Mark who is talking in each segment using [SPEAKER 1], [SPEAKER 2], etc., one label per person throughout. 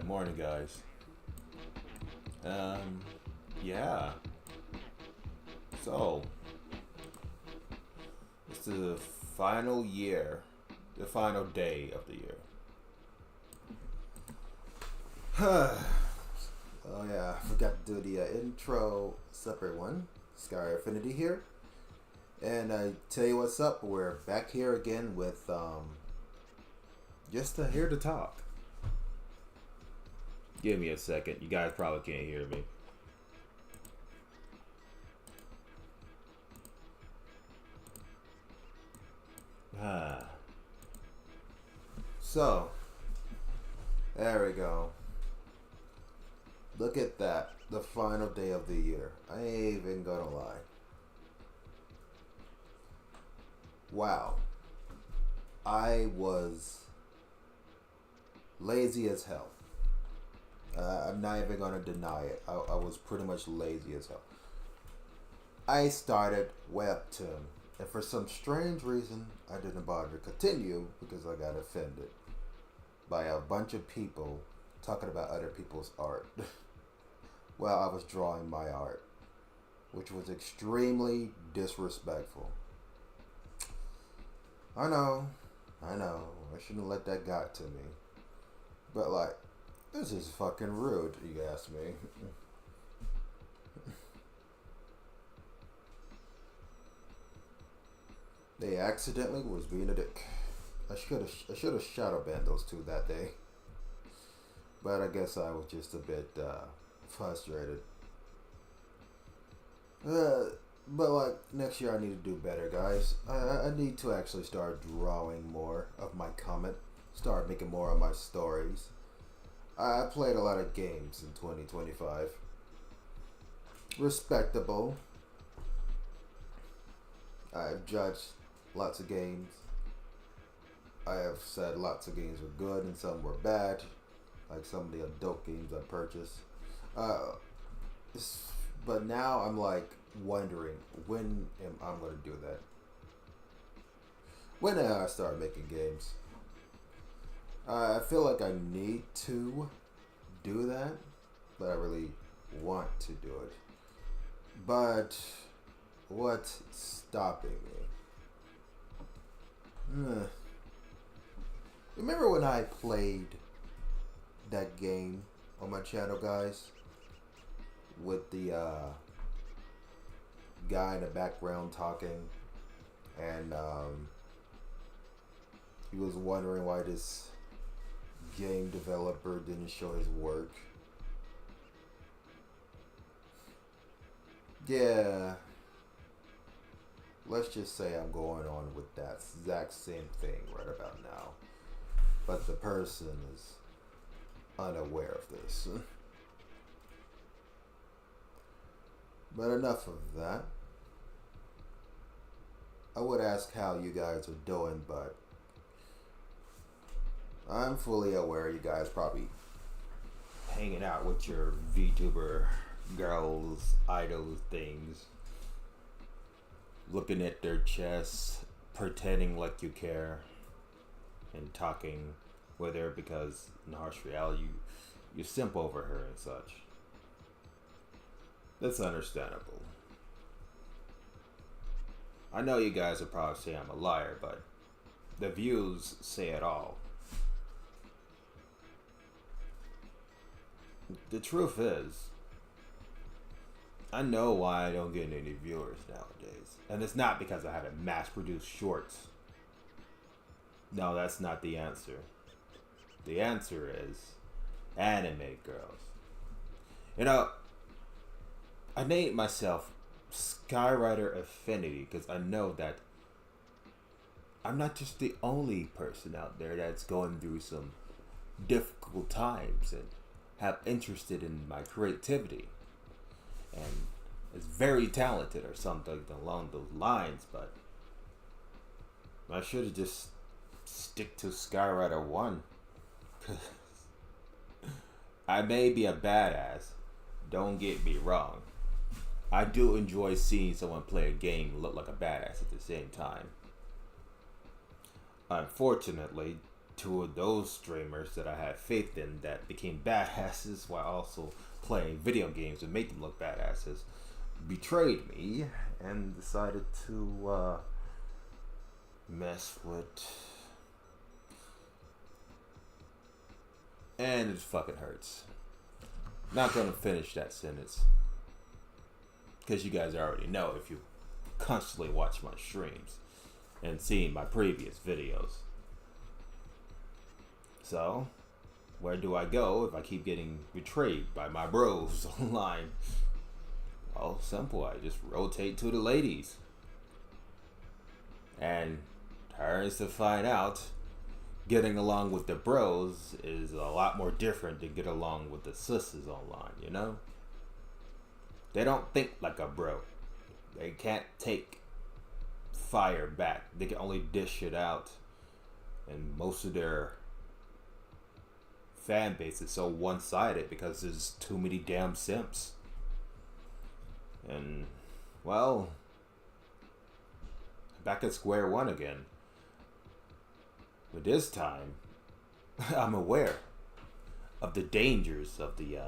[SPEAKER 1] Morning, guys. Um, yeah. So, it's the final year, the final day of the year.
[SPEAKER 2] Oh yeah, I forgot to do the intro separate one. Sky Affinity here. And I tell you what's up, we're back here again with just here to talk.
[SPEAKER 1] Give me a second. You guys probably can't hear me. Ah,
[SPEAKER 2] So, there we go. Look at that. The final day of the year. I ain't even gonna lie. Wow. I was lazy as hell. I'm not even gonna deny it. I was pretty much lazy as hell. I started Webtoon, and for some strange reason, I didn't bother to continue because I got offended by a bunch of people talking about other people's art while I was drawing my art, which was extremely disrespectful. I know, I know, I shouldn't let that got to me, but like, this is fucking rude, you ask me. They accidentally was being a dick. I should have shadow banned those two that day, but I guess I was just a bit frustrated. Uh, but like next year, I need to do better, guys. I need to actually start drawing more of my comic, start making more of my stories. I played a lot of games in 2025. Respectable. I've judged lots of games. I have said lots of games were good and some were bad, like some of the adult games I purchased. Uh, but now I'm like wondering when am I going to do that? When am I start making games? I feel like I need to do that, but I really want to do it. But what's stopping me? Remember when I played that game on my channel, guys? With the guy in the background talking, and he was wondering why this game developer didn't show his work. Yeah, let's just say I'm going on with that exact same thing right about now. But the person is unaware of this. But enough of that. I would ask how you guys are doing, but I'm fully aware you guys probably hanging out with your VTuber girls, idols, things, looking at their chests, pretending like you care, and talking with her because in harsh reality you simp over her and such. That's understandable. I know you guys will probably say I'm a liar, but the views say it all. The truth is, I know why I don't get any viewers nowadays. And it's not because I had to mass produce shorts. No, that's not the answer. The answer is anime girls. You know, I named myself Skyrider Affinity because I know that I'm not just the only person out there that's going through some difficult times and have interested in my creativity and is very talented or something along those lines, but I should have just stick to Skyrider 1. I may be a badass, don't get me wrong. I do enjoy seeing someone play a game look like a badass at the same time. Unfortunately, two of those streamers that I had faith in that became badasses while also playing video games and make them look badasses betrayed me and decided to mess with. And it fucking hurts. Not gonna finish that sentence because you guys already know if you constantly watch my streams and seen my previous videos. So, where do I go if I keep getting betrayed by my bros online? Well, simple. I just rotate to the ladies. And turns to find out getting along with the bros is a lot more different than get along with the sisters online, you know? They don't think like a bro. They can't take fire back. They can only dish it out. And most of their fan base is so one-sided because there's too many damn simps. And, well, back at square one again. But this time, I'm aware of the dangers of the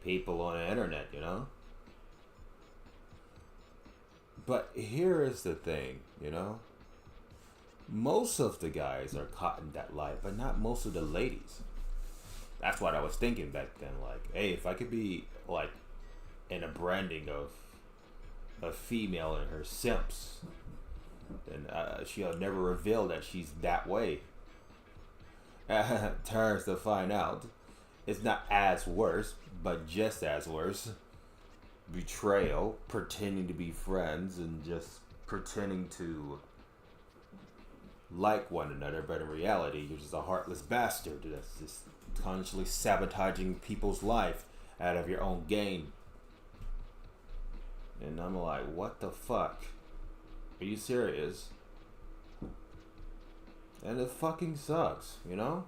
[SPEAKER 2] people on the internet, you know? But here is the thing, you know? Most of the guys are caught in that life, but not most of the ladies. That's what I was thinking back then. Like, hey, if I could be, like, in a branding of a female and her simps, then she'll never reveal that she's that way. Turns to find out it's not as worse, but just as worse. Betrayal, pretending to be friends, and just pretending to like one another, but in reality, you're just a heartless bastard that's just constantly sabotaging people's life out of your own gain. And I'm like, what the fuck? Are you serious? And it fucking sucks, you know?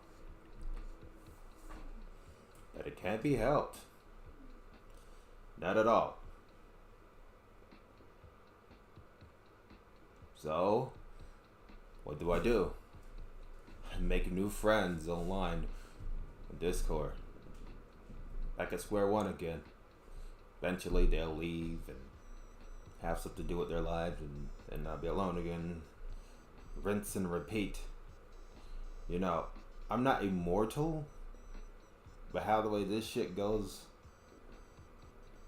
[SPEAKER 2] But it can't be helped. Not at all. So, what do? I make new friends online on Discord. Back at square one again. Eventually they'll leave and have something to do with their lives and I'll be alone again. Rinse and repeat. You know, I'm not immortal, but how the way this shit goes,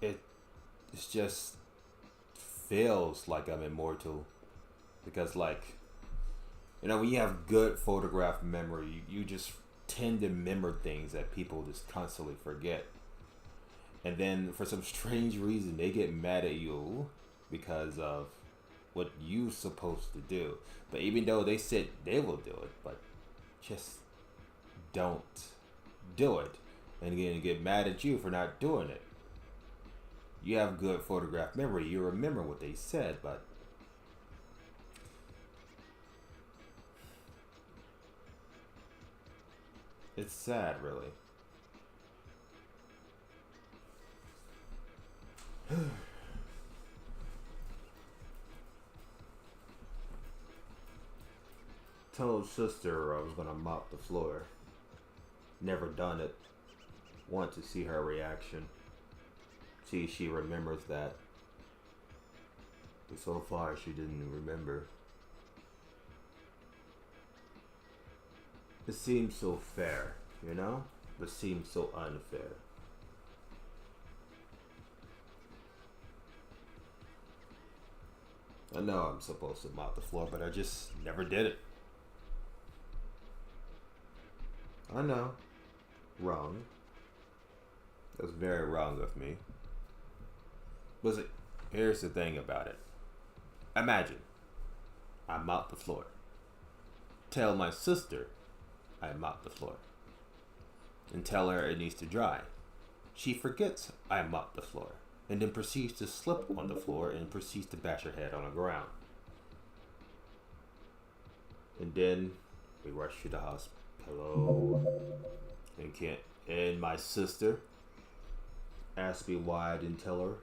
[SPEAKER 2] it's just feels like I'm immortal. Because, like, you know, when you have good photograph memory, you just tend to remember things that people just constantly forget. And then for some strange reason, they get mad at you because of what you're supposed to do. But even though they said they will do it, but just don't do it. And again, get mad at you for not doing it. You have good photograph memory. You remember what they said, but it's sad, really. Told sister I was gonna mop the floor. Never done it. Want to see her reaction. See if she remembers that. But so far she didn't remember. It seems so fair, you know? But seems so unfair. I know I'm supposed to mop the floor, but I just never did it. I know. Wrong. That's very wrong of me. But see, here's the thing about it. Imagine I mop the floor. Tell my sister I mop the floor. And tell her it needs to dry. She forgets I mop the floor. And then proceeds to slip on the floor and proceeds to bash her head on the ground. And then we rush to the hospital. And my sister asked me why I didn't tell her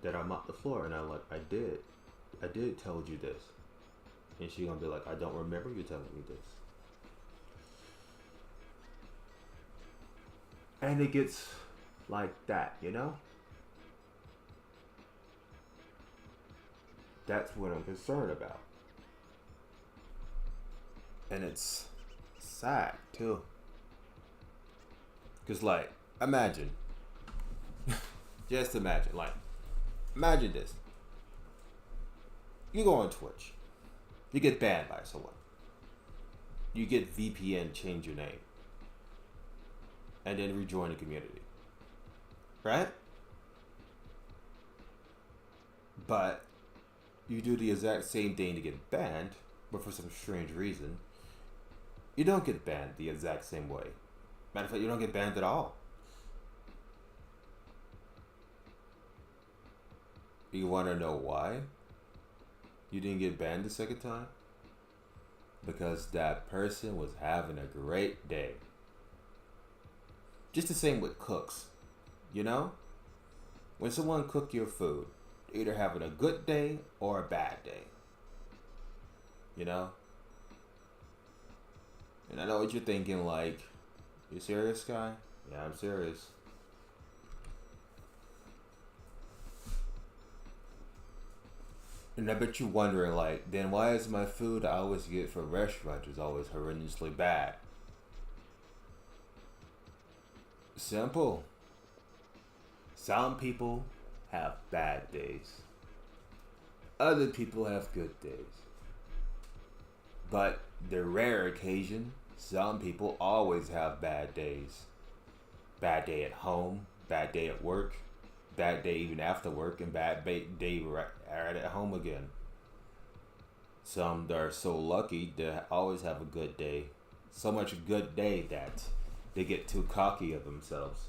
[SPEAKER 2] that I mopped the floor. And I'm like, I did. I did tell you this. And she gonna be like, I don't remember you telling me this. And it gets like that, you know? That's what I'm concerned about. And it's sad too. Cause like, imagine. Just imagine, like, imagine this. You go on Twitch. You get banned by someone. You get VPN, change your name. And then rejoin the community. Right? But you do the exact same thing to get banned, but for some strange reason, you don't get banned the exact same way. Matter of fact, you don't get banned at all. You want to know why you didn't get banned the second time? Because that person was having a great day. Just the same with cooks. You know? When someone cook your food, they're either having a good day or a bad day. You know? And I know what you're thinking, like, you serious, guy? Yeah, I'm serious. And I bet you're wondering, like, then why is my food I always get from restaurants is always horrendously bad? Simple. Some people have bad days. Other people have good days. But the rare occasion, some people always have bad days. Bad day at home, bad day at work, bad day even after work, and bad day right at home again. Some that are so lucky to always have a good day. So much a good day that they get too cocky of themselves.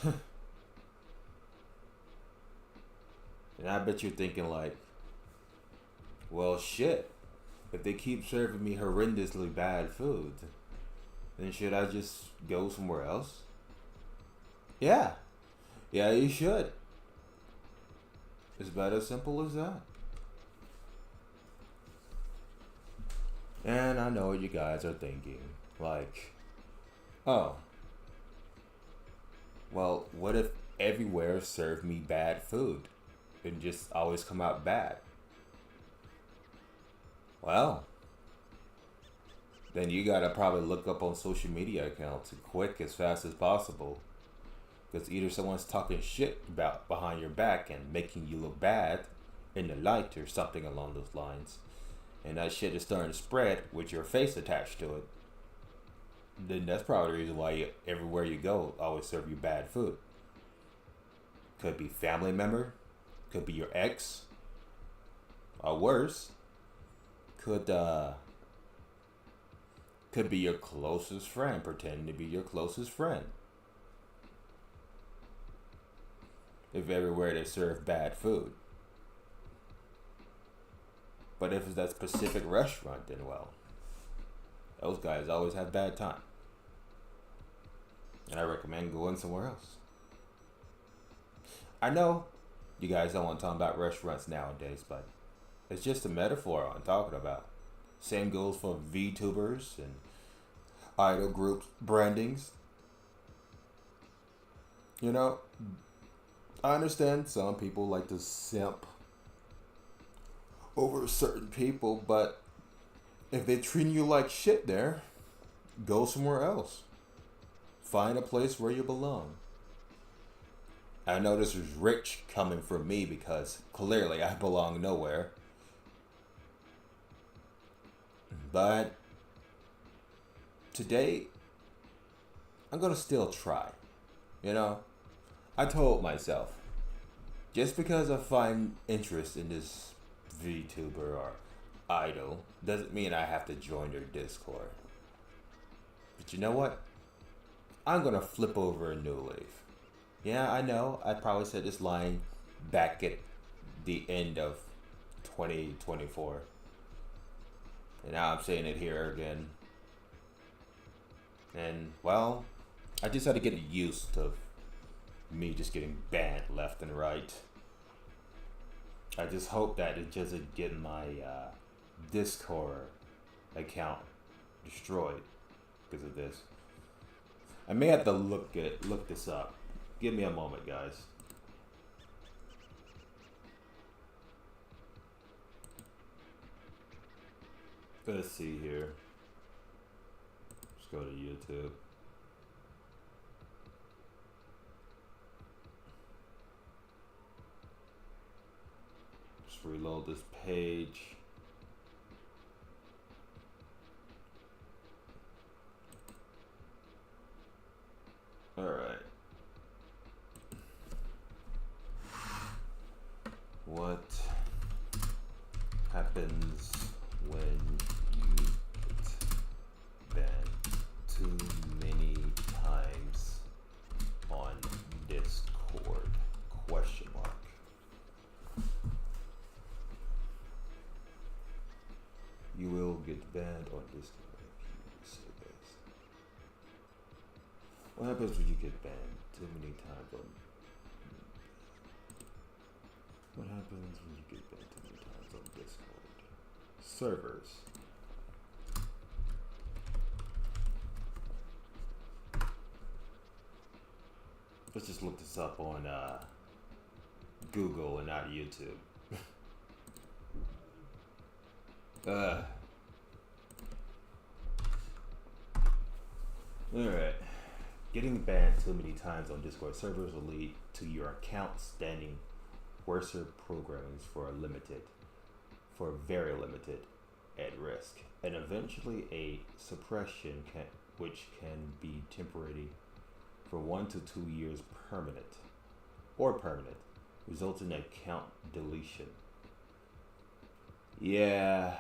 [SPEAKER 2] And I bet you're thinking like, well, shit. If they keep serving me horrendously bad food, then should I just go somewhere else? Yeah. Yeah, you should. It's about as simple as that. And I know what you guys are thinking. Like, oh, well, what if everywhere served me bad food and just always come out bad? Well, then you gotta probably look up on social media accounts quick as fast as possible. Because either someone's talking shit about behind your back and making you look bad in the light or something along those lines. And that shit is starting to spread with your face attached to it. Then that's probably the reason why everywhere you go always serve you bad food. Could be family member, could be your ex, or worse, could be your closest friend pretending to be your closest friend. If everywhere they serve bad food. But if it's that specific restaurant, then well, those guys always have bad time. And I recommend going somewhere else. I know you guys don't want to talk about restaurants nowadays, but it's just a metaphor I'm talking about. Same goes for VTubers and idol groups brandings. You know, I understand some people like to simp over certain people, but if they're treating you like shit there, go somewhere else. Find a place where you belong. I know this is rich coming from me because clearly I belong nowhere. But today, I'm gonna still try. You know? I told myself, just because I find interest in this VTuber or idol doesn't mean I have to join their Discord. But you know what? I'm gonna flip over a new leaf. Yeah, I know I probably said this line back at the end of 2024. And now I'm saying it here again. And, well, I just had to get used to me just getting banned left and right. I just hope that it doesn't get my Discord account destroyed because of this. I may have to look this up. Give me a moment, guys. Let's see here. Let's go to YouTube. Just reload this page. All right. What happens when you get banned too many times on Discord? Question mark. You will get banned on Discord if you say this. What happens when you get banned too many times on? What happens when you get banned too many times on Discord servers? Let's just look this up on Google and not YouTube. Alright. Getting banned too many times on Discord servers will lead to your account standing worser programmings for very limited at risk, and eventually a suppression which can be temporary for 1 to 2 years permanent, results in account deletion. Yeah,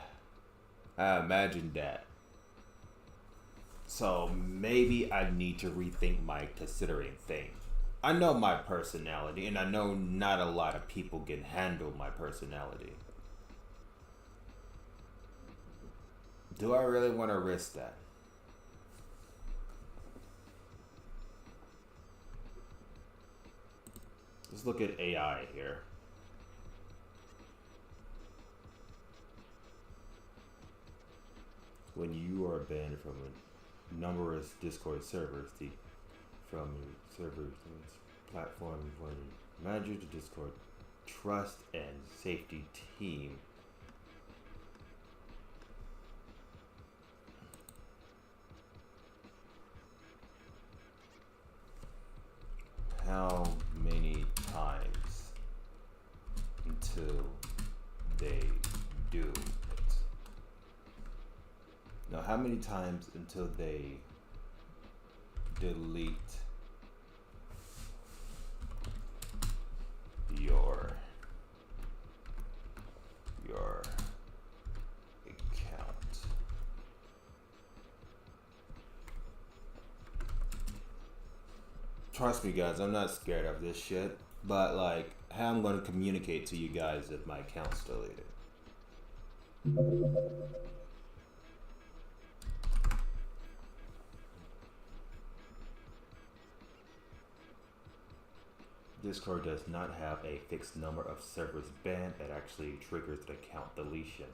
[SPEAKER 2] I imagine that. So maybe I need to rethink my considering thing. I know my personality, and I know not a lot of people can handle my personality. Do I really want to risk that? Let's look at AI here. When you are banned from a numerous Discord servers, from servers platform when manager to Discord trust and safety team. How many times until they do it? Now, how many times until they delete your account? Trust me, guys, I'm not scared of this shit, but like, how I'm going to communicate to you guys if my account's deleted. Discord does not have a fixed number of servers banned that actually triggers the account deletion.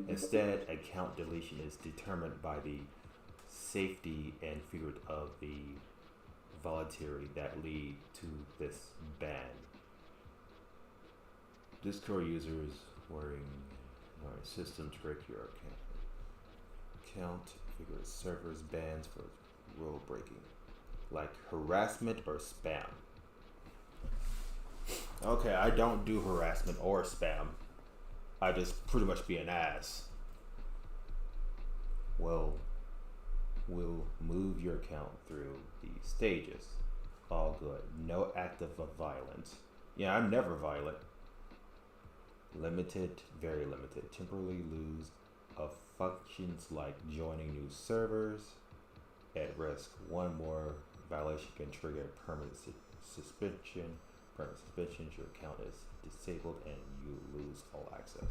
[SPEAKER 2] Instead, account deletion is determined by the safety and figure of the volatility that lead to this ban. Discord users wearing system trick your account figure servers bans for rule breaking, like harassment or spam. Okay, I don't do harassment or spam. I just pretty much be an ass. Well, we'll move your account through the stages. All good. No active of violence. Yeah, I'm never violent. Limited, very limited. Temporarily lose of functions like joining new servers. At risk. One more violation can trigger permanent suspension. Permanent suspension. Your account is disabled and you lose all access.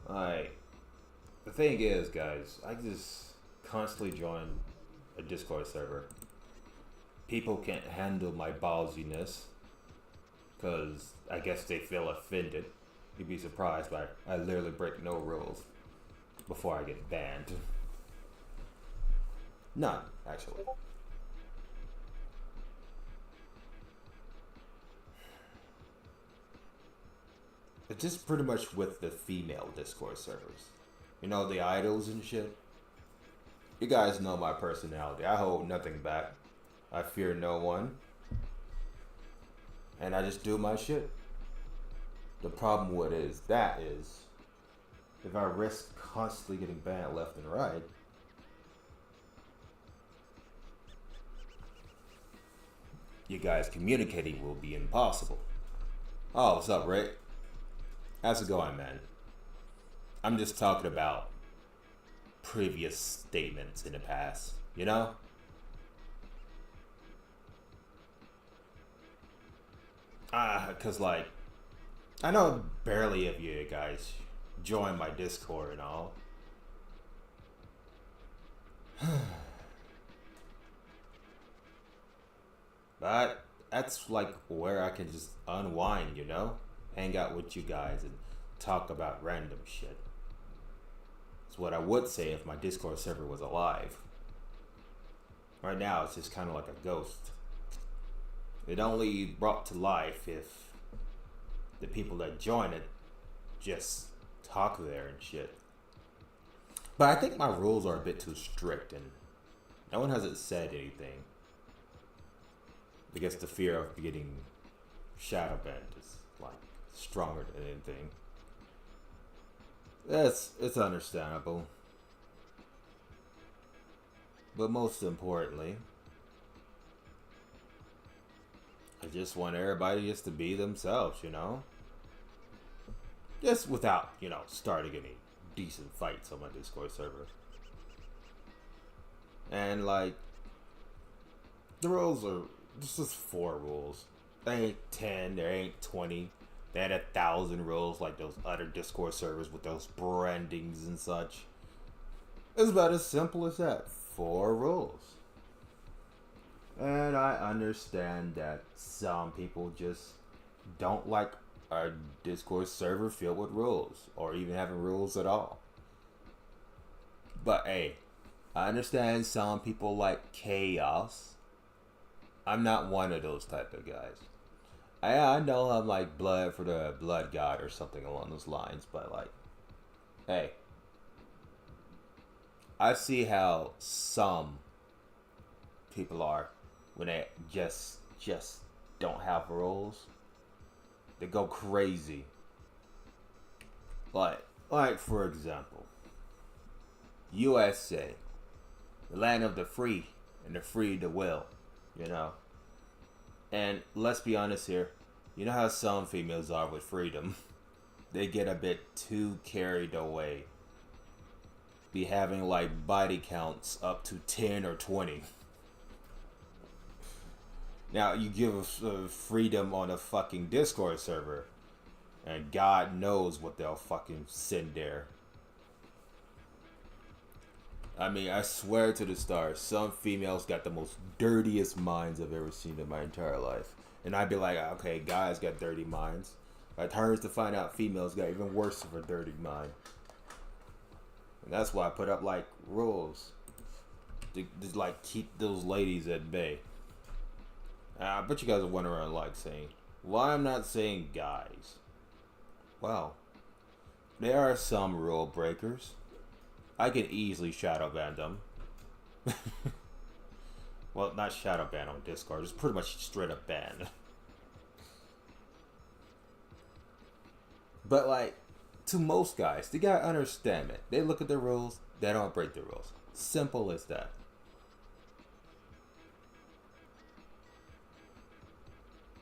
[SPEAKER 2] Alright. The thing is, guys, I just constantly join a Discord server. People can't handle my ballsiness because I guess they feel offended. You'd be surprised, but I literally break no rules before I get banned. None, actually. It's just pretty much with the female Discord servers. You know, the idols and shit. You guys know my personality. I hold nothing back. I fear no one. And I just do my shit. The problem with it is if I risk constantly getting banned left and right, you guys communicating will be impossible. Oh, what's up, Rick? How's it going, man? I'm just talking about previous statements in the past, you know? Cause like, I know barely of you guys join my Discord and all. But that's like where I can just unwind, you know? Hang out with you guys and talk about random shit. It's what I would say if my Discord server was alive. Right now, it's just kind of like a ghost. It only brought to life if the people that join it just talk there and shit. But I think my rules are a bit too strict and no one hasn't said anything. I guess the fear of getting shadow banned is like stronger than anything. It's understandable. But most importantly, I just want everybody just to be themselves, you know? Just without, you know, starting any decent fights on my Discord server. And like, the rules are just 4 rules. There ain't 10, there ain't 20. They had 1,000 rules like those other Discord servers with those brandings and such. It's about as simple as that. 4 rules. And I understand that some people just don't like our Discord server filled with rules, or even having rules at all. But hey, I understand some people like chaos. I'm not one of those type of guys. I know I'm like blood for the blood god or something along those lines, but like, hey, I see how some people are when they just don't have rules. They go crazy. Like for example, USA, the land of the free and the free to will, you know. And let's be honest here, you know how some females are with freedom. They get a bit too carried away. Be having like body counts up to 10 or 20. Now you give freedom on a fucking Discord server, and God knows what they'll fucking send there. I mean, I swear to the stars, some females got the most dirtiest minds I've ever seen in my entire life. And I'd be like, okay, guys got dirty minds. It turns to find out females got even worse of a dirty mind. And that's why I put up like rules to like keep those ladies at bay. I bet you guys are wondering, like, saying, why I'm not saying guys. Well, there are some rule breakers. I can easily shadow ban them. Well, not shadow ban on Discord, just pretty much straight up ban. But like, to most guys, they gotta understand it. They look at the rules, they don't break the rules. Simple as that.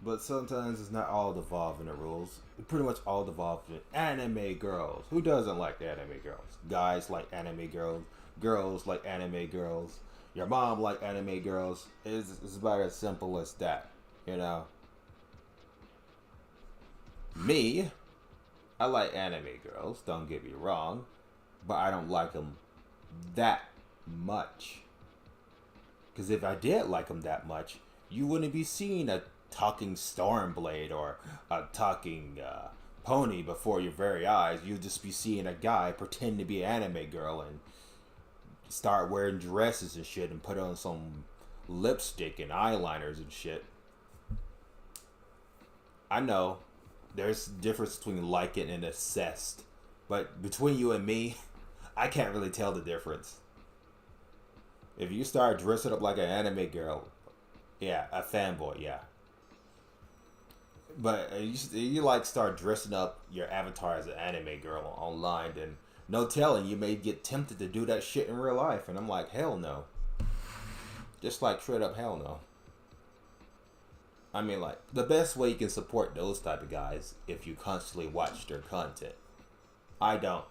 [SPEAKER 2] But sometimes it's not all devolved in the rules. It pretty much all devolved in anime girls. Who doesn't like anime girls? Guys like anime girls. Girls like anime girls. Your mom like anime girls. It's about as simple as that. You know? Me, I like anime girls. Don't get me wrong. But I don't like them that much. Because if I did like him that much, you wouldn't be seeing a talking Stormblade or a talking pony before your very eyes. You'd just be seeing a guy pretend to be an anime girl and start wearing dresses and shit and put on some lipstick and eyeliners and shit. I know there's a difference between liking and obsessed, but between you and me, I can't really tell the difference. If you start dressing up like an anime girl, yeah, a fanboy, yeah. But you like start dressing up your avatar as an anime girl online, then no telling you may get tempted to do that shit in real life. And I'm like, hell no. Just like straight up hell no. I mean, like, the best way you can support those type of guys if you constantly watch their content. I don't.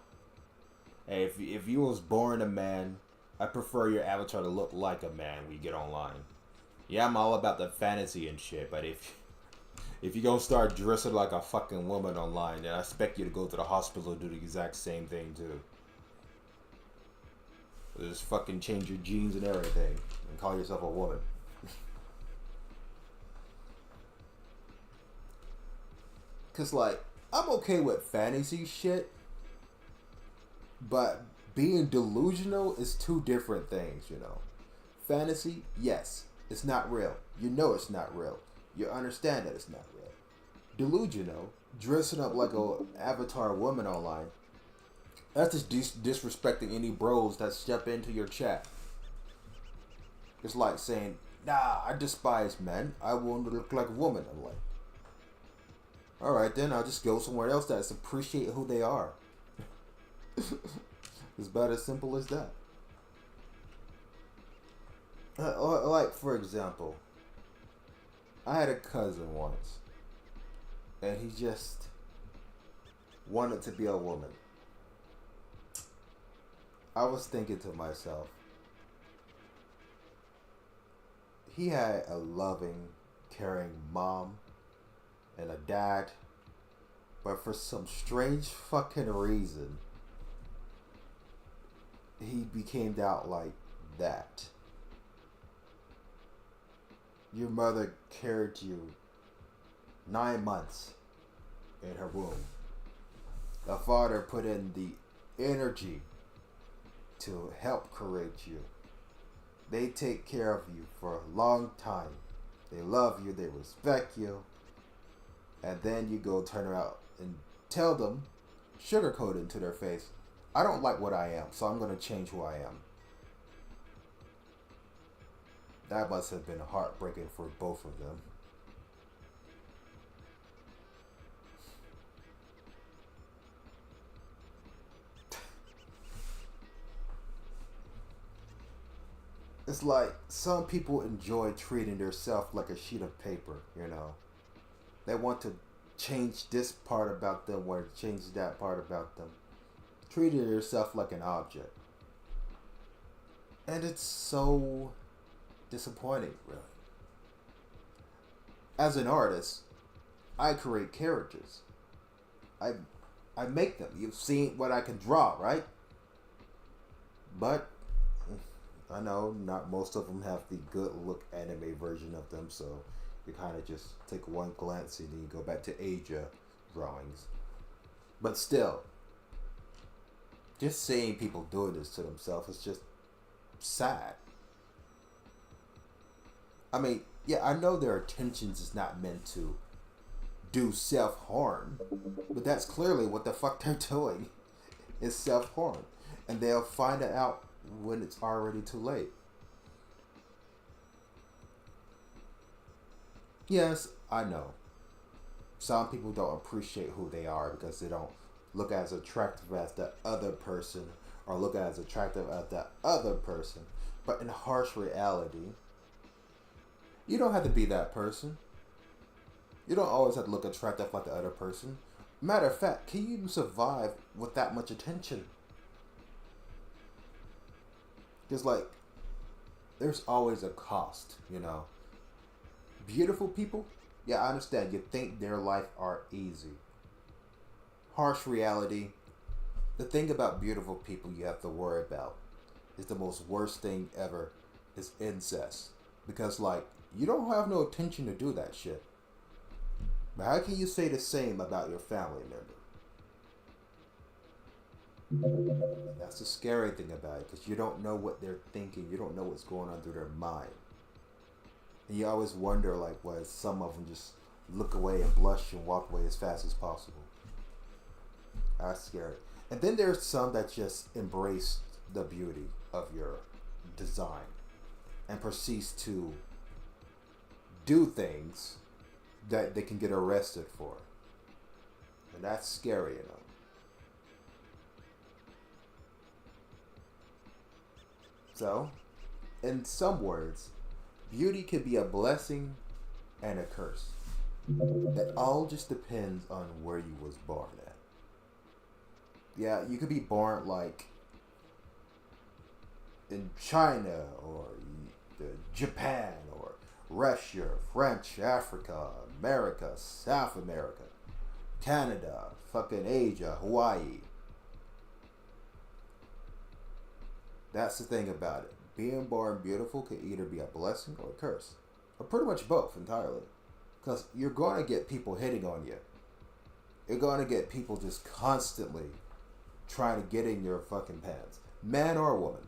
[SPEAKER 2] Hey, if you was born a man, I prefer your avatar to look like a man when you get online. Yeah, I'm all about the fantasy and shit, but if you gonna start dressing like a fucking woman online, then I expect you to go to the hospital and do the exact same thing too. Just fucking change your genes and everything and call yourself a woman. Cause like, I'm okay with fantasy shit, but being delusional is two different things, you know. Fantasy, yes, it's not real. You know it's not real. You understand that it's not real. Delusional, dressing up like a avatar woman online, that's just disrespecting any bros that step into your chat. It's like saying, nah, I despise men. I want to look like a woman. I'm like, alright then, I'll just go somewhere else that's appreciate who they are. It's about as simple as that. Like, for example, I had a cousin once, and he just wanted to be a woman. I was thinking to myself, he had a loving, caring mom and a dad, but for some strange fucking reason, he became out like that. Your mother carried you 9 months in her womb. The father put in the energy to help create you. They take care of you for a long time. They love you, they respect you. And then you go turn around and tell them, sugarcoat it into their face, I don't like what I am, so I'm going to change who I am. That must have been heartbreaking for both of them. It's like some people enjoy treating themselves like a sheet of paper, you know. They want to change this part about them or change that part about them. Treating yourself like an object. And it's so disappointing, really. As an artist, I create characters. I make them. You've seen what I can draw, right? But I know not most of them have the good look anime version of them, so you kind of just take one glance and then you go back to Asia drawings. But still, just seeing people doing this to themselves is just sad. I mean, yeah, I know their intentions is not meant to do self-harm, but that's clearly what the fuck they're doing, is self-harm. And they'll find it out when it's already too late. Yes, I know. Some people don't appreciate who they are because they don't look as attractive as the other person or look as attractive as the other person. But in harsh reality, you don't have to be that person. You don't always have to look attractive like the other person. Matter of fact, can you even survive with that much attention? Because, like, there's always a cost, you know. Beautiful people, yeah, I understand. You think their life are easy. Harsh reality, the thing about beautiful people you have to worry about is the most worst thing ever is incest. Because, like, you don't have no intention to do that shit. But how can you say the same about your family member? And that's the scary thing about it, because you don't know what they're thinking. You don't know what's going on through their mind. And you always wonder, like, why some of them just look away and blush and walk away as fast as possible. That's scary. And then there's some that just embrace the beauty of your design and proceeds to do things that they can get arrested for. And that's scary, you know. So, in some words, beauty can be a blessing and a curse. It all just depends on where you was born at. Yeah, you could be born like in China or Japan or Russia, French, Africa, America, South America, Canada, fucking Asia, Hawaii. That's the thing about it. Being born beautiful could either be a blessing or a curse. Or pretty much both entirely. Because you're going to get people hitting on you. You're going to get people just constantly trying to get in your fucking pants. Man or woman.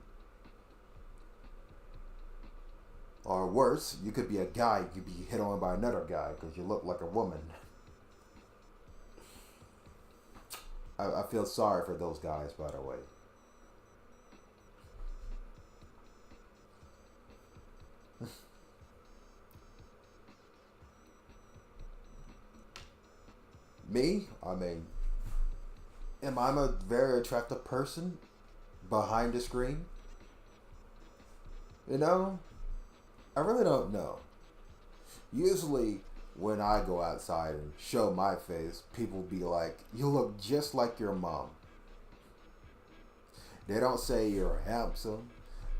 [SPEAKER 2] Or worse, you could be a guy, you could be hit on by another guy because you look like a woman. I feel sorry for those guys, by the way. Me? I mean, am I a very attractive person behind the screen? You know? I really don't know. Usually, when I go outside and show my face, people be like, you look just like your mom. They don't say you're handsome,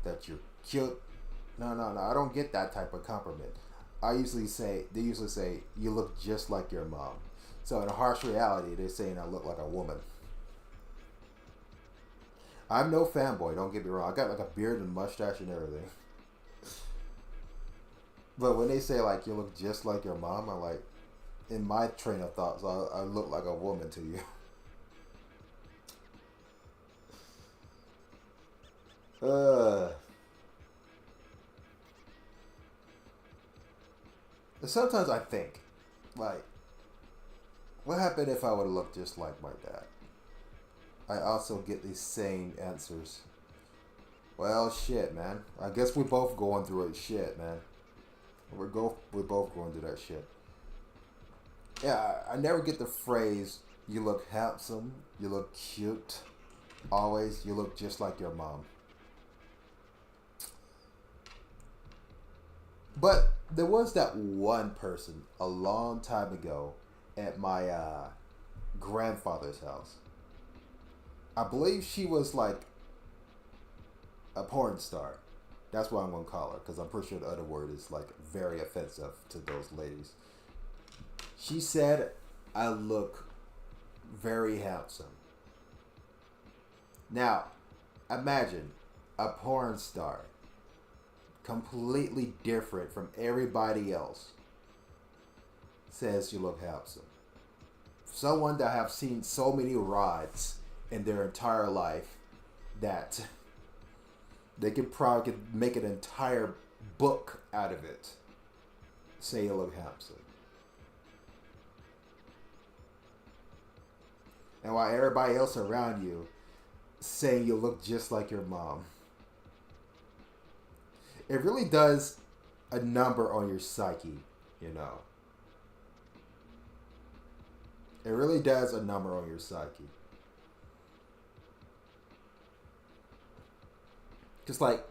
[SPEAKER 2] that you're cute. No, I don't get that type of compliment. They usually say, you look just like your mom. So in a harsh reality, they're saying I look like a woman. I'm no fanboy, don't get me wrong. I got like a beard and mustache and everything. But when they say like you look just like your mom, I'm like, in my train of thoughts, I look like a woman to you. Sometimes I think, like, what happened if I would look just like my dad? I also get these same answers. Well, shit, man. I guess we're both going through it. Shit, man. We're both going through that shit. Yeah, I never get the phrase, you look handsome, you look cute. Always, you look just like your mom. But there was that one person a long time ago at my grandfather's house. I believe she was like a porn star. That's what I'm going to call her, because I'm pretty sure the other word is like very offensive to those ladies. She said I look very handsome. Now, imagine a porn star, completely different from everybody else, says you look handsome. Someone that have seen so many rods in their entire life that they could probably make an entire book out of it. Say you look handsome. And while everybody else around you saying you look just like your mom. It really does a number on your psyche, you know. It really does a number on your psyche. Just like,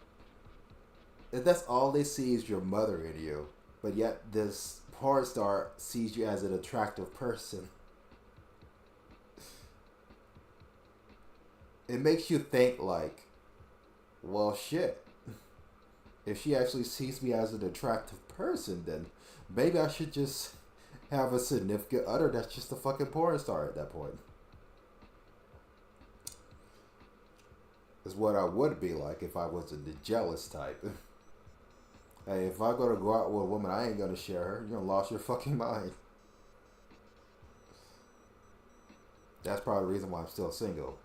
[SPEAKER 2] if that's all they see is your mother in you, but yet this porn star sees you as an attractive person, it makes you think like, well, shit. If she actually sees me as an attractive person, then maybe I should just have a significant other that's just a fucking porn star at that point. is what I would be like if I wasn't the jealous type. Hey, if I go out with a woman, I ain't gonna share her. You're gonna lose your fucking mind. That's probably the reason why I'm still single.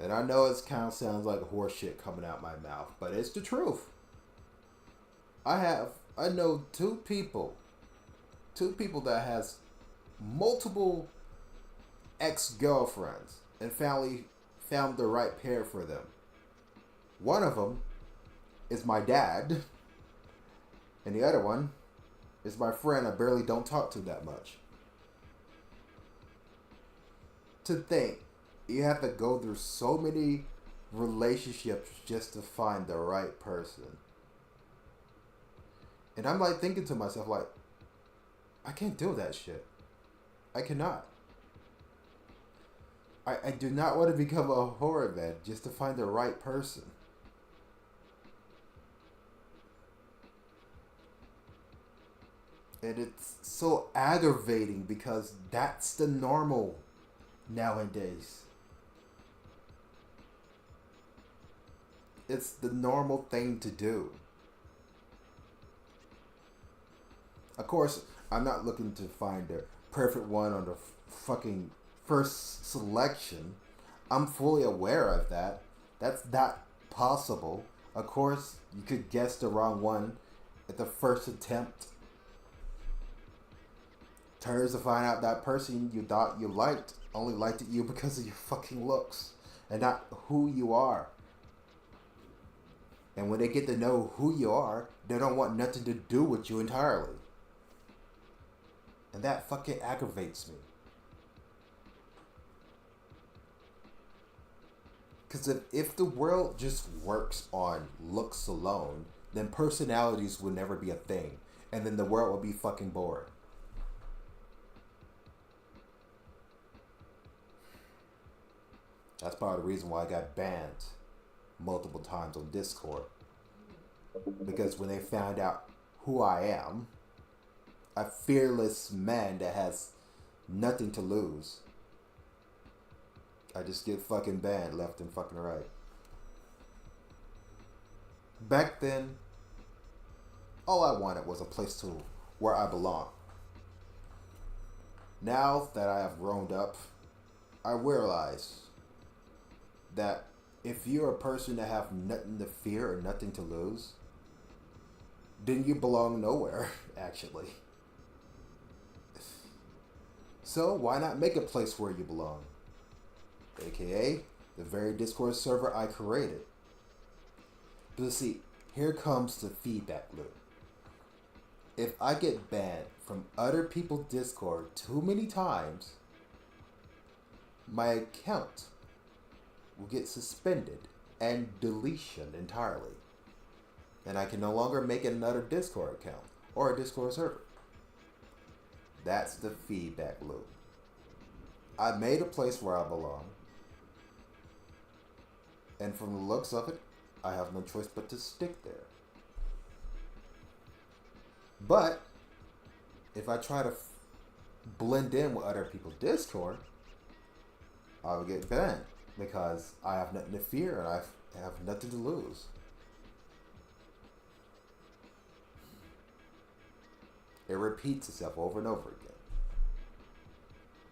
[SPEAKER 2] And I know it kind of sounds like horse shit coming out my mouth, but it's the truth. I know two people that has multiple ex-girlfriends and finally found the right pair for them. One of them is my dad, and the other one is my friend I barely don't talk to that much. To think, you have to go through so many relationships just to find the right person. And I'm like thinking to myself, like, I can't do that shit. I cannot. I do not want to become a horror man just to find the right person. And it's so aggravating because that's the normal nowadays. It's the normal thing to do. Of course, I'm not looking to find the perfect one on the fucking first selection. I'm fully aware of that. That's not possible. Of course, you could guess the wrong one at the first attempt. Turns to find out that person you thought you liked only liked you because of your fucking looks and not who you are. And when they get to know who you are, they don't want nothing to do with you entirely. And that fucking aggravates me. Because if the world just works on looks alone, then personalities will never be a thing. And then the world will be fucking bored. That's part of the reason why I got banned multiple times on Discord. Because when they found out who I am, a fearless man that has nothing to lose, I just get fucking banned left and fucking right. Back then, all I wanted was a place to where I belong. Now that I have grown up, I realize that if you're a person that have nothing to fear or nothing to lose, then you belong nowhere, actually. So why not make a place where you belong? AKA, the very Discord server I created. But see, here comes the feedback loop. If I get banned from other people's Discord too many times, my account will get suspended and deletion entirely. And I can no longer make another Discord account or a Discord server. That's the feedback loop. I made a place where I belong. And from the looks of it, I have no choice but to stick there. But if I try to blend in with other people's Discord, I will get banned because I have nothing to fear and I have nothing to lose. It repeats itself over and over again.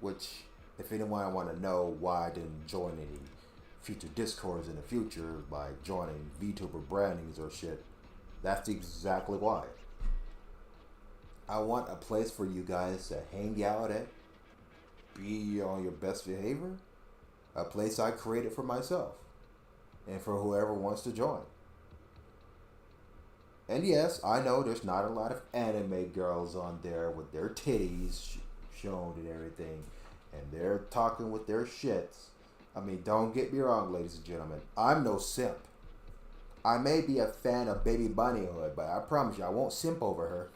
[SPEAKER 2] Which, if anyone want to know why I didn't join any future Discords in the future by joining VTuber brandings or shit, that's exactly why. I want a place for you guys to hang out at, be on your best behavior, a place I created for myself, and for whoever wants to join. And yes, I know there's not a lot of anime girls on there with their titties shown and everything, and they're talking with their shits. I mean, don't get me wrong, ladies and gentlemen. I'm no simp. I may be a fan of Baby Bunny Hood, but I promise you, I won't simp over her.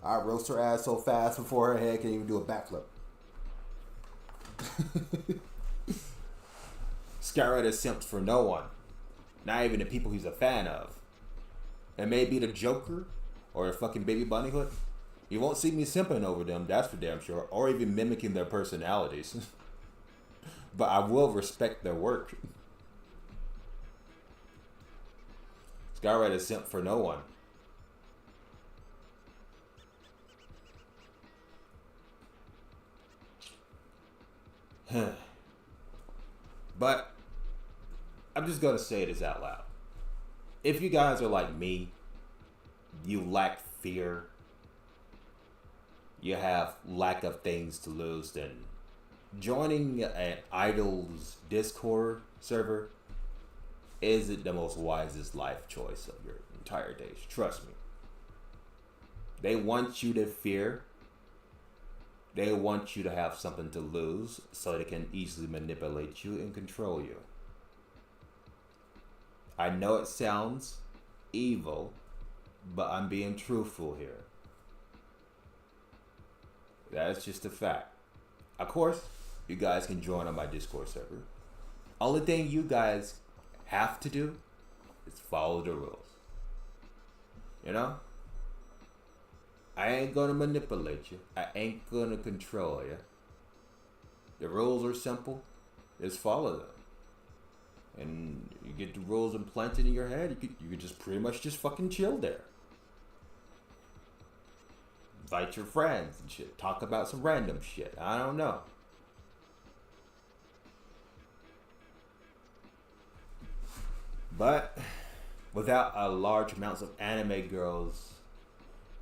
[SPEAKER 2] I roast her ass so fast before her head can even do a backflip.
[SPEAKER 1] Skyrider simps for no one. Not even the people he's a fan of. It may be the Joker or the fucking Baby Bunny Hood. You won't see me simping over them, that's for damn sure. Or even mimicking their personalities. But I will respect their work. Skywrite is simp for no one. But I'm just gonna say this out loud. If you guys are like me, you lack fear, you have lack of things to lose, then joining an idol's Discord server isn't the most wisest life choice of your entire days. Trust me. They want you to fear. They want you to have something to lose so they can easily manipulate you and control you. I know it sounds evil, but I'm being truthful here. That's just a fact. Of course, you guys can join on my Discord server. Only thing you guys have to do is follow the rules. You know? I ain't gonna manipulate you. I ain't gonna control you. The rules are simple. Just follow them. And you get the rules implanted in your head, you could just pretty much just fucking chill there. Invite your friends and shit. Talk about some random shit. I don't know. But without a large amounts of anime girls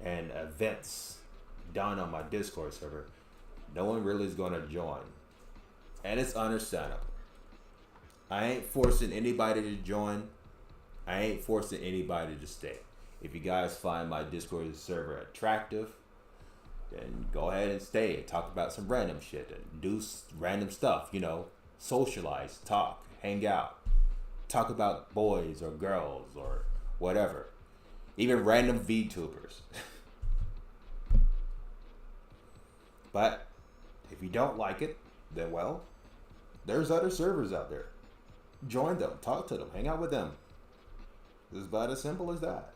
[SPEAKER 1] and events done on my Discord server, no one really is gonna join. And it's understandable. I ain't forcing anybody to join. I ain't forcing anybody to stay. If you guys find my Discord server attractive, then go ahead and stay and talk about some random shit and do random stuff, you know, socialize, talk, hang out, talk about boys or girls or whatever, even random VTubers. But if you don't like it, then well, there's other servers out there. Join them, talk to them, hang out with them. It's about as simple as that.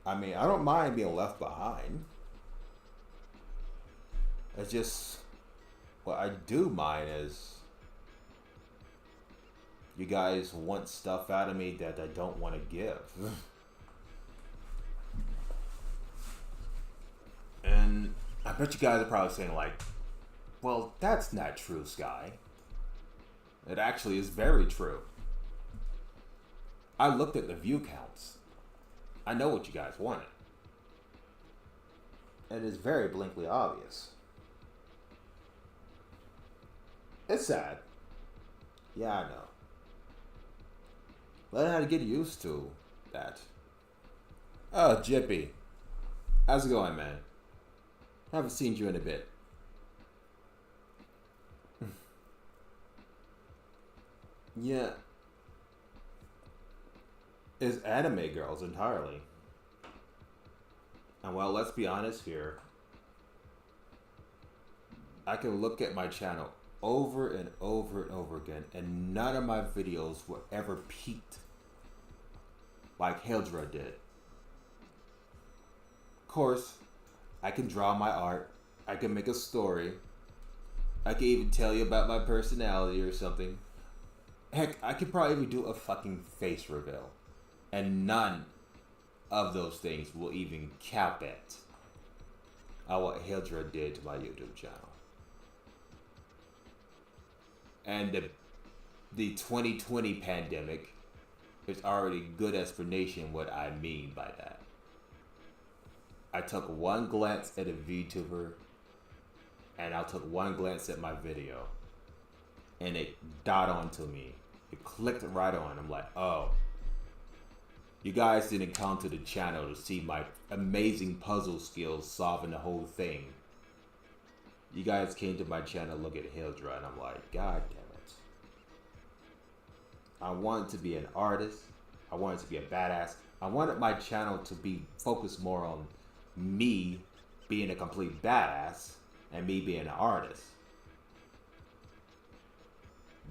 [SPEAKER 1] I mean, I don't mind being left behind. It's just, what I do mind is you guys want stuff out of me that I don't want to give. And I bet you guys are probably saying like, well, that's not true, Sky. It actually is very true. I looked at the view counts. I know what you guys wanted. It is very blinkly obvious. It's sad. Yeah, I know. But I had to get used to that. Oh, Jippy. How's it going, man? Haven't seen you in a bit. Yeah. It's anime girls entirely. And well, let's be honest here. I can look at my channel over and over and over again, and none of my videos were ever peaked like Hildra did. Of course, I can draw my art. I can make a story. I can even tell you about my personality or something. Heck, I could probably even do a fucking face reveal. And none of those things will even cap it on what Hildra did to my YouTube channel. And the 2020 pandemic is already good explanation what I mean by that. I took one glance at a VTuber, and I took one glance at my video, and it dawned onto me. It clicked right on. I'm like, oh. You guys didn't come to the channel to see my amazing puzzle skills solving the whole thing. You guys came to my channel to look at Hildra, and I'm like, God damn it. I wanted to be an artist. I wanted to be a badass. I wanted my channel to be focused more on me being a complete badass and me being an artist.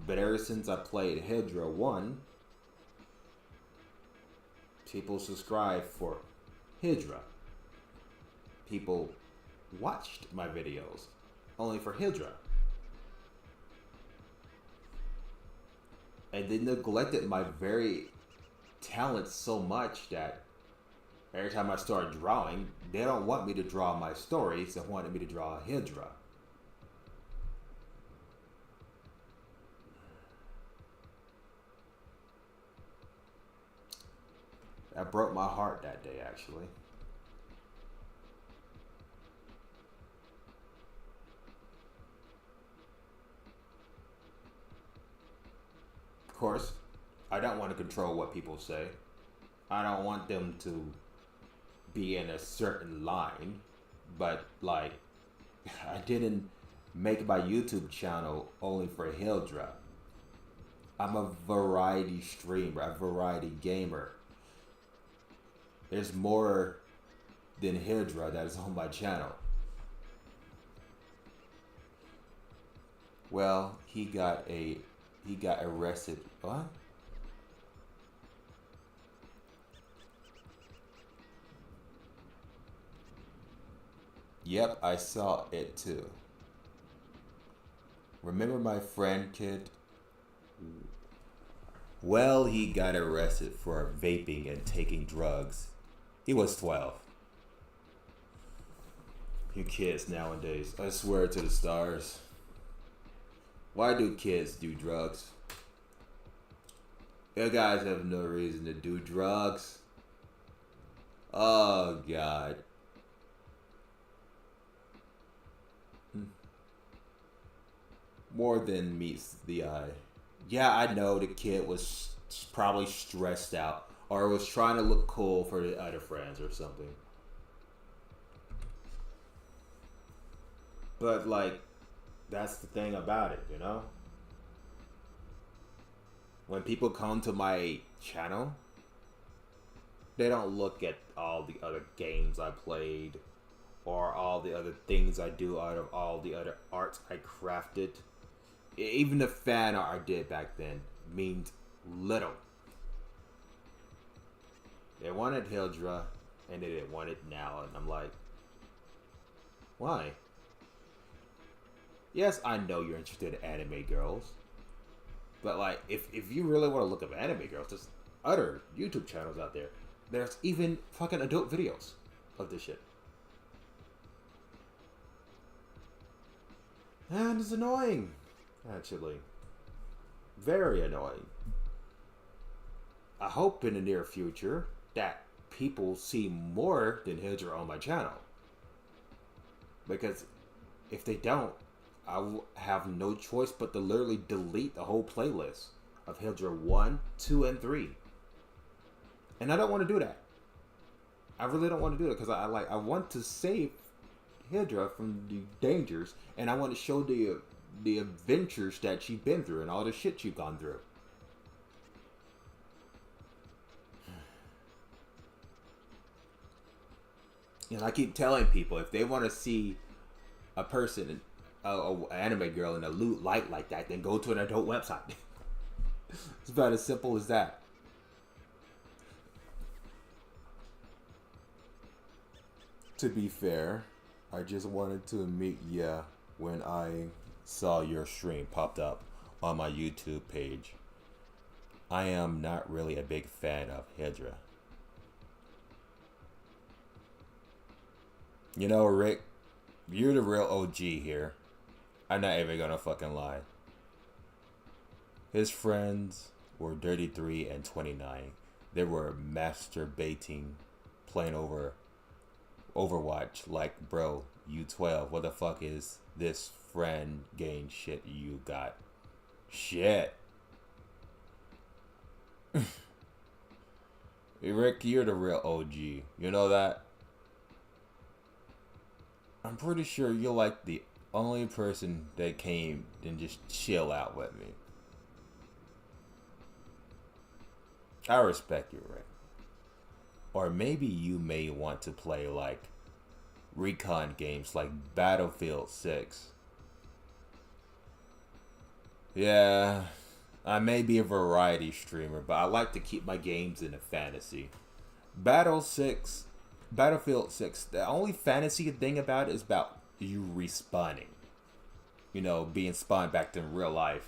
[SPEAKER 1] But ever since I played Hildra 1, people subscribed for Hildra. People watched my videos only for Hildra. And they neglected my very talents so much that every time I start drawing, they don't want me to draw my stories. They wanted me to draw Hydra. That broke my heart that day, actually. Of course, I don't want to control what people say. I don't want them to be in a certain line, but like, I didn't make my YouTube channel only for Hildra. I'm a variety streamer, a variety gamer. There's more than Hydra that is on my channel. Well, he got arrested. What? Yep, I saw it too. Remember my friend kid? Well, he got arrested for vaping and taking drugs. He was 12. You kids nowadays, I swear to the stars. Why do kids do drugs? You guys have no reason to do drugs. Oh, God. More than meets the eye. Yeah, I know the kid was probably stressed out or was trying to look cool for the other friends or something. But, like, that's the thing about it, you know? When people come to my channel, they don't look at all the other games I played or all the other things I do out of all the other arts I crafted. Even the fan art I did back then means little. They wanted Hildra, and they didn't want it now, and I'm like, why? Yes, I know you're interested in anime girls, but like, if you really want to look up anime girls, there's other YouTube channels out there. There's even fucking adult videos of this shit. And it's annoying. Actually, very annoying. I hope in the near future that people see more than Hydra on my channel. Because if they don't, I will have no choice but to literally delete the whole playlist of Hydra 1, 2, and 3. And I don't want to do that. I really don't want to do it because I want to save Hydra from the dangers, and I want to show the adventures that she's been through and all the shit she's gone through. And I keep telling people, if they want to see a person, an anime girl in a lewd light like that, then go to an adult website. It's about as simple as that. To be fair, I just wanted to meet ya when I saw your stream popped up on my YouTube page. I am not really a big fan of Hydra. You know, Rick, you're the real OG here. I'm not even gonna fucking lie. His friends were 33 and 29. They were masturbating, playing over Overwatch. Like, bro, you 12. What the fuck is this friend game shit you got? Shit. Rick, you're the real OG. You know that? I'm pretty sure you're like the only person that came and just chill out with me. I respect you, Rick. Or maybe you may want to play like recon games like Battlefield 6. Yeah, I may be a variety streamer, but I like to keep my games in a fantasy. Battlefield 6, the only fantasy thing about it is about you respawning. You know, being spawned back to real life.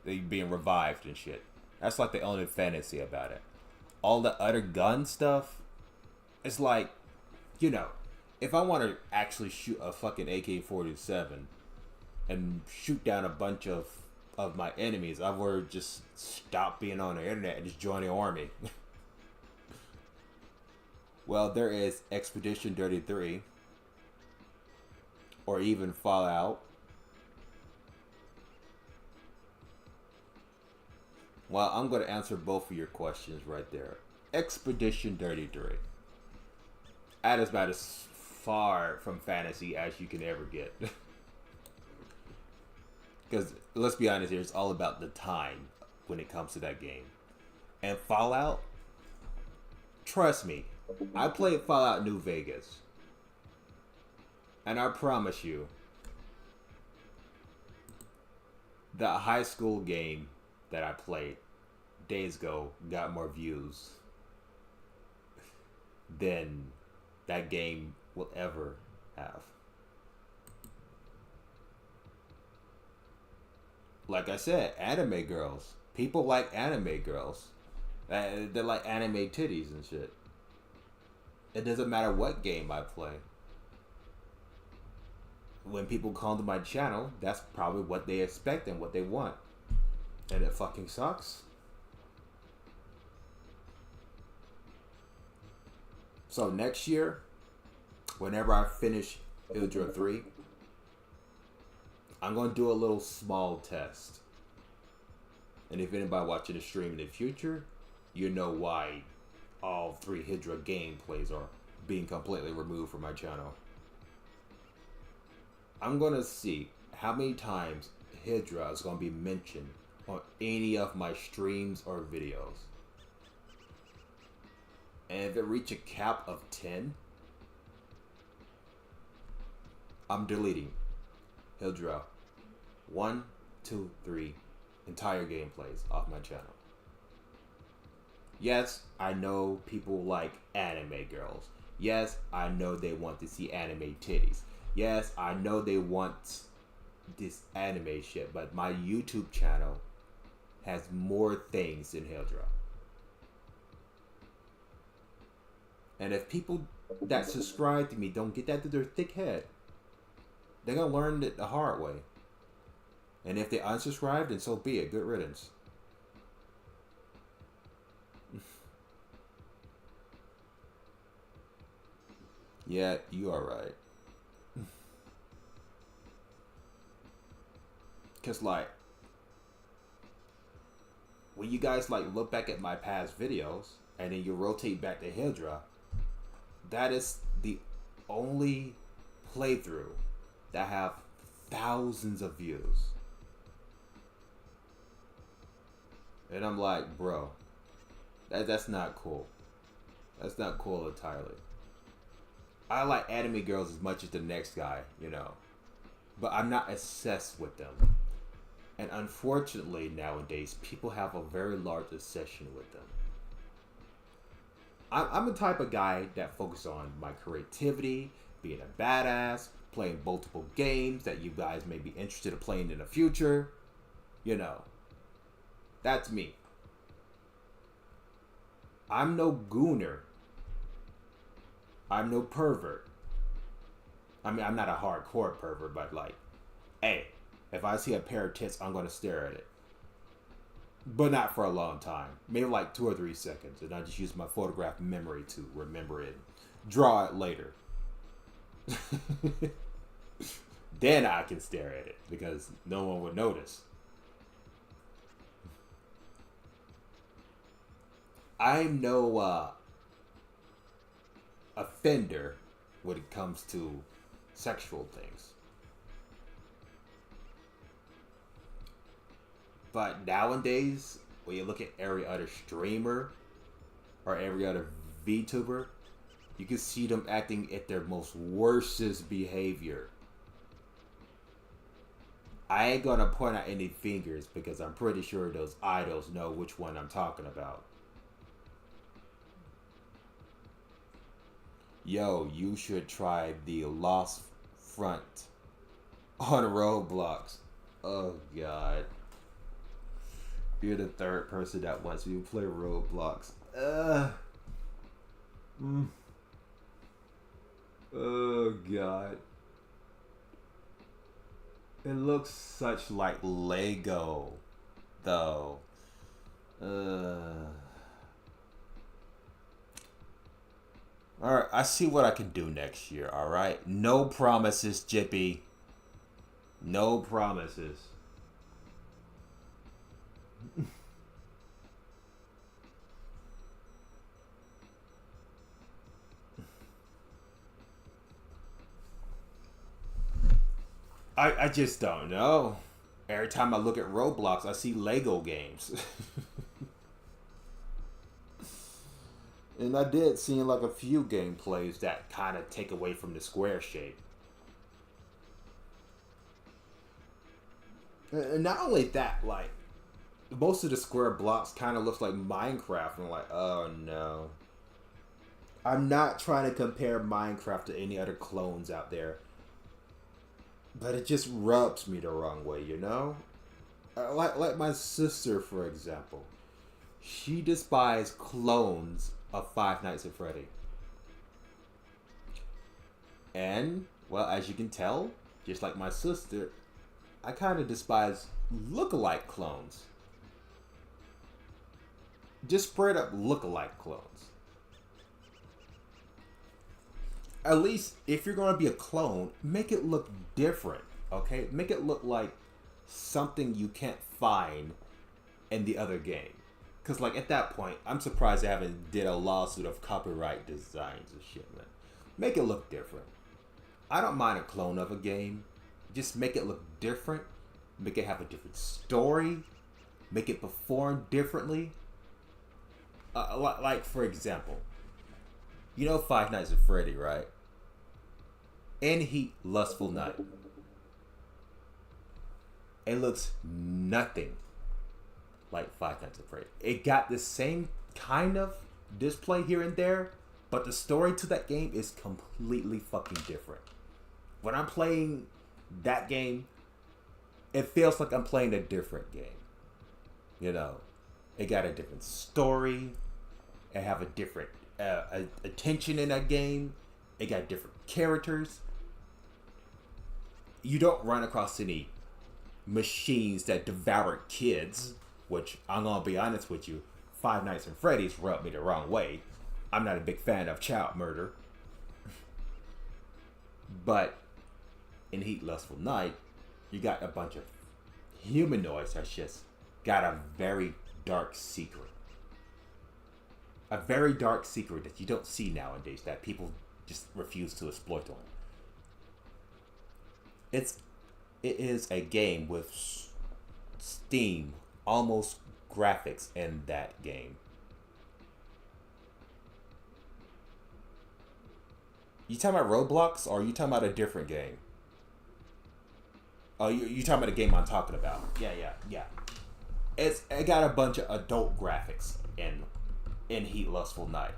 [SPEAKER 1] Being revived and shit.
[SPEAKER 2] That's like the only fantasy about it. All the other gun stuff, it's like, you know, if I want to actually shoot a fucking AK-47 and shoot down a bunch of my enemies, I've already just stop being on the internet and just join the army. Well, there is Expedition 33, or even Fallout. Well, I'm going to answer both of your questions right there. Expedition 33. That is about as far from fantasy as you can ever get. Because, let's be honest here, it's all about the time when it comes to that game. And Fallout, trust me, I played Fallout New Vegas. And I promise you, the high school game that I played days ago got more views than that game will ever have. Like I said, anime girls. People like anime girls. They like anime titties and shit. It doesn't matter what game I play. When people come to my channel, that's probably what they expect and what they want. And it fucking sucks. So next year, whenever I finish Hydra 3, I'm going to do a little small test. And if anybody watching the stream in the future, you know why all 3 Hydra gameplays are being completely removed from my channel. I'm going to see how many times Hydra is going to be mentioned on any of my streams or videos. And if it reach a cap of 10, I'm deleting Hydra 1, 2, 3 entire gameplays off my channel. Yes, I know people like anime girls. Yes, I know they want to see anime titties. Yes, I know they want this anime shit, but my YouTube channel has more things than Hydra. And if people that subscribe to me don't get that to their thick head, they're gonna learn it the hard way. And if they unsubscribe, then so be it. Good riddance. Yeah, you are right. Cause like, when you guys like look back at my past videos and then you rotate back to Hydra, that is the only playthrough that have thousands of views. And I'm like, bro, that's not cool. That's not cool entirely. I like anime girls as much as the next guy, you know. But I'm not obsessed with them. And unfortunately, nowadays, people have a very large obsession with them. I'm the type of guy that focuses on my creativity, being a badass, playing multiple games that you guys may be interested in playing in the future. You know, that's me. I'm no gooner. I'm no pervert. I mean, I'm not a hardcore pervert, but like, hey, if I see a pair of tits, I'm going to stare at it. But not for a long time. Maybe like 2 or 3 seconds. And I just use my photograph memory to remember it. Draw it later. Then I can stare at it. Because no one would notice. I'm no offender when it comes to sexual things. But nowadays, when you look at every other streamer or every other VTuber, you can see them acting at their most worstest behavior. I ain't gonna point out any fingers because I'm pretty sure those idols know which one I'm talking about. Yo, you should try the Lost Front on Roblox. Oh, God. You're the third person that wants me to play Roblox. Mm. Oh god. It looks such like Lego, though. Alright, I see what I can do next year, alright? No promises, Jippy. No promises. I just don't know. Every time I look at Roblox, I see Lego games. And I did see like a few gameplays that kind of take away from the square shape. And not only that, like, most of the square blocks kind of looks like Minecraft. And I'm like, oh no. I'm not trying to compare Minecraft to any other clones out there. But it just rubs me the wrong way, you know? Like my sister, for example. She despised clones of Five Nights at Freddy. And, well, as you can tell, just like my sister, I kind of despise look-alike clones. Just straight up look-alike clones. At least, if you're going to be a clone, make it look different, okay? Make it look like something you can't find in the other game. Because, like, at that point, I'm surprised they haven't did a lawsuit of copyright designs and shit, man. Make it look different. I don't mind a clone of a game. Just make it look different. Make it have a different story. Make it perform differently. Like, for example, you know Five Nights at Freddy, right? In Heat, Lustful Night. It looks nothing like Five Nights at Freddy. It got the same kind of display here and there, but the story to that game is completely fucking different. When I'm playing that game, it feels like I'm playing a different game. You know, it got a different story. It have a different attention in that game. It got different characters. You don't run across any machines that devour kids, which I'm gonna be honest with you, Five Nights at Freddy's rubbed me the wrong way. I'm not a big fan of child murder. But in Heat Lustful Night, you got a bunch of humanoids that's just got a very dark secret. A very dark secret that you don't see nowadays that people just refuse to exploit on. It is a game with Steam almost graphics in that game. You talking about Roblox or are you talking about a different game? Oh, you talking about the game I'm talking about? Yeah. It got a bunch of adult graphics in Heat Lustful Night,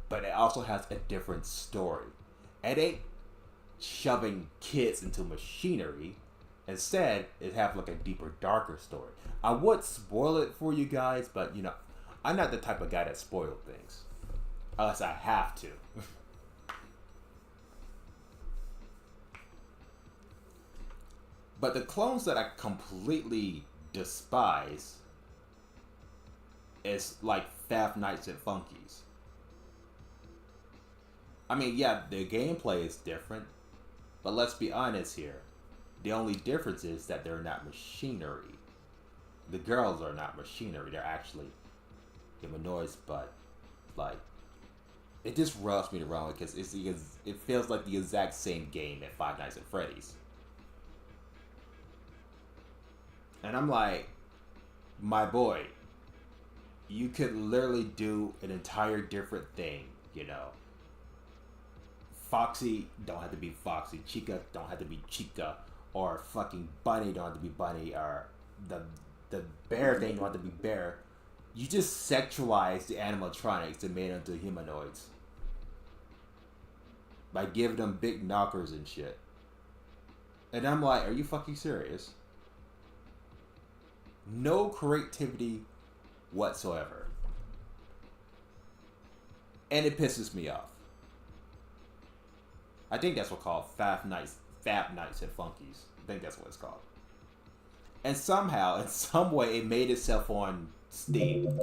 [SPEAKER 2] but it also has a different story. It ain't shoving kids into machinery. Instead, it have like a deeper, darker story. I would spoil it for you guys, but you know, I'm not the type of guy that spoils things unless I have to. But the clones that I completely despise is like Five Nights at Funky's. I mean, yeah, the gameplay is different, but let's be honest here. The only difference is that they're not machinery. The girls are not machinery. They're actually humanoids, but like, it just rubs me the wrong way because it feels like the exact same game at Five Nights at Freddy's. And I'm like, my boy, you could literally do an entire different thing, you know. Foxy don't have to be Foxy. Chica don't have to be Chica. Or fucking Bunny don't have to be Bunny. Or the bear thing don't have to be Bear. You just sexualize the animatronics and made them into humanoids. By giving them big knockers and shit. And I'm like, are you fucking serious?
[SPEAKER 1] No creativity whatsoever. And it pisses me off. I think that's what called Fab Nights at Funkies. I think that's what it's called. And somehow, in some way, it made itself on Steam.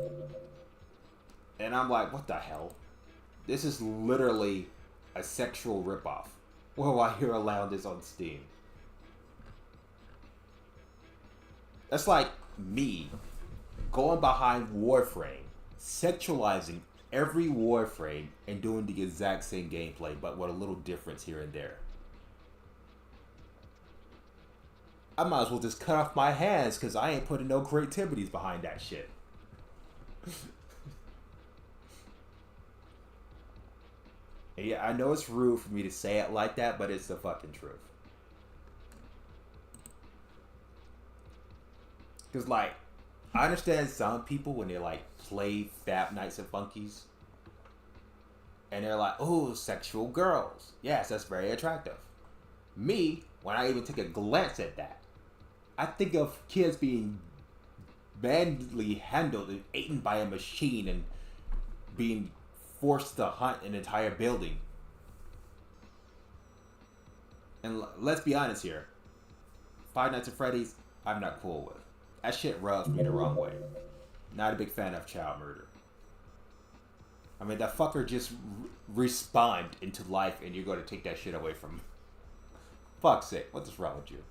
[SPEAKER 1] And I'm like, what the hell? This is literally a sexual ripoff. Well, why you're allowed this on Steam? That's like me going behind Warframe, sexualizing every Warframe, and doing the exact same gameplay, but with a little difference here and there. I might as well just cut off my hands because I ain't putting no creativities behind that shit. Yeah, I know it's rude for me to say it like that, but it's the fucking truth. Because, like, I understand some people when they, like, play Fab Nights at Funkies, and they're like, oh, sexual girls. Yes, that's very attractive. Me, when I even take a glance at that, I think of kids being badly handled and eaten by a machine and being forced to hunt an entire building. And let's be honest here. Five Nights at Freddy's, I'm not cool with. That shit rubs me the wrong way. Not a big fan of child murder. I mean, that fucker just respawned into life and you're going to take that shit away from him. Fuck's sake, what is wrong with you?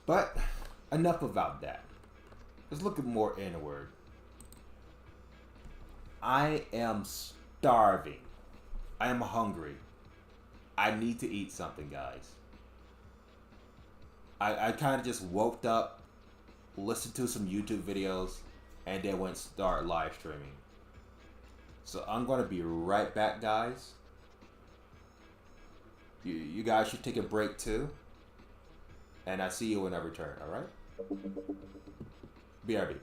[SPEAKER 1] But enough about that. Let's look at more inward. I am starving. I am hungry. I need to eat something, guys. I kind of just woke up, listened to some YouTube videos, and then went start live streaming. So I'm going to be right back, guys. You guys should take a break too. And I see you when I return, alright? BRB.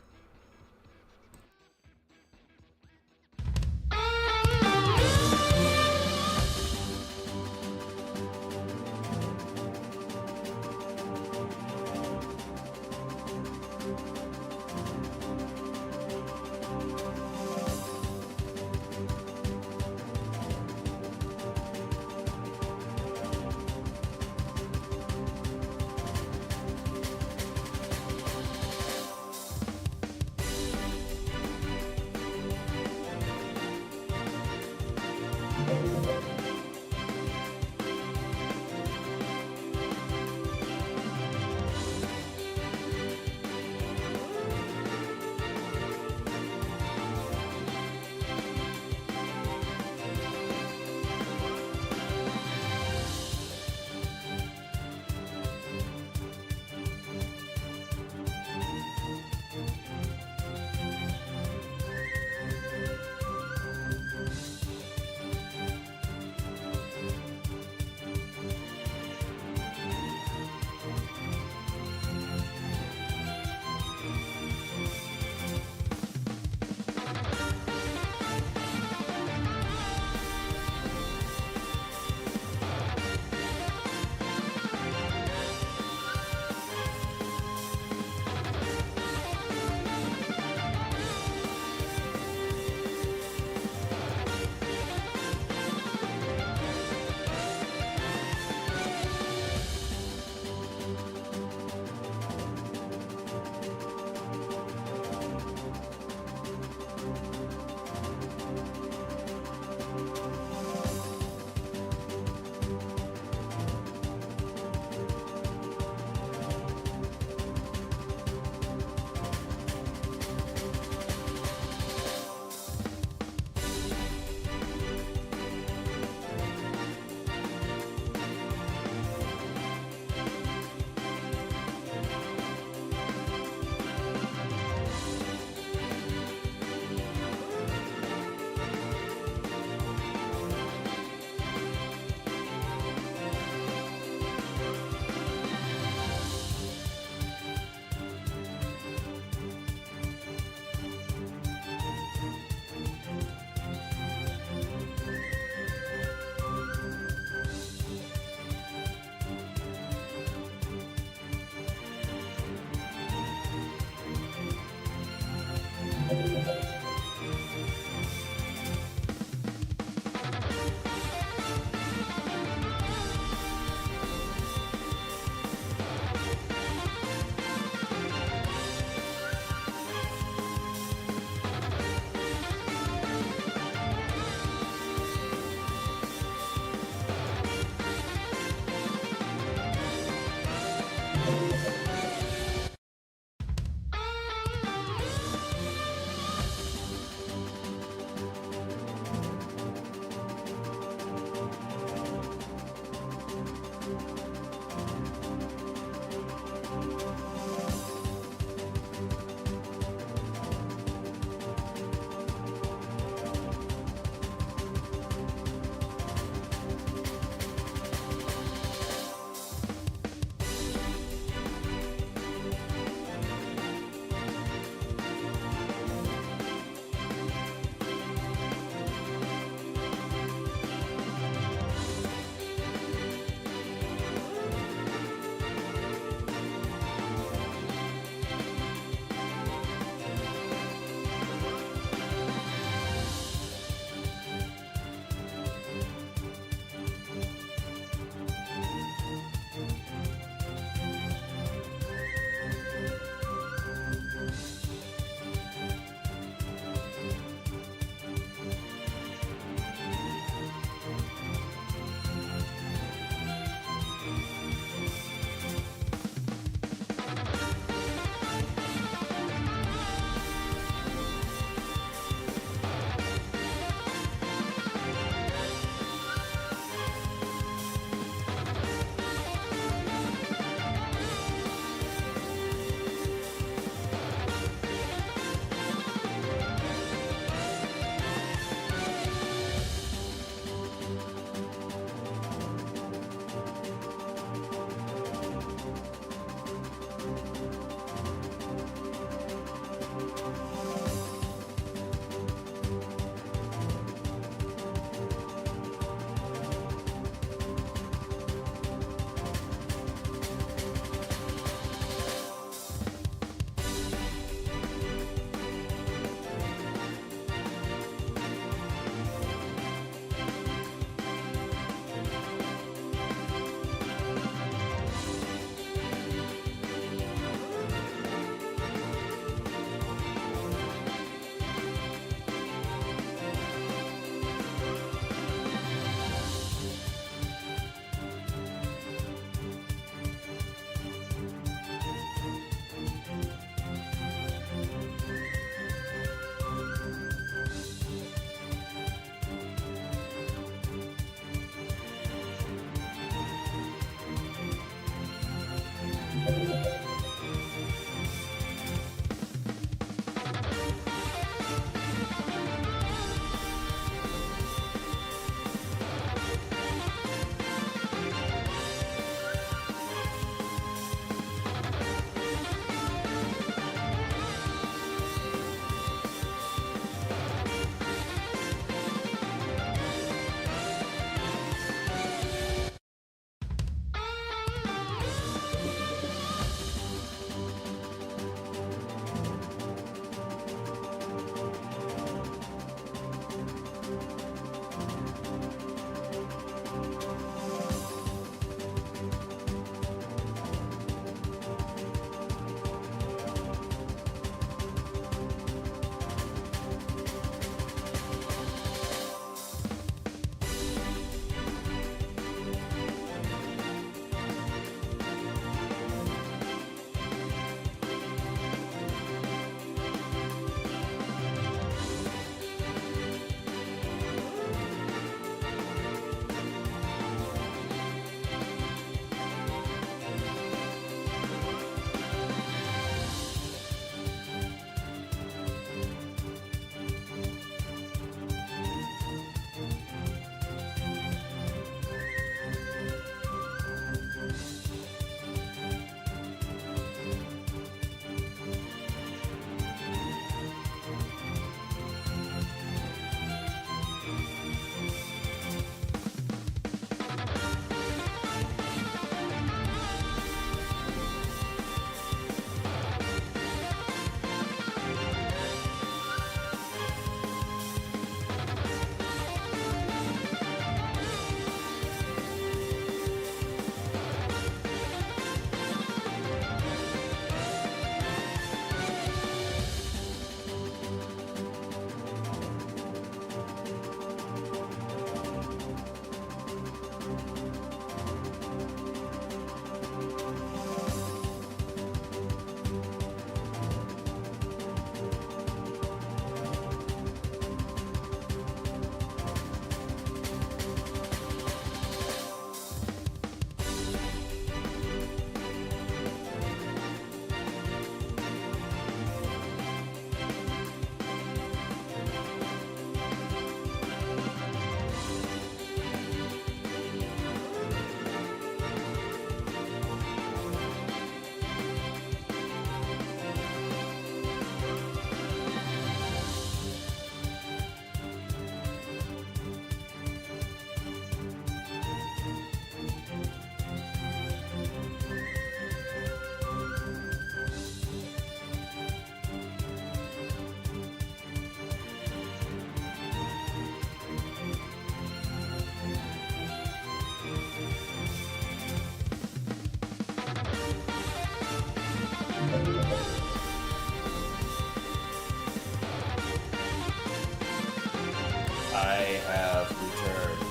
[SPEAKER 1] I have returned.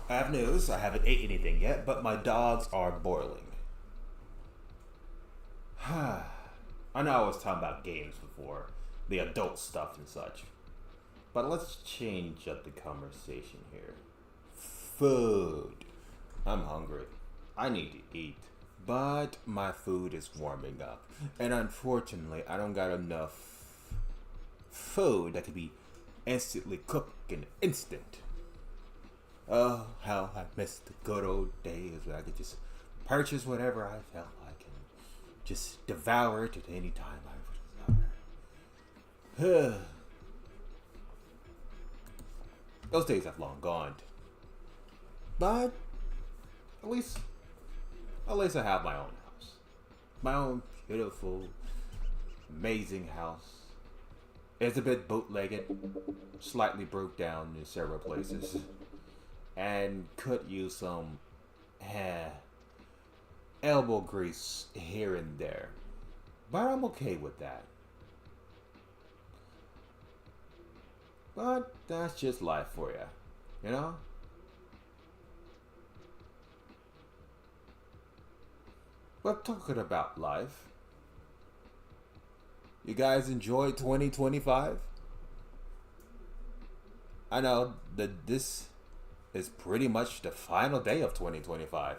[SPEAKER 1] I have news. I haven't ate anything yet, but my dogs are boiling. I know I was talking about games before, the adult stuff and such. But let's change up the conversation here. Food. I'm hungry. I need to eat. But my food is warming up. And unfortunately, I don't got enough food that could be instantly cooked in an instant. Oh, how I miss the good old days where I could just purchase whatever I felt like and just devour it at any time I would desire. Those days have long gone. But at least I have my own house. My own beautiful, amazing house. It's a bit bootlegged, slightly broke down in several places, and could use some elbow grease here and there. But I'm okay with that. But that's just life for you, you know? But talking about life, you guys enjoy 2025? I know that this is pretty much the final day of 2025.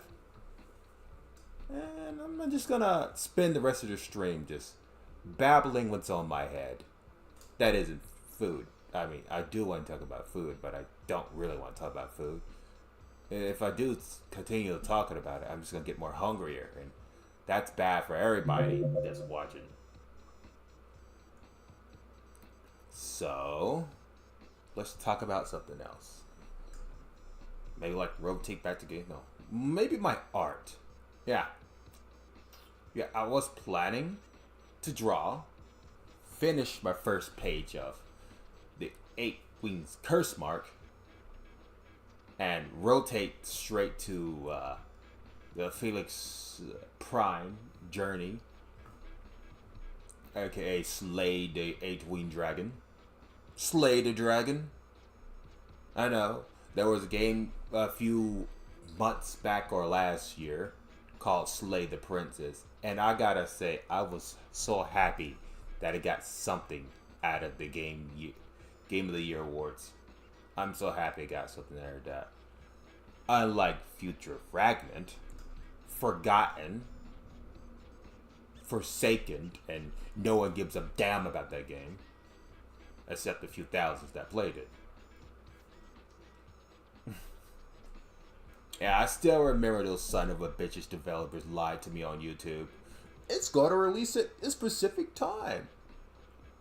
[SPEAKER 2] And I'm just gonna spend the rest of the stream just babbling what's on my head. That isn't food. I mean, I do want to talk about food, but I don't really want to talk about food. If I do continue talking about it, I'm just gonna get more hungrier, and that's bad for everybody that's watching. So, let's talk about something else. Maybe like rotate back to game. No, maybe my art. Yeah, I was planning to draw, finish my first page of the Eight Wings Curse Mark, and rotate straight to the Felix Prime Journey, aka Slay the Eight Winged Dragon. Slay the Dragon. I know there was a game a few months back or last year called Slay the Princess, and I gotta say I was so happy that it got something out of the Game of the Year awards. I'm so happy it got something out of that. Unlike Future Fragment, Forgotten, Forsaken, and no one gives a damn about that game, except the few thousands that played it. Yeah, I still remember those son of a bitches developers lied to me on YouTube. It's going to release at a specific time.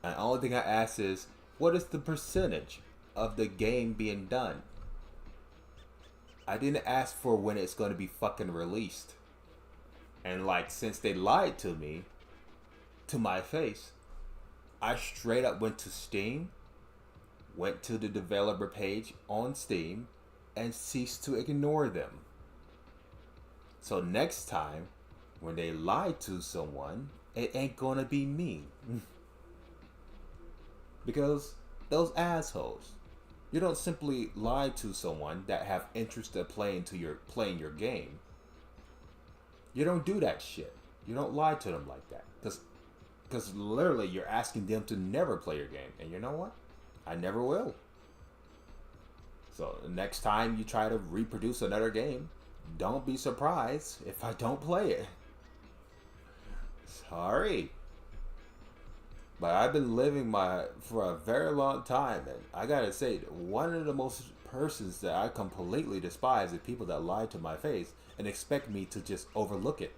[SPEAKER 2] And the only thing I ask is, what is the percentage of the game being done? I didn't ask for when it's going to be fucking released. And like, since they lied to me, to my face, I straight up went to Steam, went to the developer page on Steam, and ceased to ignore them. So next time, when they lie to someone, it ain't gonna be me. Because those assholes, you don't simply lie to someone that have interest in playing your game. You don't do that shit. You don't lie to them like that. Because literally you're asking them to never play your game. And you know what? I never will. So the next time you try to reproduce another game, don't be surprised if I don't play it. Sorry. But I've been living for a very long time, and I gotta say, one of the most persons that I completely despise is people that lie to my face and expect me to just overlook it.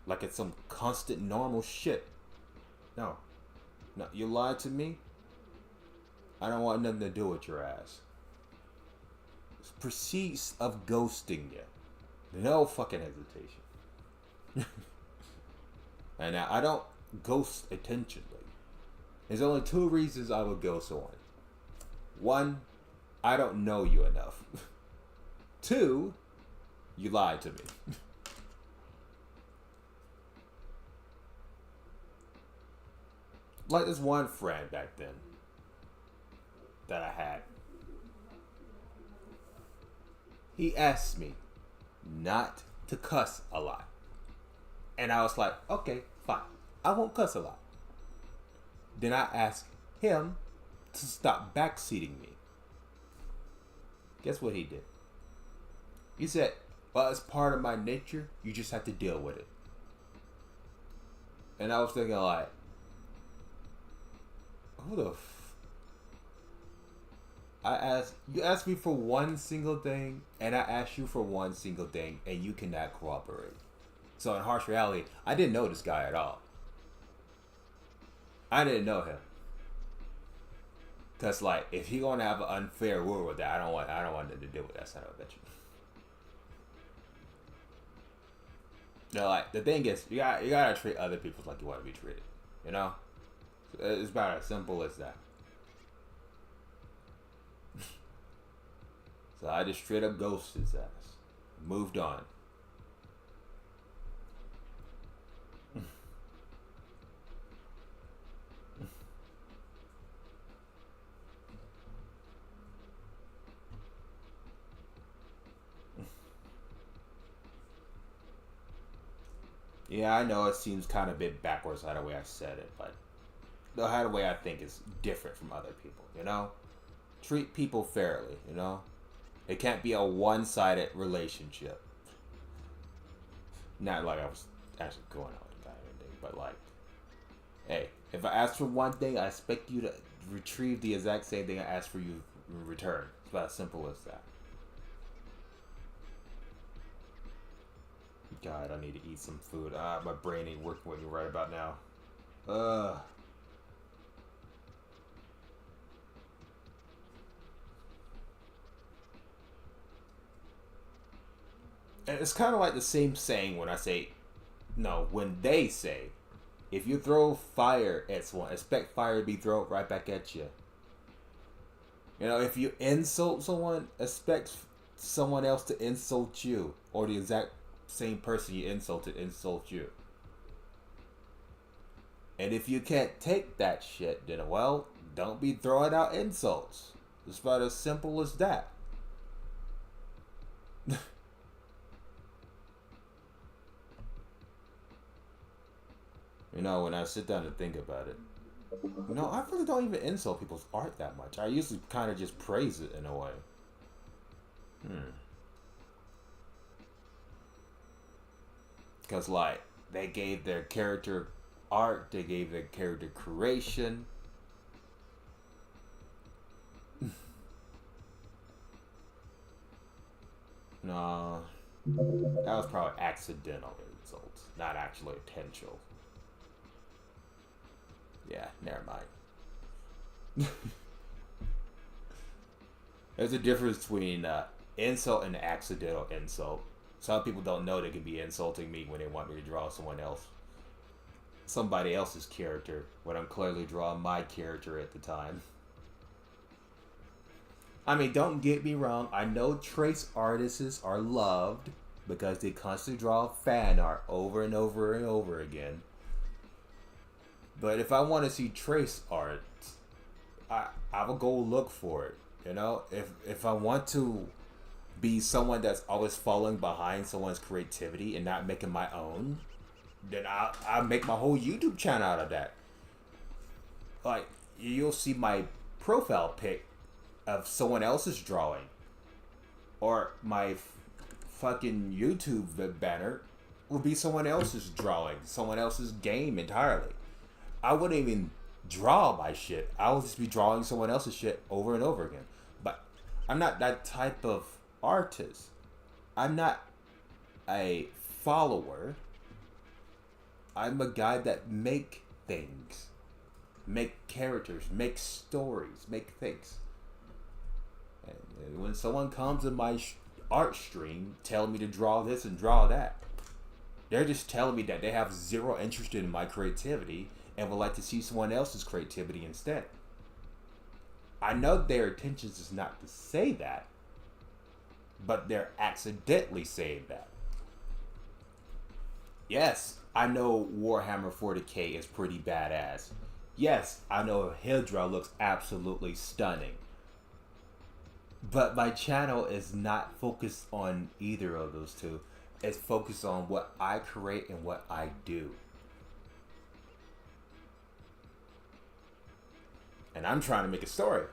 [SPEAKER 2] Like it's some constant normal shit. No, you lied to me? I don't want nothing to do with your ass. Proceeds of ghosting you. No fucking hesitation. And now, I don't ghost intentionally. There's only two reasons I would ghost someone. One, I don't know you enough. Two, you lied to me. Like this one friend back then that I had. He asked me not to cuss a lot. And I was like, okay, fine. I won't cuss a lot. Then I asked him to stop backseating me. Guess what he did? He said, well, it's part of my nature. You just have to deal with it. And I was thinking like, who the you asked me for one single thing, and I asked you for one single thing, and you cannot cooperate. So in harsh reality, I didn't know this guy at all. I didn't know him. Cause like, if he gonna have an unfair rule with that, I don't want nothing to do with that son of a bitch. No, like the thing is, you gotta treat other people like you want to be treated. You know, it's about as simple as that. So I just straight up ghosted his ass. Moved on. Yeah, I know it seems kind of a bit backwards how the way I said it, but how the way I think is different from other people, you know? Treat people fairly, you know? It can't be a one-sided relationship.
[SPEAKER 1] Not like I was actually going out with the guy or anything, but like, hey, if I ask for one thing, I expect you to retrieve the exact same thing I asked for you in return. It's about as simple as that. God, I need to eat some food. My brain ain't working with me right about now. And it's kind of like the same saying when I say, no, when they say, if you throw fire at someone, expect fire to be thrown right back at you. You know, if you insult someone, expect someone else to insult you, or the exact same person you insulted insult you. And if you can't take that shit, then well, don't be throwing out insults. It's about as simple as that. You know, when I sit down and think about it, you know, I really don't even insult people's art that much. I usually kind of just praise it in a way. Because, like, they gave their character art, they gave their character creation. No, that was probably accidental insults, not actually intentional. Yeah, never mind. There's a difference between insult and accidental insult. Some people don't know they can be insulting me when they want me to draw someone else, somebody else's character, when I'm clearly drawing my character at the time. I mean, don't get me wrong. I know trace artists are loved because they constantly draw fan art over and over and over again. But if I want to see trace art, I will go look for it. You know, if I want to be someone that's always falling behind someone's creativity and not making my own, then I'll make my whole YouTube channel out of that. Like, you'll see my profile pic of someone else's drawing, or my fucking YouTube banner will be someone else's drawing, someone else's game entirely. I wouldn't even draw my shit. I would just be drawing someone else's shit over and over again. But I'm not that type of artist. I'm not a follower. I'm a guy that make things, make characters, make stories, make things. And when someone comes in my art stream telling me to draw this and draw that, they're just telling me that they have zero interest in my creativity and would like to see someone else's creativity instead. I know their intentions is not to say that, but they're accidentally saying that. Yes, I know Warhammer 40k is pretty badass. Yes, I know Hydra looks absolutely stunning. But my channel is not focused on either of those two. It's focused on what I create and what I do. And I'm trying to make a story.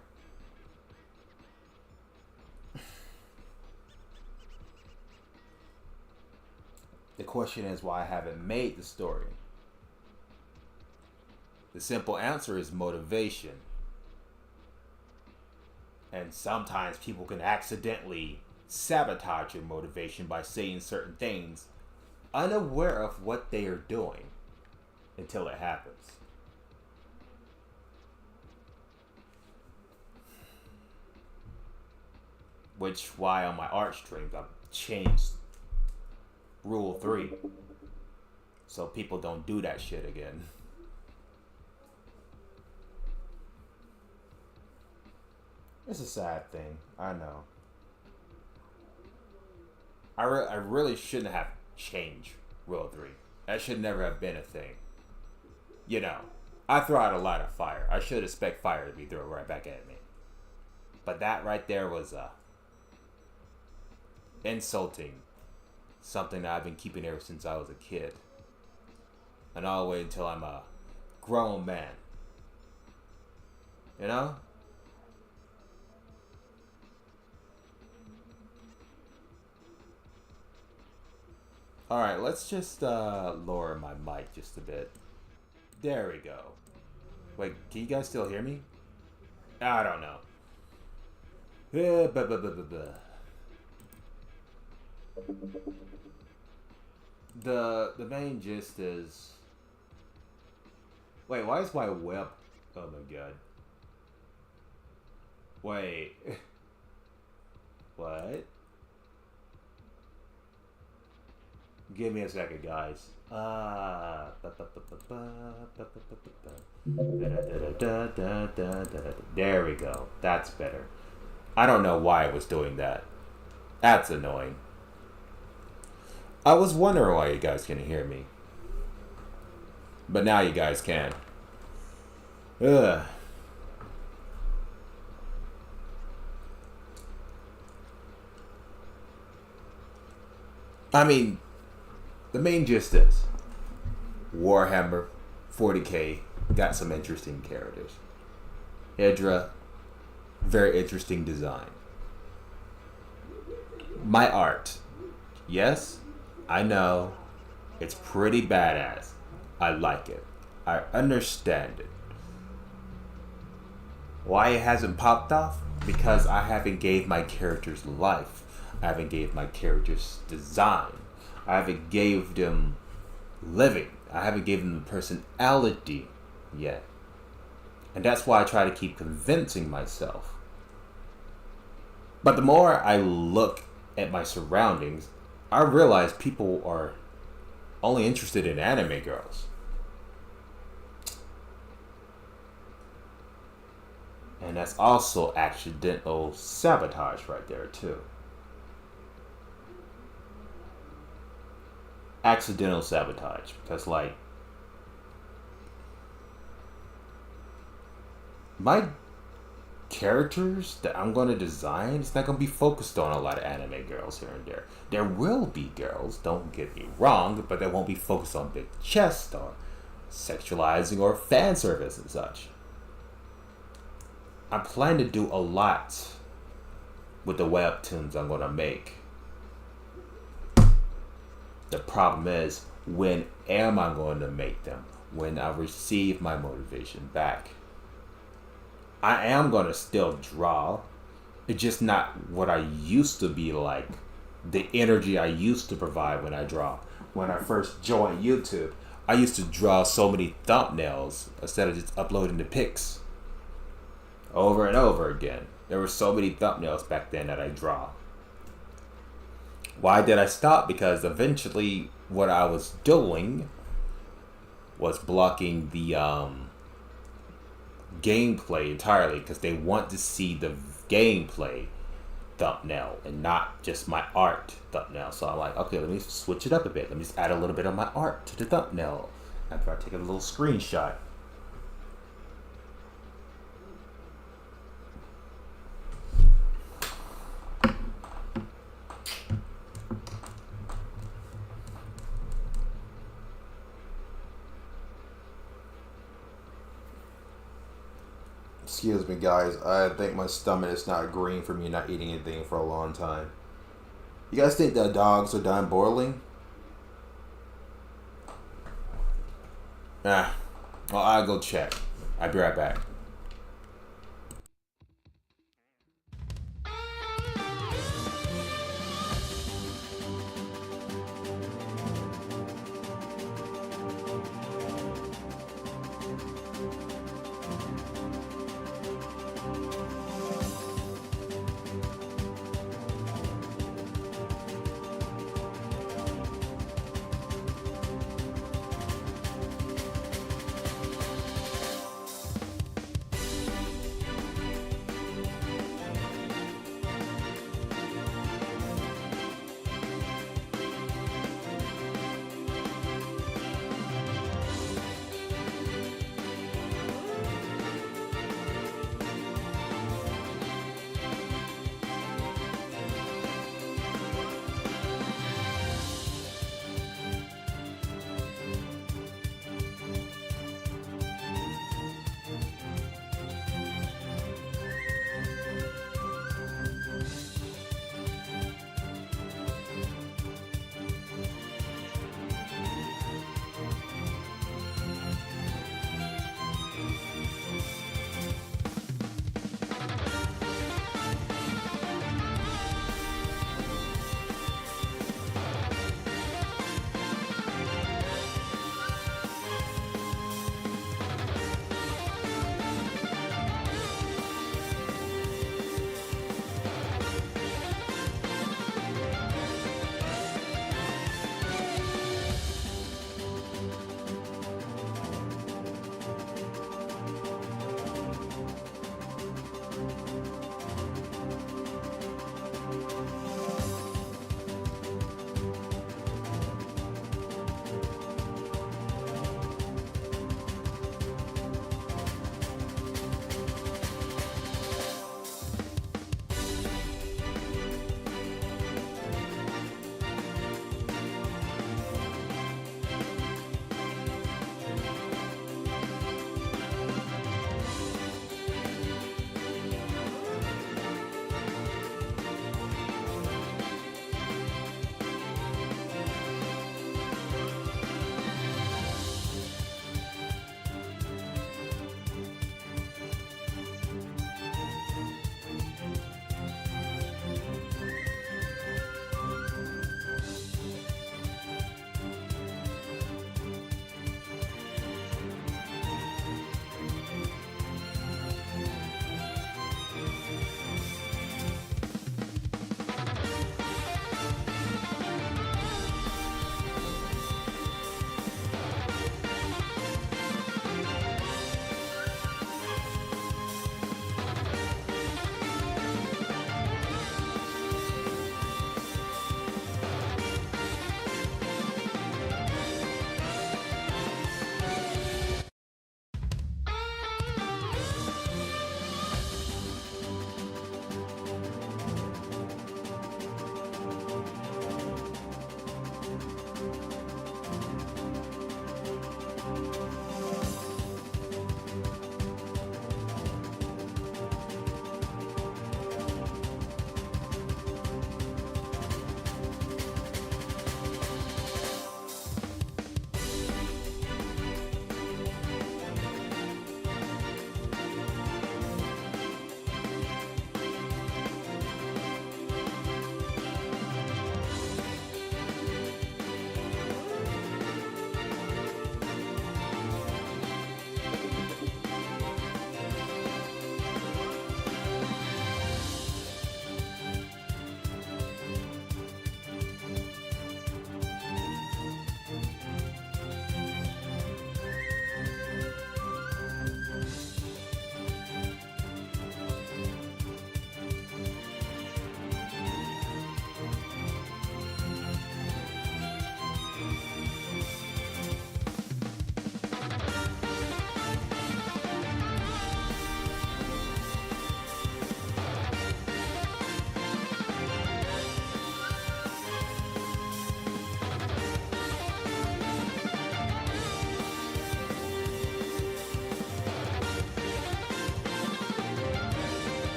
[SPEAKER 1] The question is why I haven't made the story. The simple answer is motivation. And sometimes people can accidentally sabotage your motivation by saying certain things, unaware of what they are doing until it happens. Which why on my art streams I've changed Rule 3 so people don't do that shit again. It's a sad thing, I know. I really shouldn't have changed Rule 3. That should never have been a thing. You know, I throw out a lot of fire. I should expect fire to be thrown right back at me. But that right there was insulting something that I've been keeping ever since I was a kid. And all the way until I'm a grown man. You know?
[SPEAKER 2] Alright, let's just lower my mic just a bit. There we go. Wait, can you guys still hear me? I don't know. The main gist is... Wait, why is my web... Oh my god. Wait. What? Give me a second, guys. There we go. That's better. I don't know why it was doing that. That's annoying. I was wondering why you guys couldn't hear me. But now you guys can. Ugh. I mean, the main gist is Warhammer 40k got some interesting characters. Hydra, very interesting design. My art, yes, I know, it's pretty badass. I like it. I understand it. Why it hasn't popped off? Because I haven't gave my characters life. I haven't gave my characters design. I haven't gave them living. I haven't given them personality yet. And that's why I try to keep convincing myself. But the more I look at my surroundings, I realize people are only interested in anime girls. And that's also accidental sabotage right there too. Accidental sabotage, because like my characters that I'm going to design, it's not going to be focused on a lot of anime girls here and there. There will be girls, don't get me wrong, but they won't be focused on big chest or sexualizing or fan service and such. I plan to do a lot with the webtoons I'm going to make. The problem is, when am I going to make them? When I receive my motivation back. I am going to still draw. It's just not what I used to be like. The energy I used to provide when I draw. When I first joined YouTube, I used to draw so many thumbnails instead of just uploading the pics. Over and over again. There were so many thumbnails back then that I draw. Why did I stop? Because eventually what I was doing was blocking the gameplay entirely, because they want to see the gameplay thumbnail and not just my art thumbnail. So I'm like, okay, let me switch it up a bit. Let me just add a little bit of my art to the thumbnail after I take a little screenshot. Excuse me, guys. I think my stomach is not agreeing for me not eating anything for a long time. You guys think that dogs are done boiling? Well, I'll go check. I'll be right back.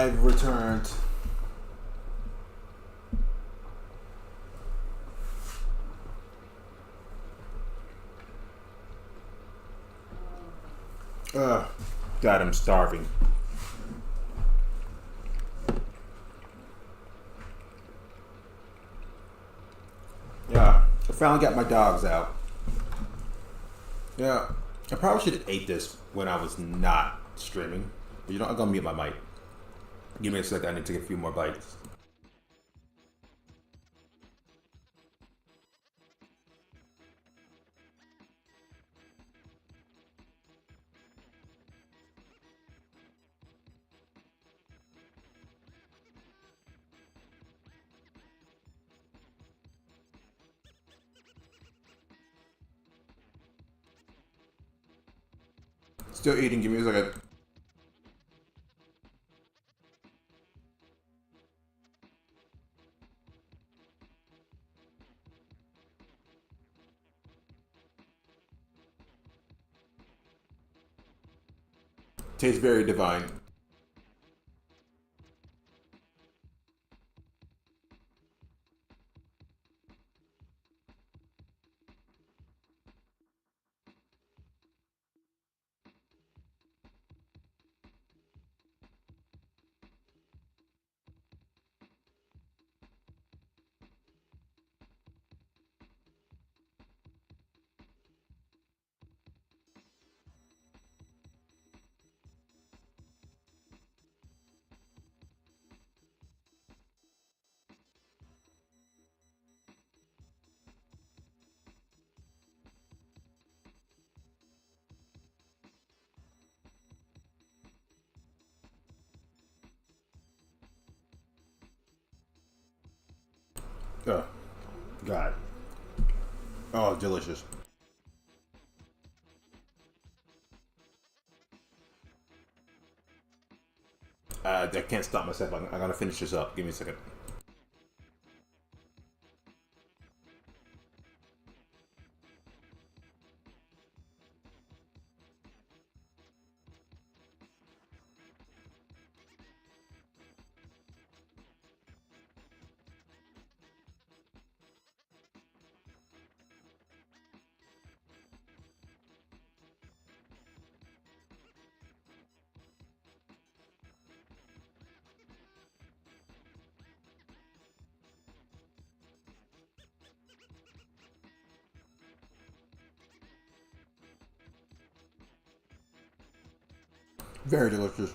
[SPEAKER 2] I've returned. God, I'm starving. Yeah, I finally got my dogs out. Yeah, I probably should have ate this when I was not streaming. But you know, I'm gonna mute my mic. Give me a second, I need to take a few more bites. Still eating, give me a second. Tastes very divine. Oh, God. Oh, delicious. I can't stop myself. I gotta finish this up. Give me a second. Very delicious.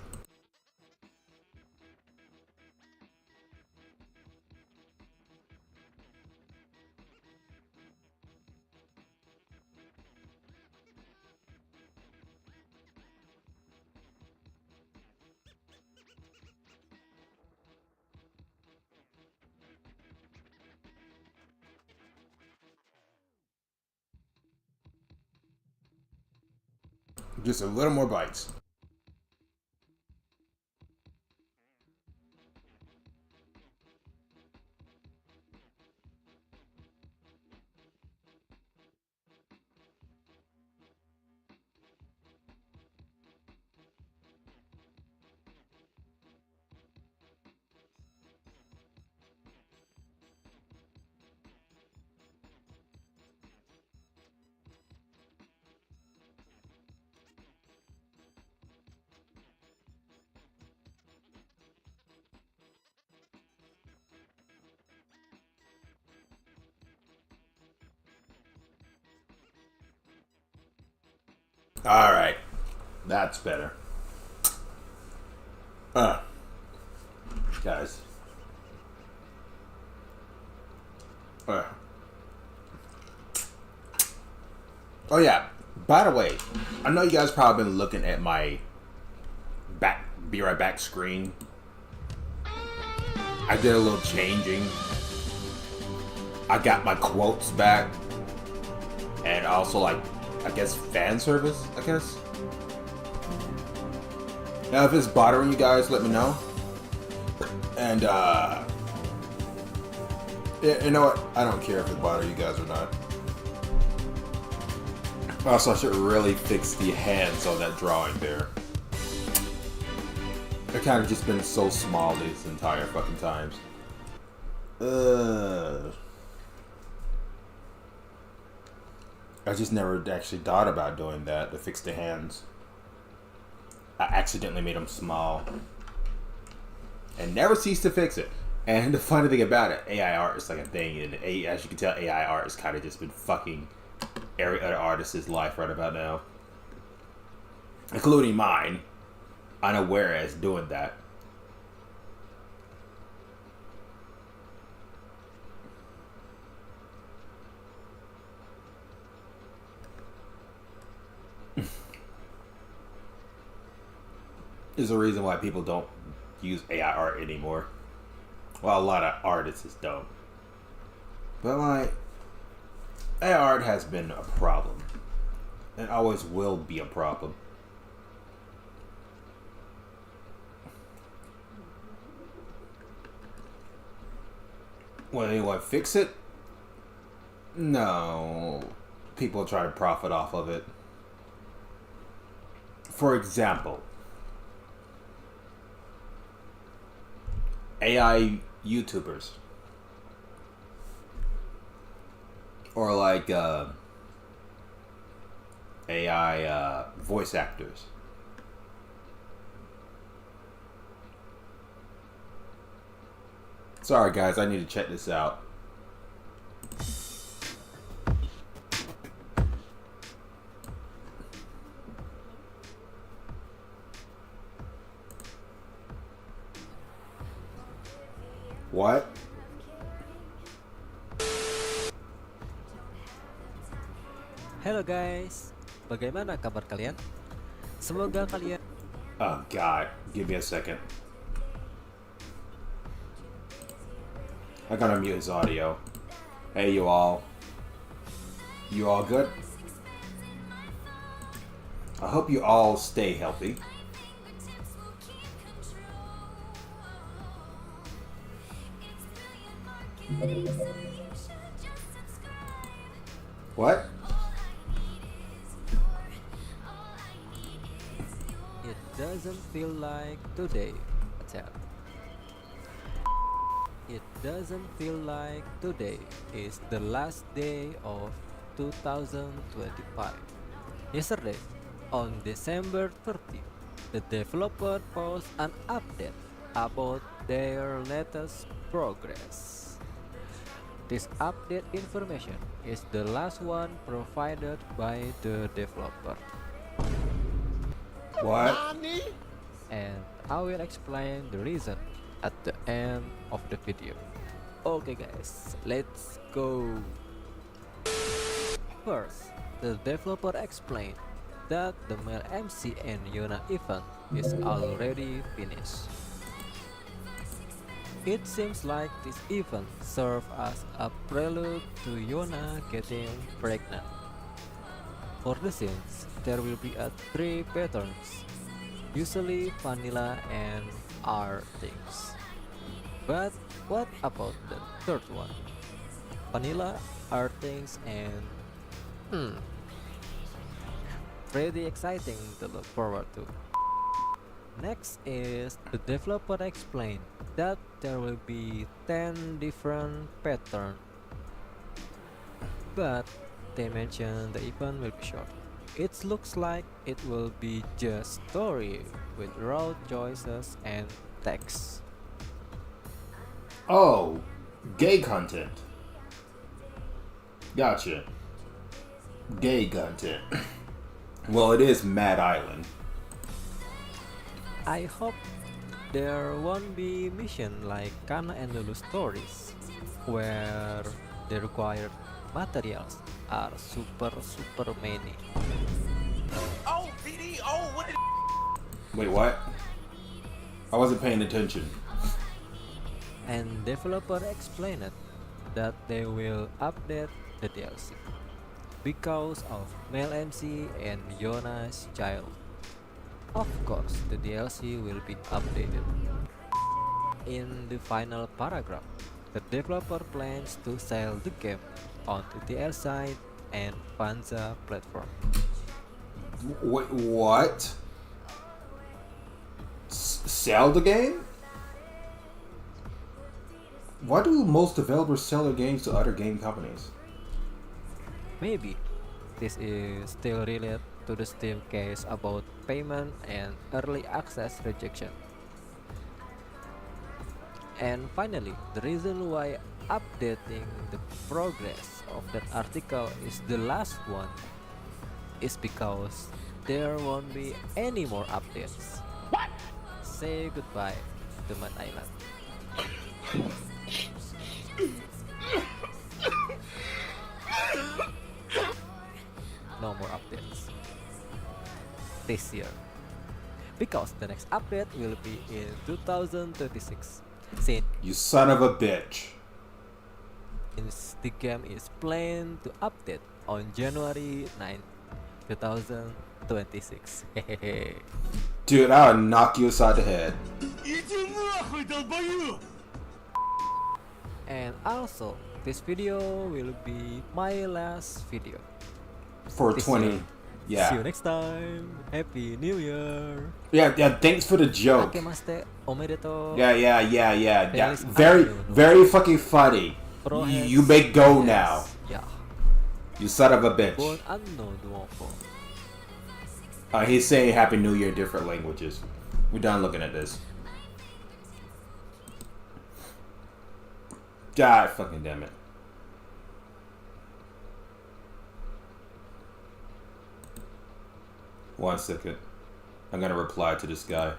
[SPEAKER 2] Just a little more bites. All right, that's better. Guys. Oh yeah. By the way, I know you guys probably been looking at my back, be right back screen. I did a little changing. I got my quotes back, and also like, I guess fan service. I guess. Now, if it's bothering you guys, let me know. And you know what? I don't care if it bothers you guys or not. Also, I should really fix the hands on that drawing there. It kind of just been so small these entire fucking times. I just never actually thought about doing that to fix the hands. I accidentally made them small and never ceased to fix it. And the funny thing about it, AI art is like a thing, and as you can tell, AI art has kind of just been fucking every other artist's life right about now, including mine, unaware as doing that. There's a reason why people don't use AI art anymore. Well, a lot of artists don't. But like, AI art has been a problem. And always will be a problem. Will anyone fix it? No. People try to profit off of it. For example, AI YouTubers, or like AI voice actors. Sorry guys, I need to check this out. What?
[SPEAKER 3] Halo guys, bagaimana kabar kalian? Semoga kalian...
[SPEAKER 2] Oh god, give me a second. I gotta mute his audio. Hey you all. You all good? I hope you all stay healthy. What?
[SPEAKER 3] It doesn't feel like today, Atel. It doesn't feel like today is the last day of 2025. Yesterday, on December 30, the developer posted an update about their latest progress. This update information is the last one provided by the developer.
[SPEAKER 2] What?
[SPEAKER 3] And I will explain the reason at the end of the video. Okay guys, let's go. First, the developer explained that the Male MC and Yona event is already finished. It seems like this event served as a prelude to Yona getting pregnant. For the scenes, there will be 3 patterns, usually vanilla and R things. But what about the third one? Vanilla, R things, and pretty exciting to look forward to. Next is the developer explained that there will be 10 different patterns, but they mentioned the event will be short. It looks like it will be just story with raw choices and text.
[SPEAKER 2] Oh, gay content. Gotcha. Gay content. Well, it is Mad Island.
[SPEAKER 3] I hope there won't be mission like Kana and Lulu stories, where the required materials are super many.
[SPEAKER 4] Oh, PD, oh, what did...
[SPEAKER 2] Wait, what? I wasn't paying attention.
[SPEAKER 3] And developer explained that they will update the DLC because of Male MC and Yona's child. Of course, the DLC will be updated. In the final paragraph, the developer plans to sell the game on the TL side and Panza platform.
[SPEAKER 2] Wait, what? Sell the game? Why do most developers sell their games to other game companies?
[SPEAKER 3] Maybe this is still related to the Steam case about payment and early access rejection. And finally, the reason why updating the progress of that article is the last one is because there won't be any more updates. Say goodbye to Mad Island. No more updates this year, because the next update will be in 2026 since
[SPEAKER 2] You son of a bitch.
[SPEAKER 3] the game is planned to update on January 9th, 2026.
[SPEAKER 2] Dude, I'll knock you aside the head.
[SPEAKER 3] And also, this video will be my last video
[SPEAKER 2] For
[SPEAKER 3] this
[SPEAKER 2] 20.
[SPEAKER 3] year. See you
[SPEAKER 2] Yeah.
[SPEAKER 3] next time. Happy New Year.
[SPEAKER 2] Yeah, thanks for the joke.
[SPEAKER 3] Akemaste omedetou.
[SPEAKER 2] Yeah.
[SPEAKER 3] Feliz
[SPEAKER 2] Very,
[SPEAKER 3] Año Nuevo.
[SPEAKER 2] very fucking funny.
[SPEAKER 3] Prohes
[SPEAKER 2] You may go now.
[SPEAKER 3] Ya.
[SPEAKER 2] You son of a bitch.
[SPEAKER 3] Buon anno nuovo.
[SPEAKER 2] He's saying Happy New Year in different languages. We're done looking at this. God fucking damn it. One second. I'm gonna reply to this guy.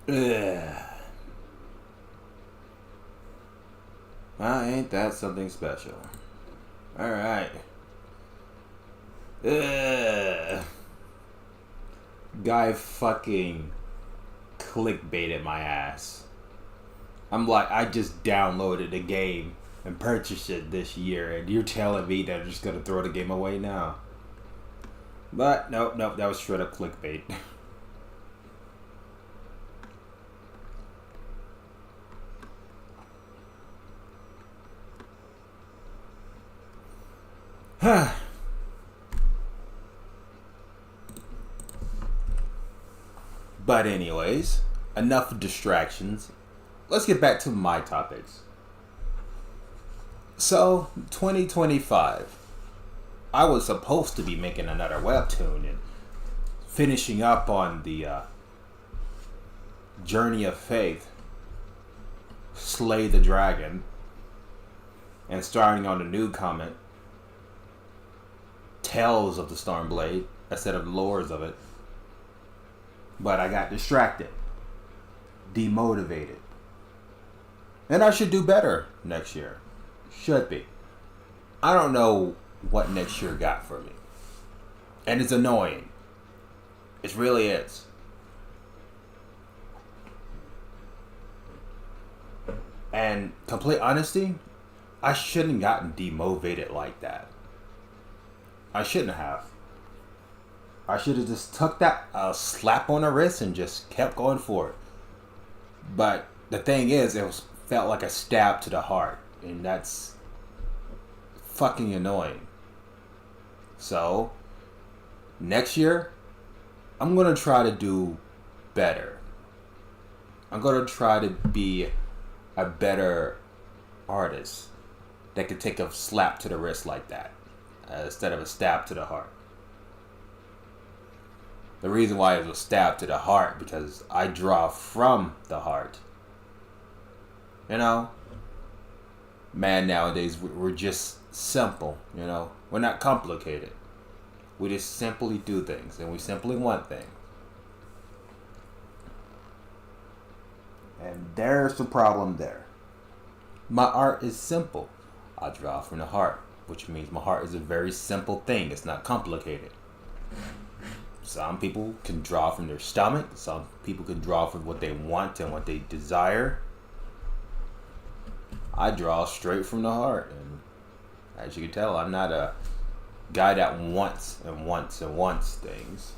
[SPEAKER 2] Ugh. Well, ain't that something special? Alright. Guy fucking clickbaited my ass. I'm like, I just downloaded the game and purchased it this year, and you're telling me that I'm just gonna throw the game away now. But nope, that was straight up clickbait. But anyways, enough distractions. Let's get back to my topics. So, 2025. I was supposed to be making another webtoon and finishing up on the Journey of Faith, Slay the Dragon, and starting on the new comic, Tales of the Stormblade, instead of Lores of it. But I got distracted, demotivated. And I should do better next year. Should be. I don't know what next year got for me. And it's annoying. It really is. And complete honesty, I shouldn't gotten demotivated like that. I shouldn't have. I should have just took that slap on the wrist and just kept going for it. But the thing is, felt like a stab to the heart, and that's fucking annoying. So, next year, I'm gonna try to do better. I'm gonna try to be a better artist that could take a slap to the wrist like that, instead of a stab to the heart. The reason why it was a stab to the heart, because I draw from the heart. You know?
[SPEAKER 1] man, nowadays we're just simple, you know. We're not complicated. We just simply do things, and we simply want things. And there's the problem there. My art is simple. I draw from the heart, which means my heart is a very simple thing. It's not complicated. Some people can draw from their stomach. Some people can draw from what they want and what they desire. I draw straight from the heart. And as you can tell, I'm not a guy that wants and wants and wants things.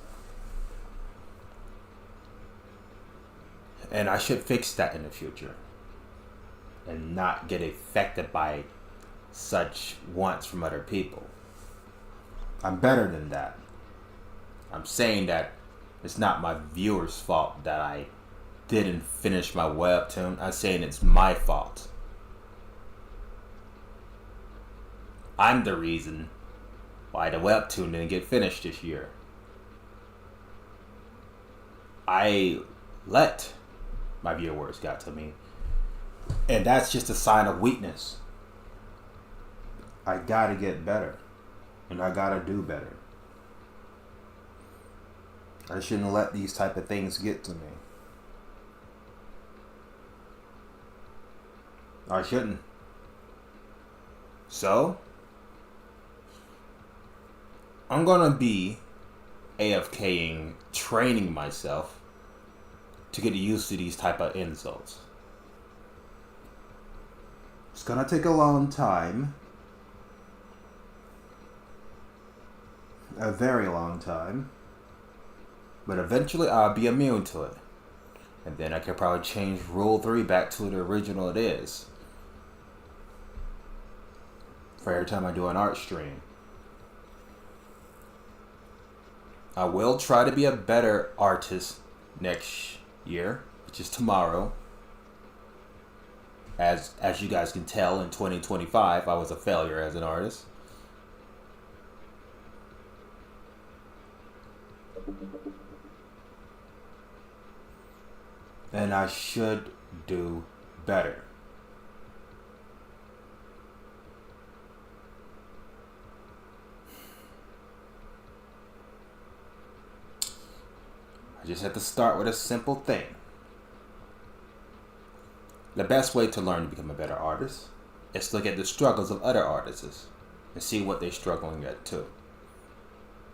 [SPEAKER 1] And I should fix that in the future. And not get affected by such wants from other people. I'm better than that. I'm saying that it's not my viewers' fault that I didn't finish my webtoon. I'm saying it's my fault. I'm the reason why the webtoon didn't get finished this year. I let my viewers got to me. And that's just a sign of weakness. I gotta get better. And I gotta do better. I shouldn't let these type of things get to me. I shouldn't. So, I'm gonna be AFKing, training myself to get used to these type of insults. It's gonna take a long time. A very long time. But eventually I'll be immune to it. And then I could probably change Rule 3 back to the original it is. For every time I do an art stream. I will try to be a better artist next year, which is tomorrow. As you guys can tell, in 2025, I was a failure as an artist. And I should do better. I just have to start with a simple thing. The best way to learn to become a better artist is to look at the struggles of other artists and see what they're struggling at too.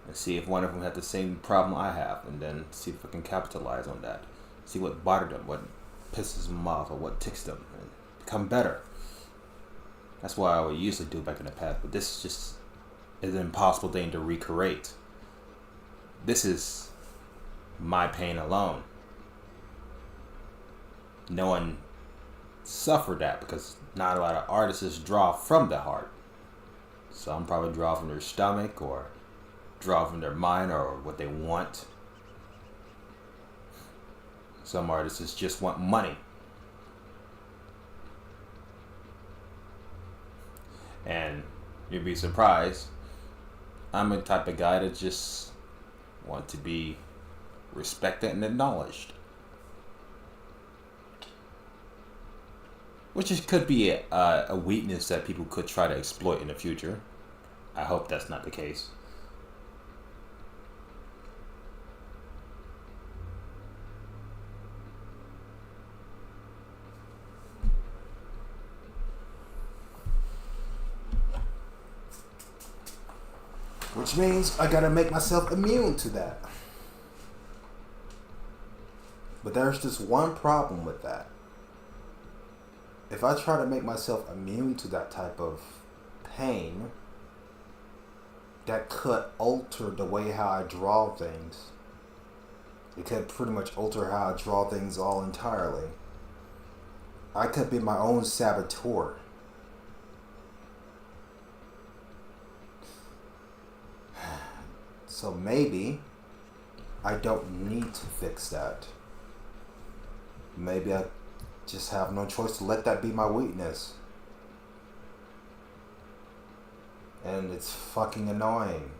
[SPEAKER 1] And see if one of them had the same problem I have, and then see if I can capitalize on that. See what bothered them, what pisses them off, or what ticks them, and become better. That's what I would usually do back in the past, but this just is an impossible thing to recreate. This is my pain alone. No one suffered that because not a lot of artists draw from the heart. Some probably draw from their stomach or draw from their mind or what they want. Some artists just want money. And you'd be surprised, I'm the type of guy that just want to be respected and acknowledged. Which could be a weakness that people could try to exploit in the future. I hope that's not the case. Which means I gotta make myself immune to that. But there's just one problem with that. If I try to make myself immune to that type of pain, that could alter the way how I draw things. It could pretty much alter how I draw things all entirely. I could be my own saboteur. So maybe I don't need to fix that. Maybe I just have no choice to let that be my weakness. And it's fucking annoying.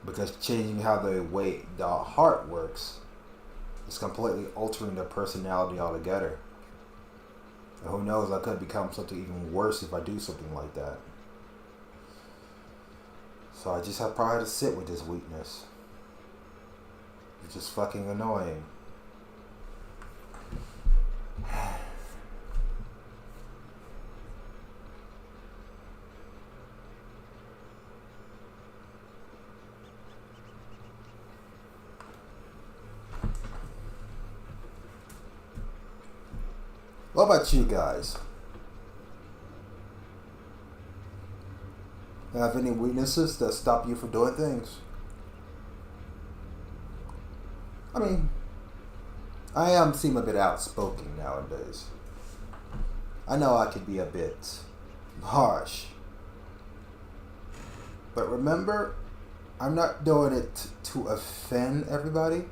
[SPEAKER 1] Because changing how the way the heart works is completely altering their personality altogether. And
[SPEAKER 2] who knows, I could become something even worse if I do something like that. So I just have probably to sit with this weakness. It's just fucking annoying. What about you guys? Have any weaknesses that stop you from doing things? I mean, I seem a bit outspoken nowadays. I know I could be a bit harsh. But remember, I'm not doing it to offend everybody.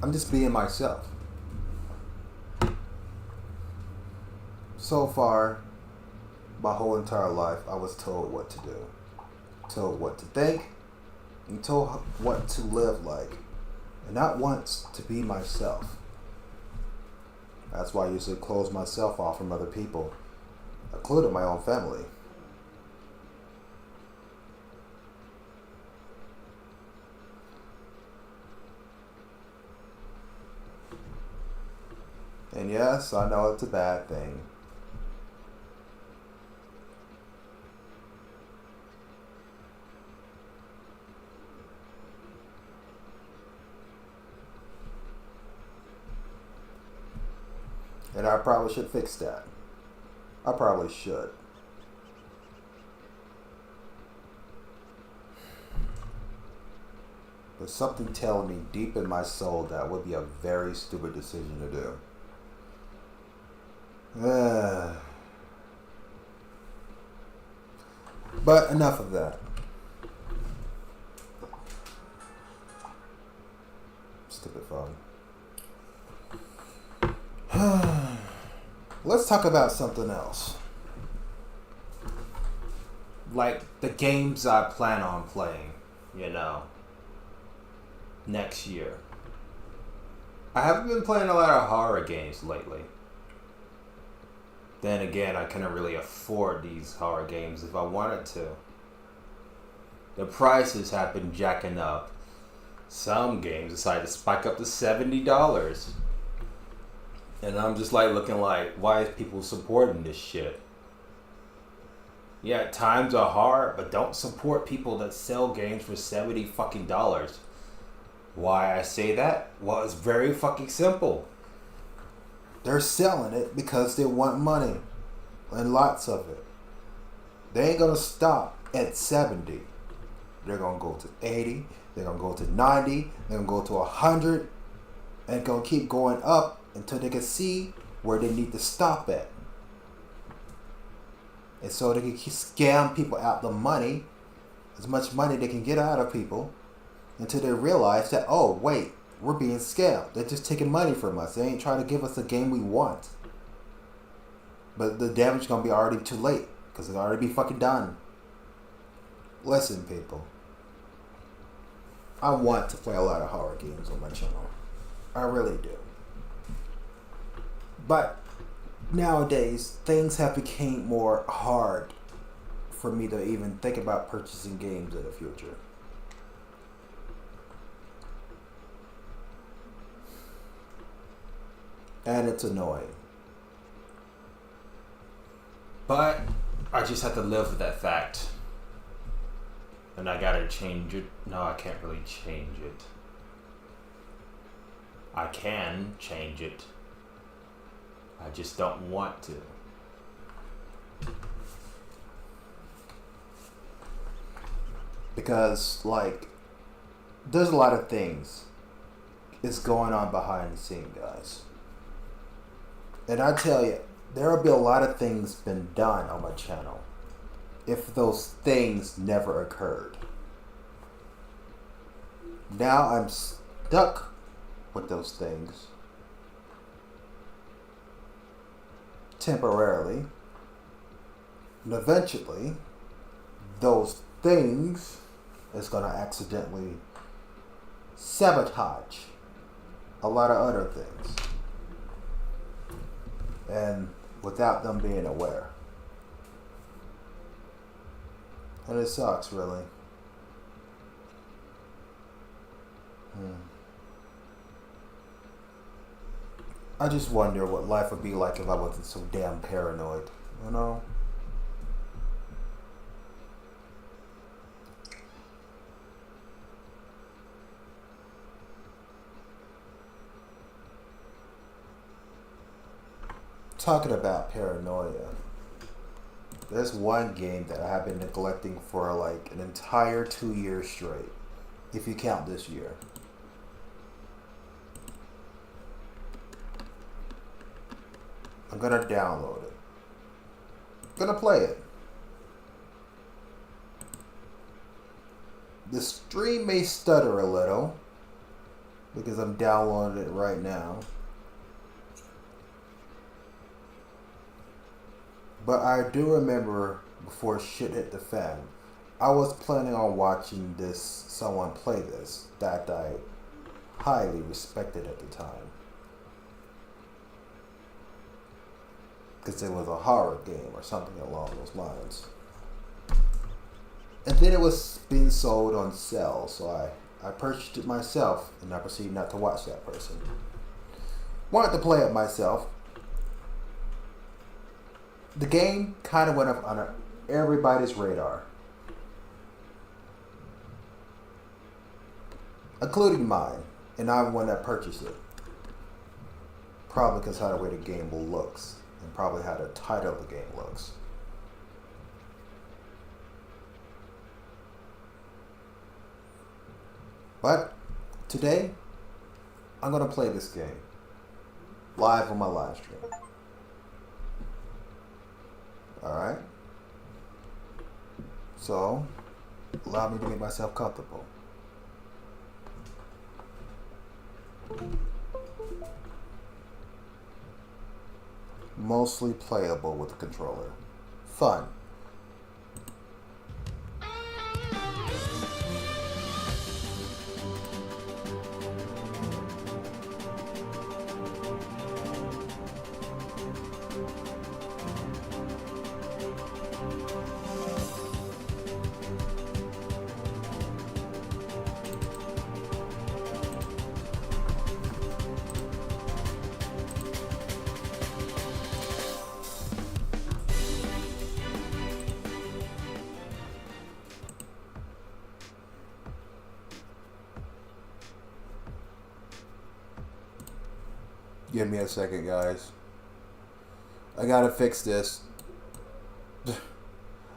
[SPEAKER 2] I'm just being myself. So far, my whole entire life, I was told what to do, told what to think, and told what to live like, and not once to be myself. That's why I usually close myself off from other people, including my own family. And yes, I know it's a bad thing. And I probably should fix that. I probably should. But something telling me deep in my soul that would be a very stupid decision to do. But enough of that. Stupid phone. Let's talk about something else. Like the games I plan on playing, next year. I haven't been playing a lot of horror games lately. Then again, I couldn't really afford these horror games if I wanted to. The prices have been jacking up. Some games decided to spike up to $70. And I'm just looking why is people supporting this shit? Yeah, times are hard, but don't support people that sell games for $70 fucking dollars. Why I say that? Well, it's very fucking simple. They're selling it because they want money. And lots of it. They ain't gonna stop at 70. They're gonna go to 80. They're gonna go to 90. They're gonna go to 100. And gonna keep going up until they can see where they need to stop at. And so they can scam people out the money, as much money they can get out of people, until they realize that, oh, wait, we're being scammed. They're just taking money from us. They ain't trying to give us the game we want. But the damage is going to be already too late, because it's already be fucking done. Listen, people. I want to play a lot of horror games on my channel. I really do. But nowadays, things have become more hard for me to even think about purchasing games in the future. And it's annoying. But I just have to live with that fact. And I gotta change it. No, I can't really change it. I can change it. I just don't want to. Because, there's a lot of things is going on behind the scene, guys. And I tell you, there will be a lot of things been done on my channel if those things never occurred. Now I'm stuck with those things temporarily, and eventually those things is going to accidentally sabotage a lot of other things. and without them being aware. And it sucks, really. I just wonder what life would be like if I wasn't so damn paranoid, you know? Talking about paranoia, there's one game that I have been neglecting for like an entire 2 years straight, if you count this year. I'm gonna download it. I'm gonna play it. The stream may stutter a little because I'm downloading it right now. But I do remember before shit hit the fan, I was planning on watching someone play this that I highly respected at the time. Because it was a horror game or something along those lines. And then it was being sold on sale, so I purchased it myself and I proceeded not to watch that person. Wanted to play it myself. The game kind of went up on everybody's radar, including mine, and I'm the one that purchased it. Probably because how the way the game looks, and probably how the title of the game looks. But today, I'm gonna play this game live on my live stream. Alright? So, allow me to make myself comfortable. Mostly playable with the controller. Fun. Give me a second, guys. I gotta fix this.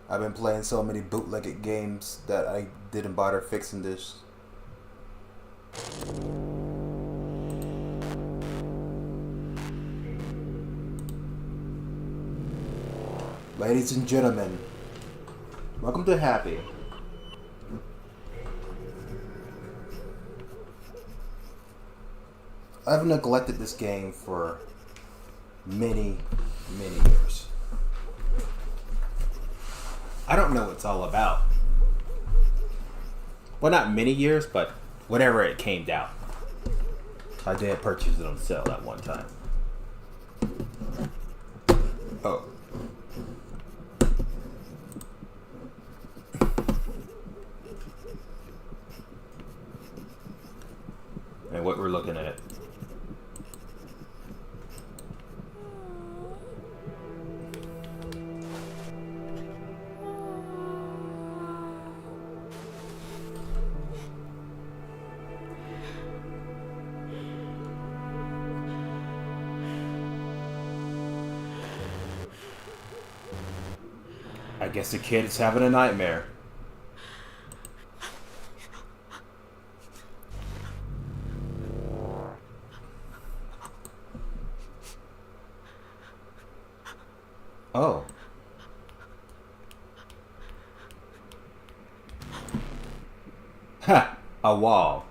[SPEAKER 2] I've been playing so many bootlegged games that I didn't bother fixing this. Ladies and gentlemen, welcome to Happy. I've neglected this game for many, many years.
[SPEAKER 1] I don't know what it's all about. Well, not many years, but whenever it came out. I did purchase it on sale at one time. Oh. And what we're looking at. I guess the kid's having a nightmare. Oh. Ha! A wall.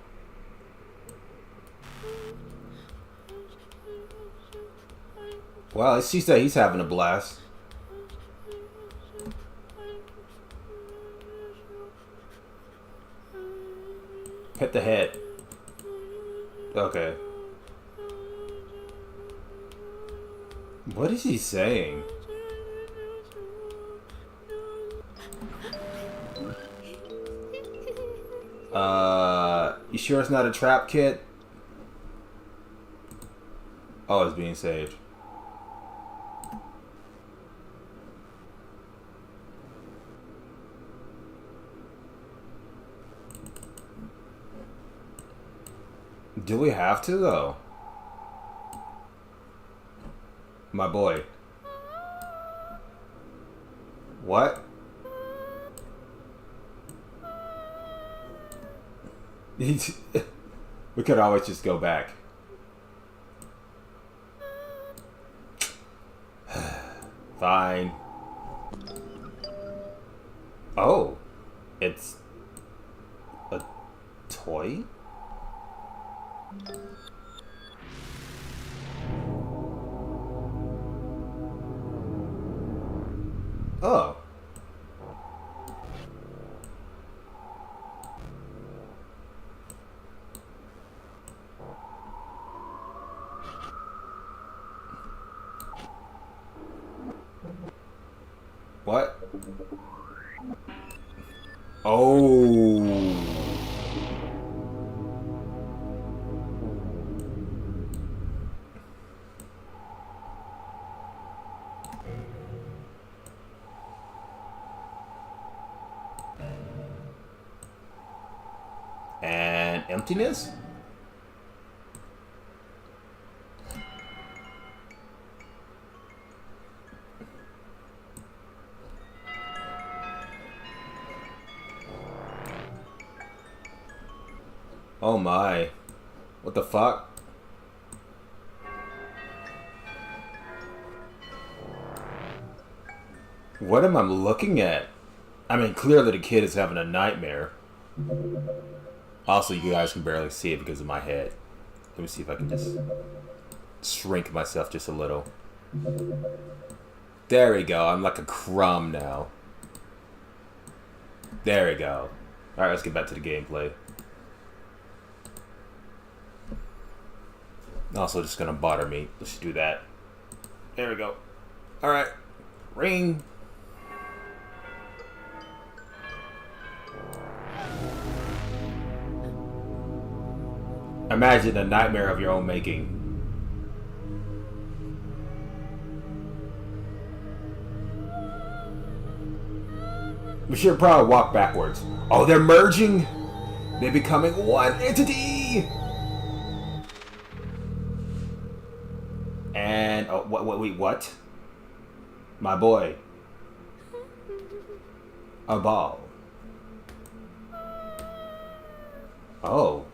[SPEAKER 1] Well, she said he's having a blast. Hit the head. Okay.
[SPEAKER 2] What is he saying? You sure it's not a trap, kid? Oh, it's being saved. Do we have to, though? My boy. What? We could always just go back. Fine. Oh. It's a toy? Oh. What? Oh. And emptiness? Oh my. What the fuck? What am I looking at? I mean, clearly the kid is having a nightmare. Also, you guys can barely see it because of my head. Let me see if I can just shrink myself just a little. There we go. I'm like a crumb now. There we go. Alright, let's get back to the gameplay. Also, just gonna bother me. Let's do that. There we go. Alright. Ring. Imagine a nightmare of your own making. We should probably walk backwards. Oh, they're merging! They're becoming one entity! And, oh, wait, what? My boy. A ball. Oh.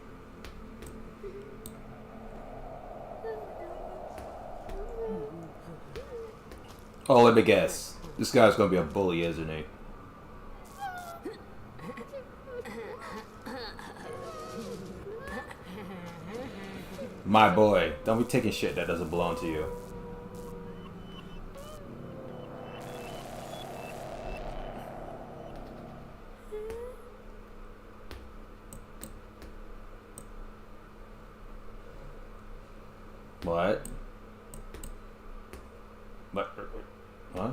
[SPEAKER 2] Oh, let me guess. This guy's gonna be a bully, isn't he? My boy, don't be taking shit that doesn't belong to you. What? What? Huh?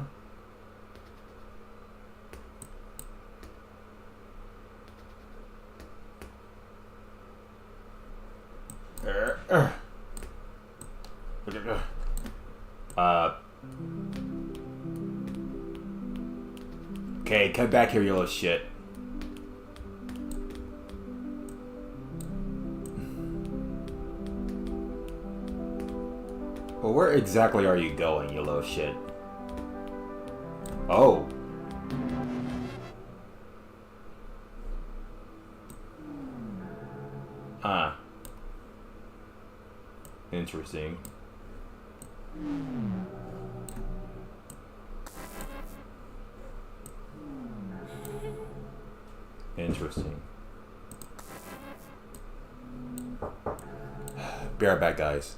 [SPEAKER 2] Okay, come back here, you little shit. Well, where exactly are you going, you little shit? Oh. Huh. Interesting. Interesting. Be right back, guys.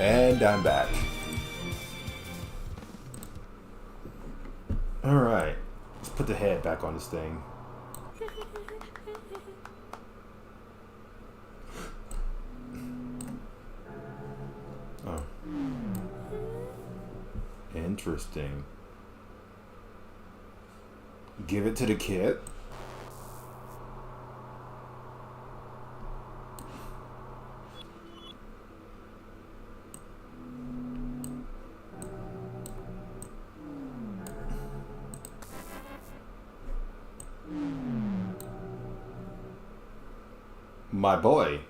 [SPEAKER 2] And I'm back. Alright. Let's put the head back on this thing. Oh. Interesting. Give it to the kid. My boy.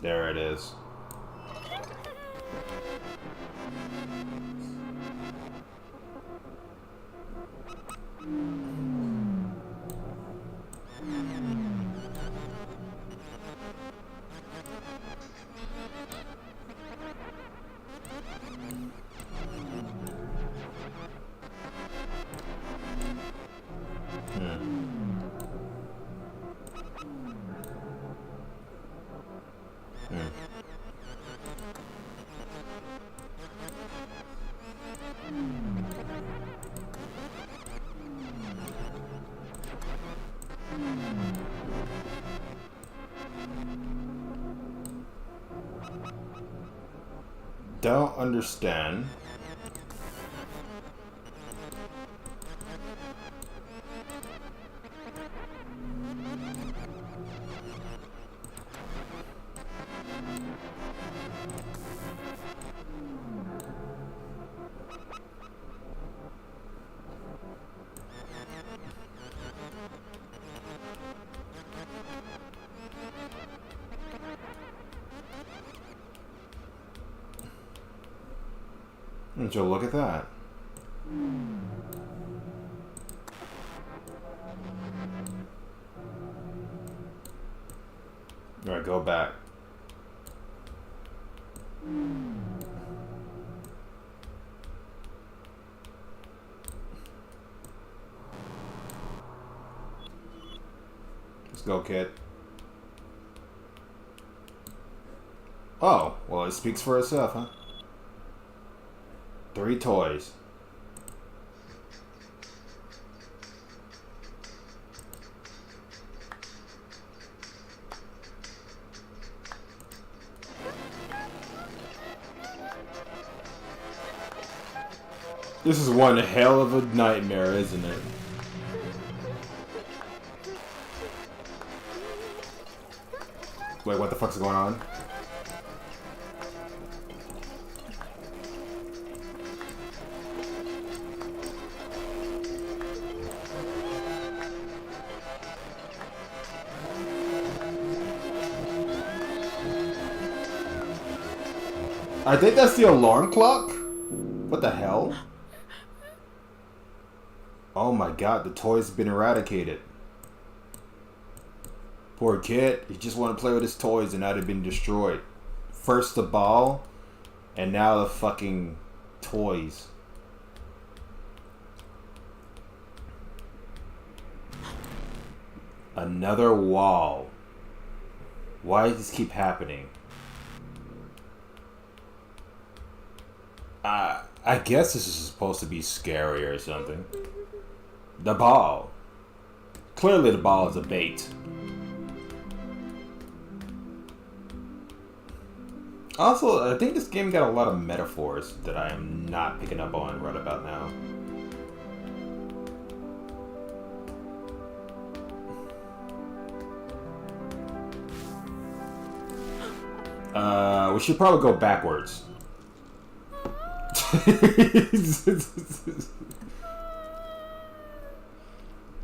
[SPEAKER 2] There it is. Don't understand. And so look at that. Alright, go back. Let's go, kid. Oh, well, it speaks for itself, huh? 3 toys. This is one hell of a nightmare, isn't it? Wait, what the fuck's going on? I think that's the alarm clock? What the hell? Oh my god, the toy's been eradicated. Poor kid, he just wanted to play with his toys and now they've been destroyed. First the ball, and now the fucking toys. Another wall. Why does this keep happening? I guess this is supposed to be scary or something. The ball. Clearly the ball is a bait. Also, I think this game got a lot of metaphors that I am not picking up on right about now. We should probably go backwards.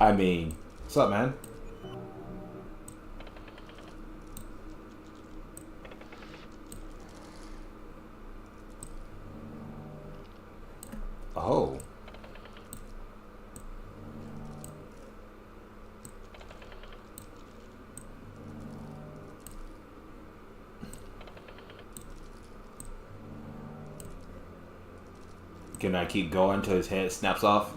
[SPEAKER 2] I mean, what's up, man? Oh. Can I keep going till his head snaps off?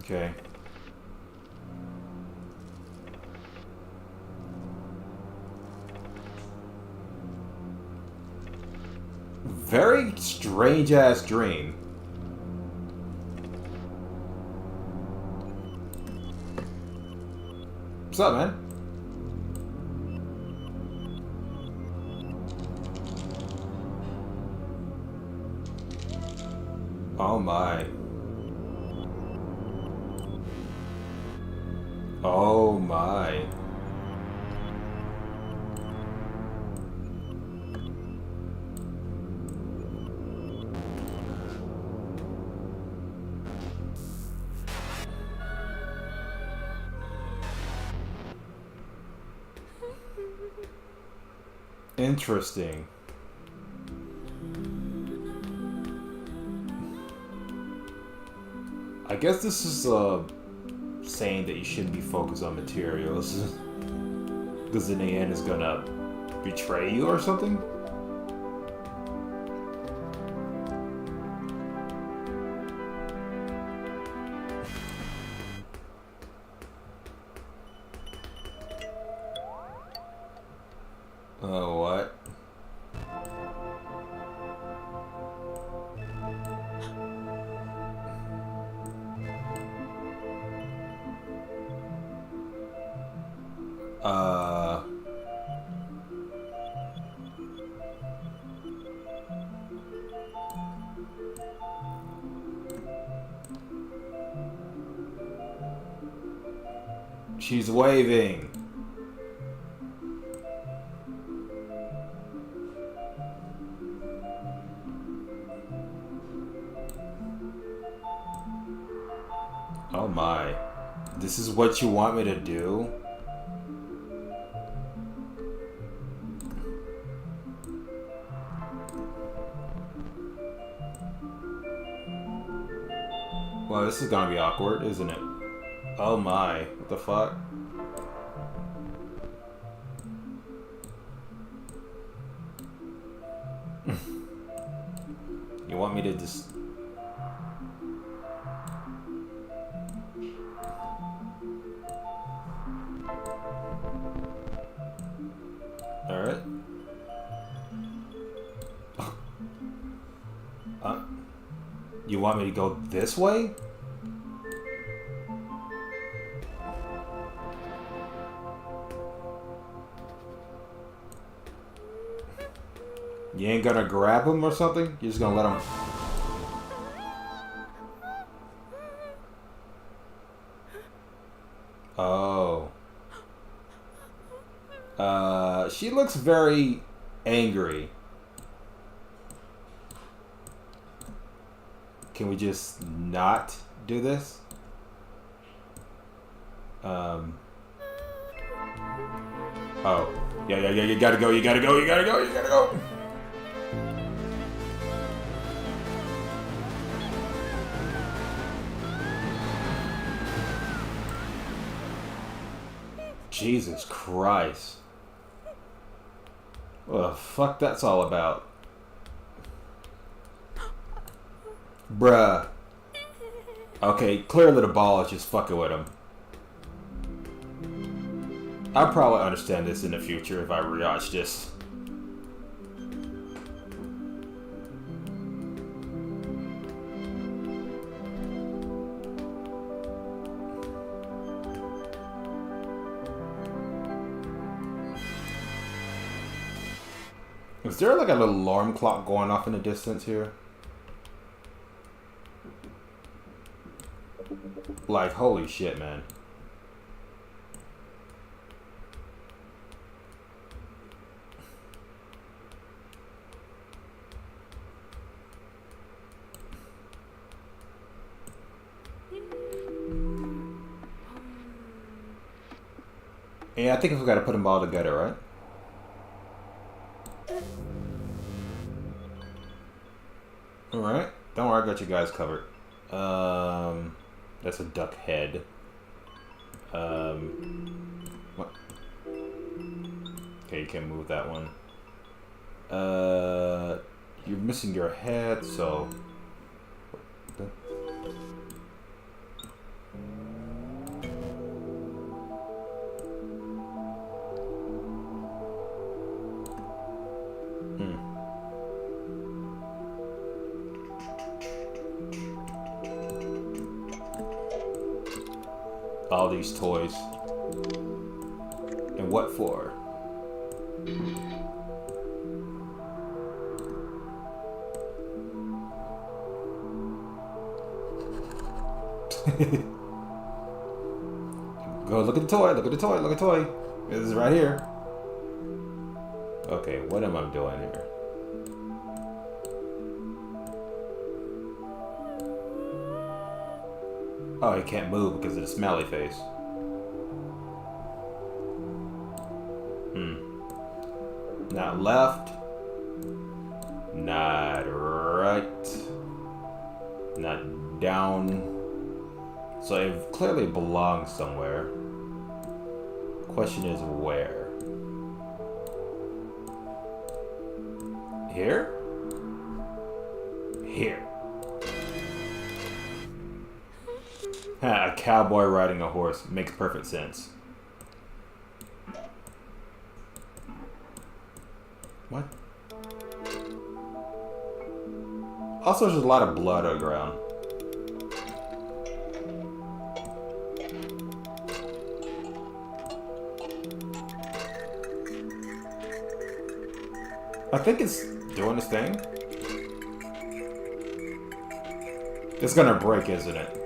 [SPEAKER 2] Okay. Very strange ass dream. What's up, man? Oh my. Oh my. Interesting. I guess this is saying that you shouldn't be focused on materials because in the end it's gonna betray you or something. Oh, what? She's waving. Oh my. This is what you want me to do? Well, this is gonna be awkward, isn't it? Oh my. What the fuck? You want me to just... Alright. You want me to go this way? You ain't gonna grab him or something? You're just gonna let him... Oh. She looks very angry. Can we just not do this? Oh. Yeah, you gotta go, you gotta go, you gotta go, you gotta go! Jesus Christ. What the fuck that's all about? Bruh. Okay, clearly the ball is just fucking with him. I'll probably understand this in the future if I rewatch this. Is there like a little alarm clock going off in the distance here? Like, holy shit, man. Yeah, I think we gotta put them all together, right? Alright. Don't worry, I got you guys covered. That's a duck head. What? Okay, you can't move that one. You're missing your head, so... All these toys. And what for? Go look at the toy, look at the toy, look at the toy. This is right here. Okay, what am I doing here? Oh, he can't move because of the smelly face. Not left. Not right. Not down. So it clearly belongs somewhere. Question is where? Here? Here. A cowboy riding a horse makes perfect sense. What? Also, there's a lot of blood on the ground. I think it's doing its thing. It's gonna break, isn't it?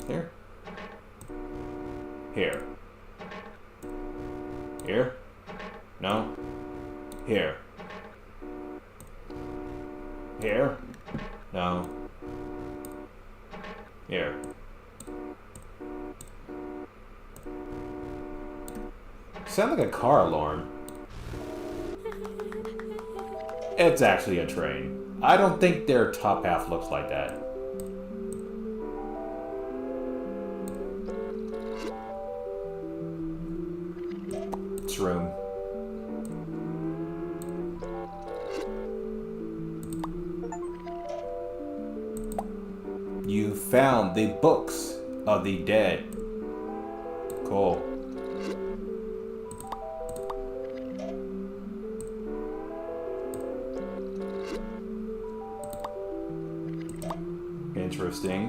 [SPEAKER 2] Here. Here. Here? No? Here. Here? No. Here. Sound like a car alarm. It's actually a train. I don't think their top half looks like that. It's room. You found the books of the dead. Cool. Interesting.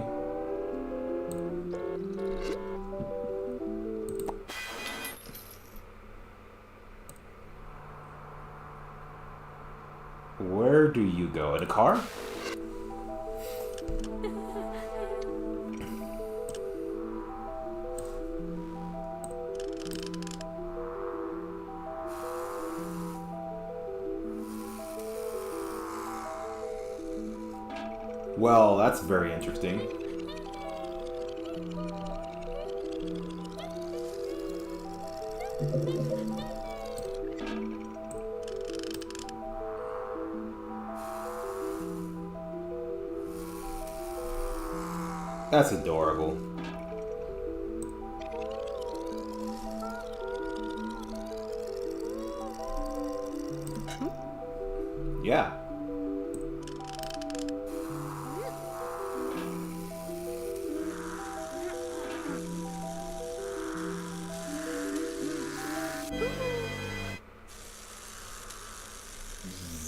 [SPEAKER 2] Where do you go? In a car? Well, that's very interesting. That's adorable. Yeah.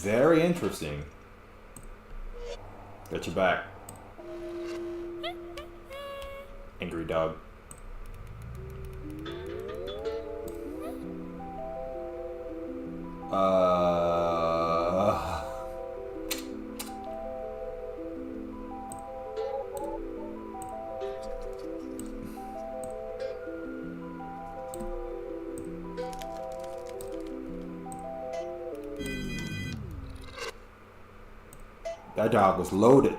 [SPEAKER 2] Very interesting. Got your back. Angry dog. That dog was loaded.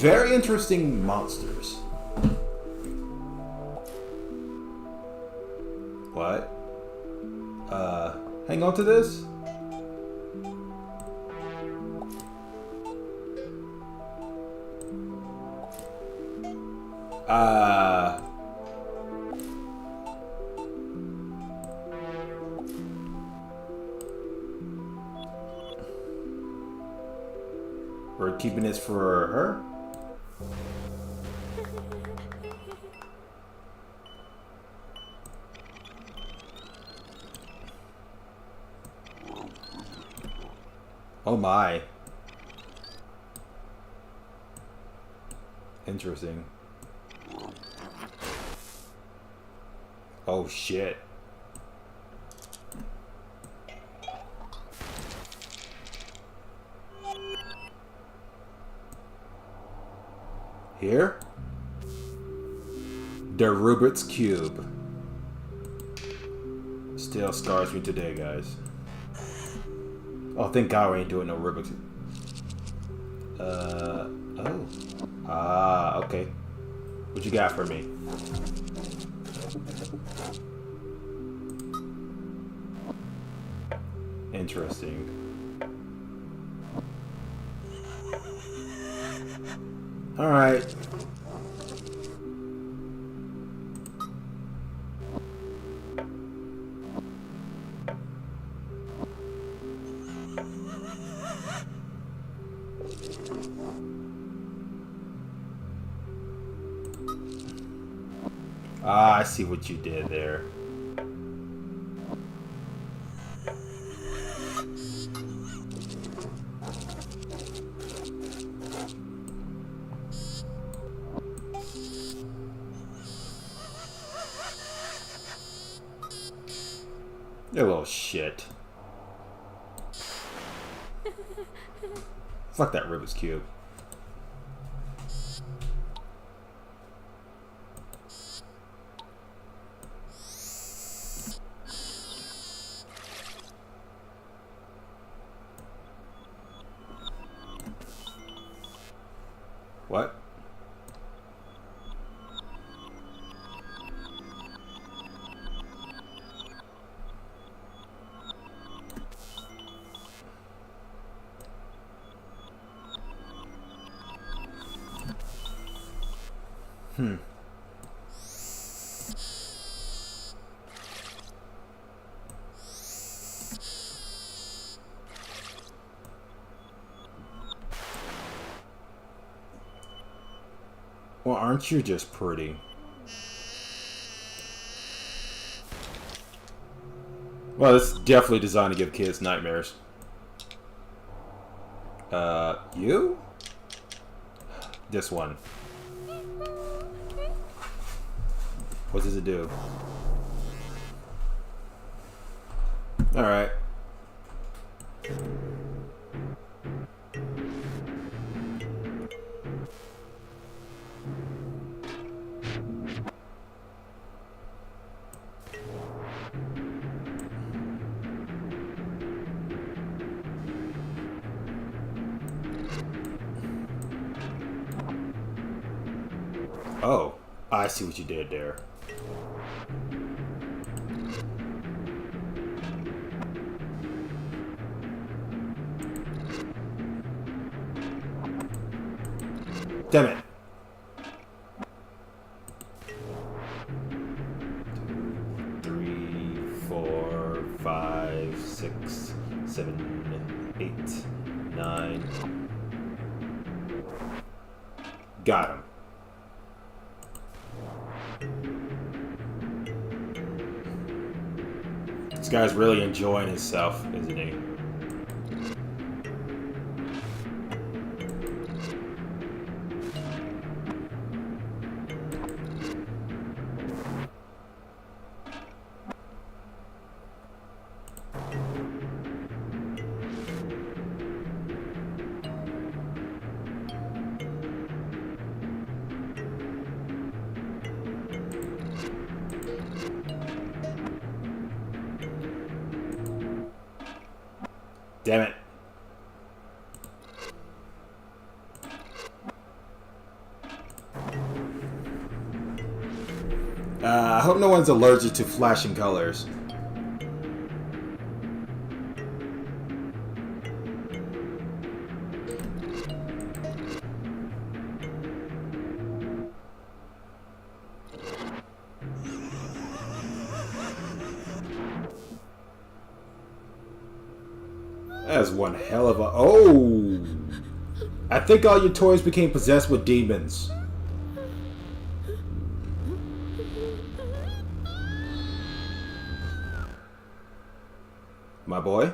[SPEAKER 2] Very interesting monsters. What? Hang on to this? We're keeping this for her? Oh my. Interesting. Oh shit. Here? The Rubik's Cube. Still scars me today, guys. Oh, thank God we ain't doing no Rubik's. Oh. Ah, okay. What you got for me? Interesting. Alright. Ah, I see what you did there. You little shit. Fuck that Rubik's Cube. What? Well, aren't you just pretty? Well, it's definitely designed to give kids nightmares. You? This one. What does it do? Alright. Oh, I see what you did there. Damn it. 2, 3, 4, 5, 6, 7, 8, 9. Got him. This guy's really enjoying himself, isn't he? Damn it. I hope no one's allergic to flashing colors. That's one hell of a... Oh! I think all your toys became possessed with demons. My boy?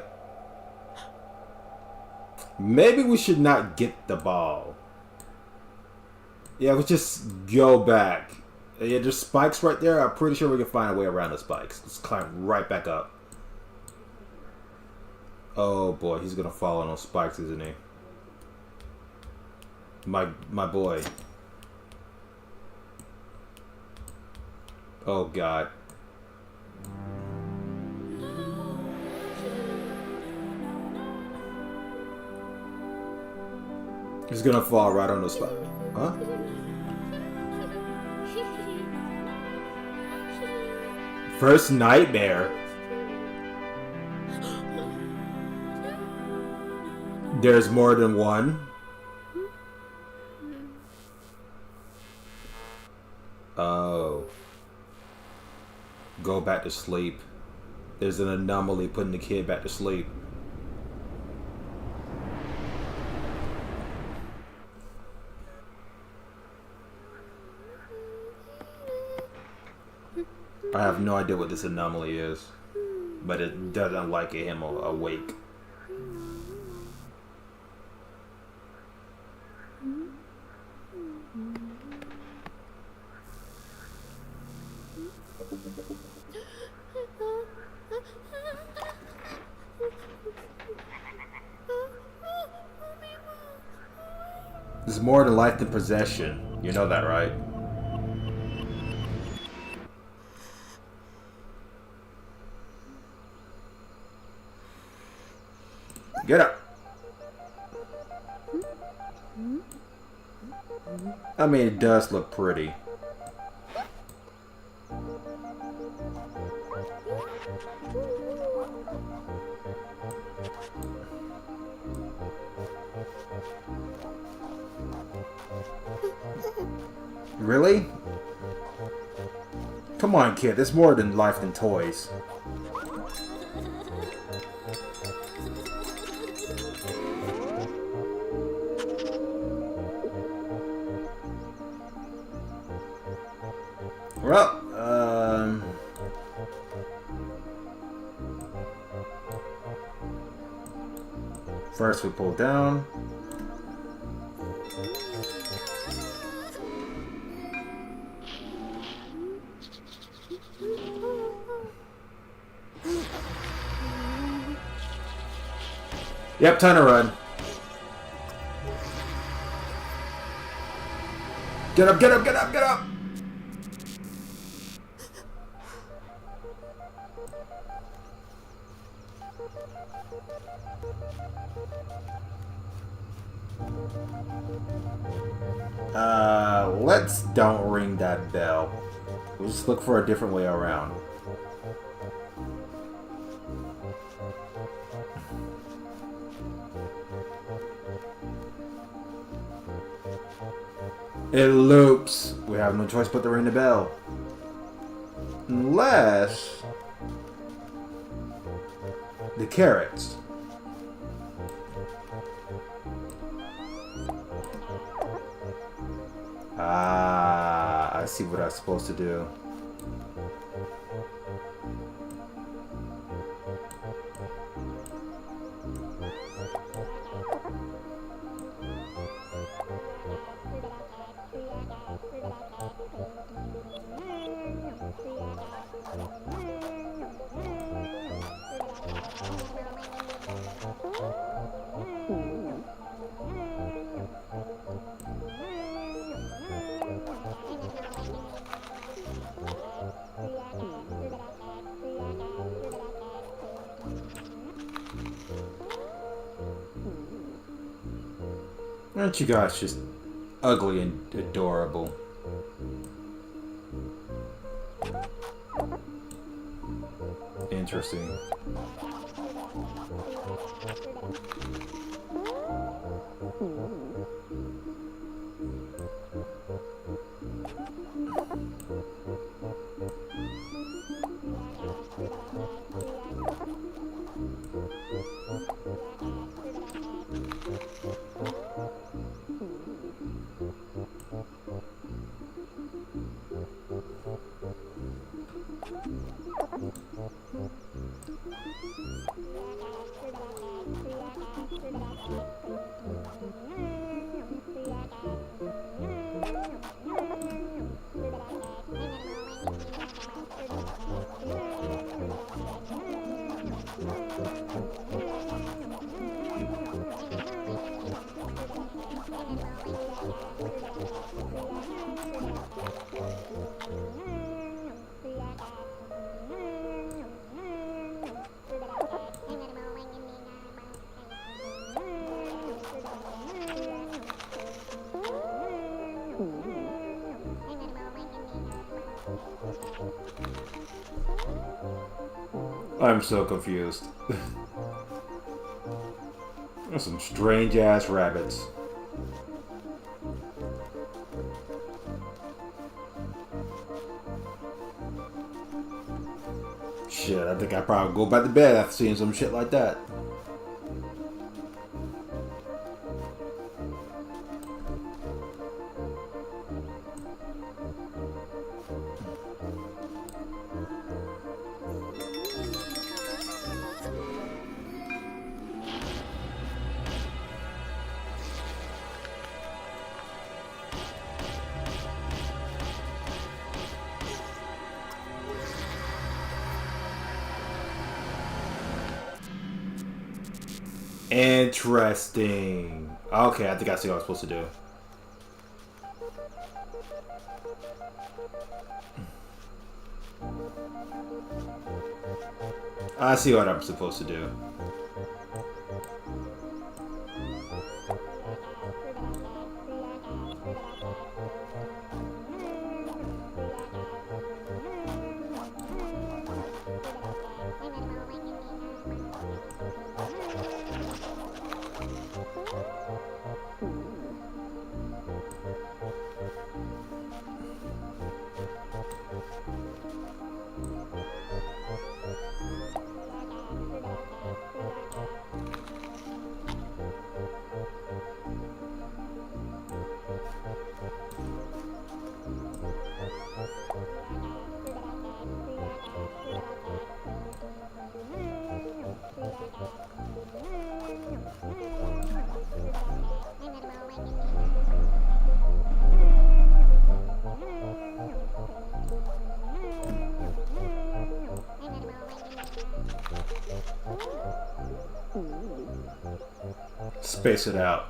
[SPEAKER 2] Maybe we should not get the ball. Yeah, we just go back. Yeah, there's spikes right there. I'm pretty sure we can find a way around the spikes. Let's climb right back up. Oh boy, he's gonna fall on those spikes, isn't he? My boy. Oh god. He's gonna fall right on the spot. Huh? First nightmare. There's more than one. Oh. Go back to sleep. There's an anomaly putting the kid back to sleep. I have no idea what this anomaly is, but it doesn't like him awake. There's more to life than possession. You know that, right? Get up. I mean, it does look pretty. Really? Come on, kid. There's more than life than toys. Well, first we pull down. Yep, time to run. Get up, get up, get up, get up! Let's don't ring that bell. We'll just look for a different way around. It loops. We have no choice but to ring the bell. Unless... the carrots. Ah, I see what I'm supposed to do. Aren't you guys just ugly and adorable? interesting. I'm so confused. There's some strange ass rabbits. Shit, I think I probably go back to bed after seeing some shit like that. Interesting. Okay, I think I see what I'm supposed to do. I see what I'm supposed to do. Space it out.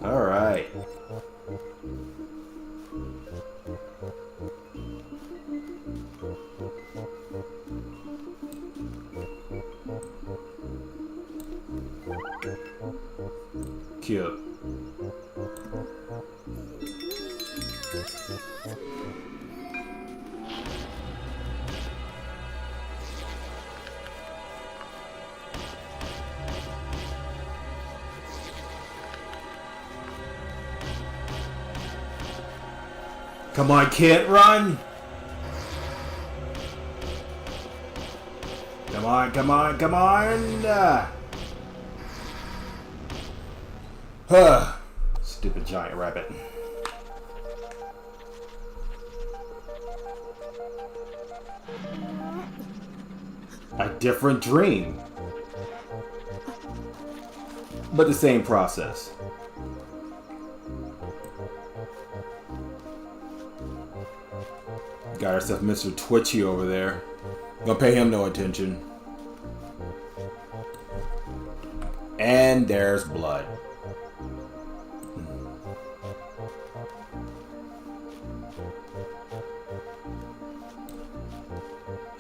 [SPEAKER 2] All right. Cute. Come on, kid, run! Come on, come on, come on! Stupid giant rabbit. A different dream. But the same process. Got ourselves Mr. Twitchy over there. Gonna pay him no attention. And there's blood.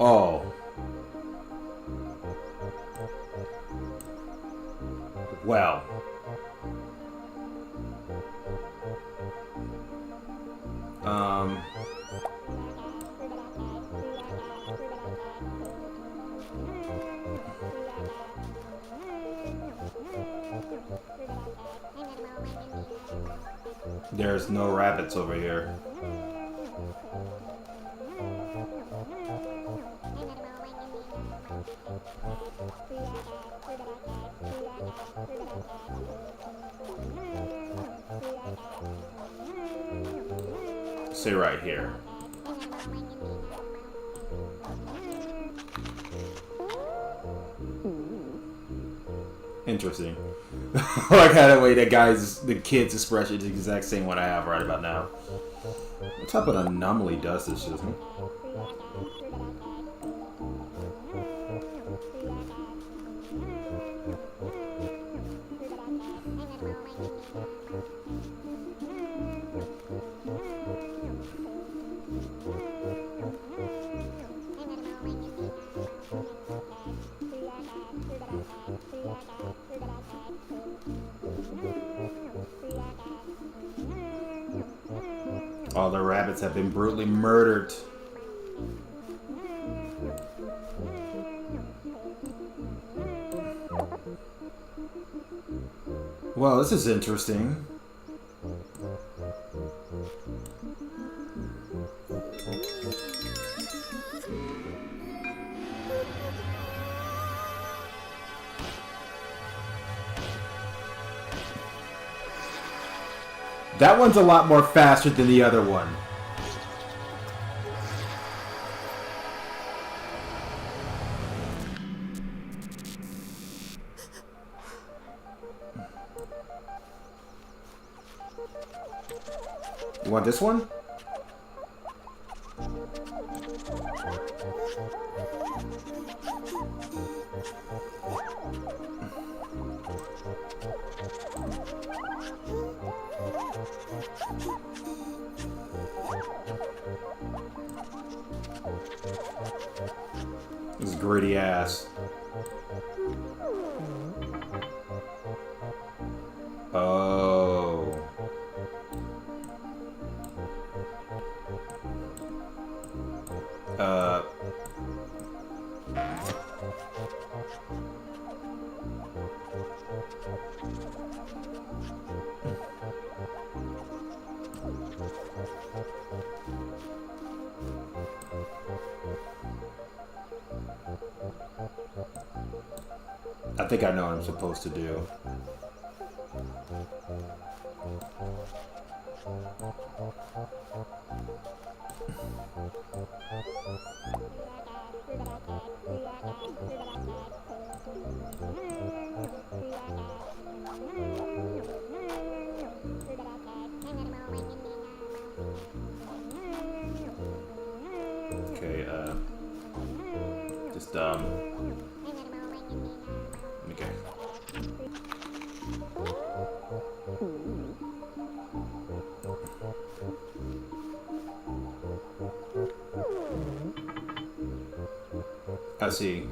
[SPEAKER 2] Oh. Well. There's no rabbits over here. Say right here. Interesting. Like how the way that the kid's expression is the exact same one I have right about now. What type of anomaly does this, isn't it? All the rabbits have been brutally murdered. Well, this is interesting. That one's a lot more faster than the other one. You want this one? This gritty ass. Oh. I think I know what I'm supposed to do. Okay, just, okay. I see.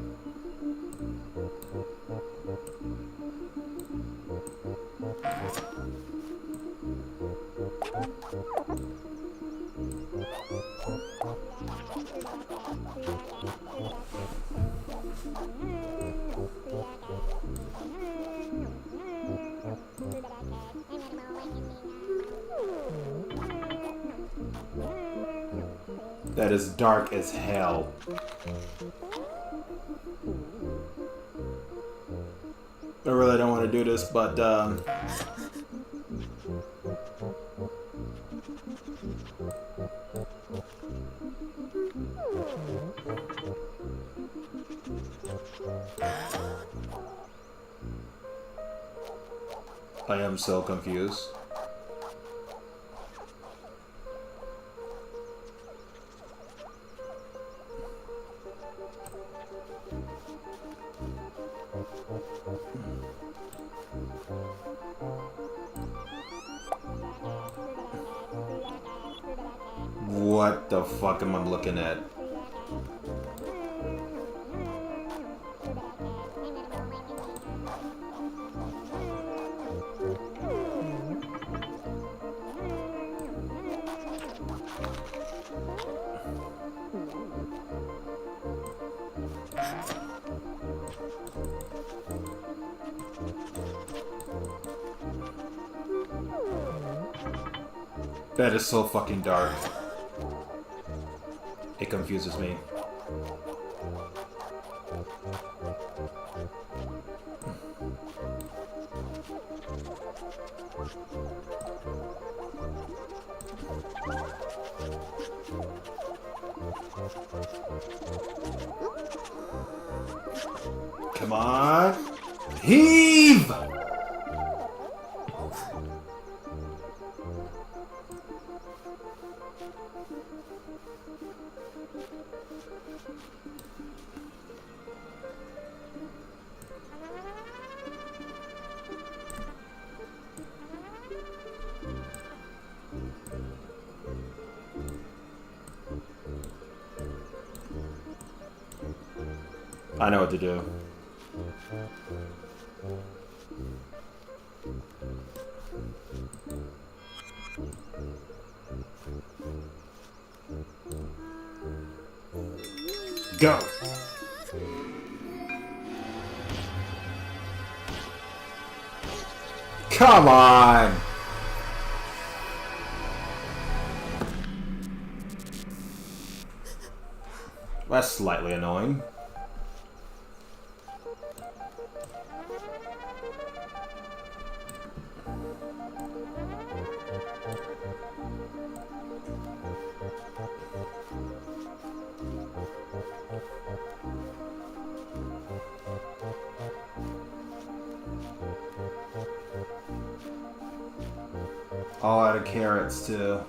[SPEAKER 2] That is dark as hell. I really don't want to do this, but I am so confused. What the fuck am I looking at? That is so fucking dark. It confuses me. Come on. Heave! I know what to do. Go! Come on! That's slightly annoying. All out of carrots too.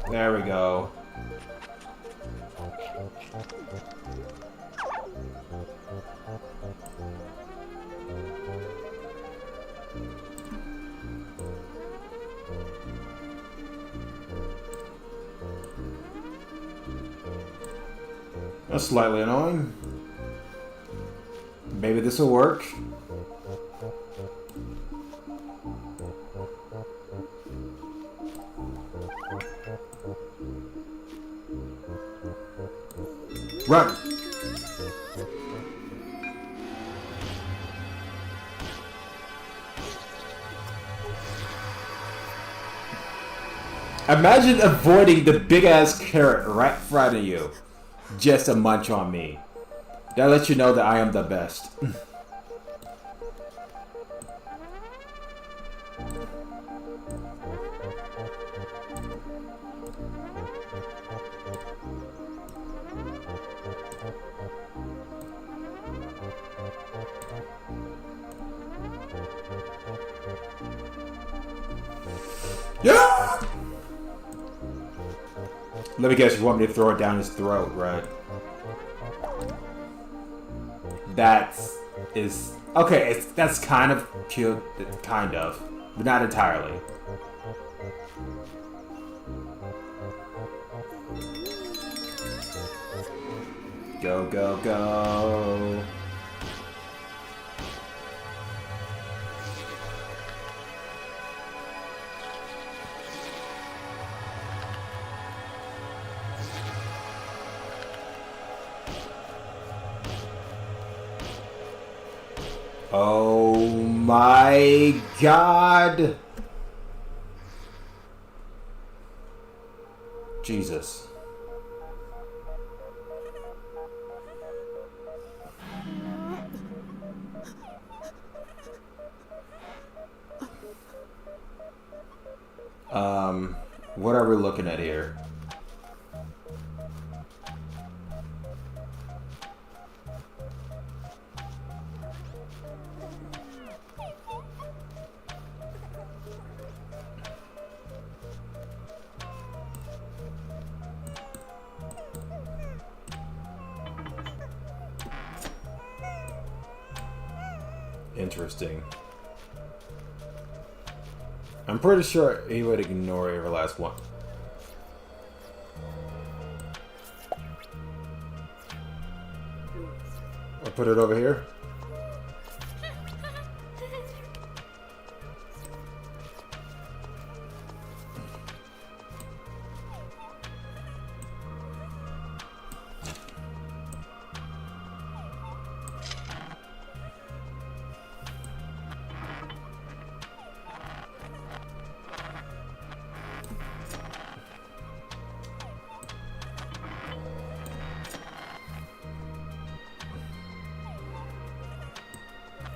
[SPEAKER 2] There we go. That's slightly annoying. Maybe this will work. Run! Imagine avoiding the big ass carrot right in front of you. Just a munch on me. That lets you know that I am the best. Yeah! Let me guess, you want me to throw it down his throat, right? Okay, that's kind of cute, kind of, but not entirely. Go, go, go. Oh my God. Jesus. What are we looking at here? Interesting. I'm pretty sure he would ignore every last one. I'll put it over here.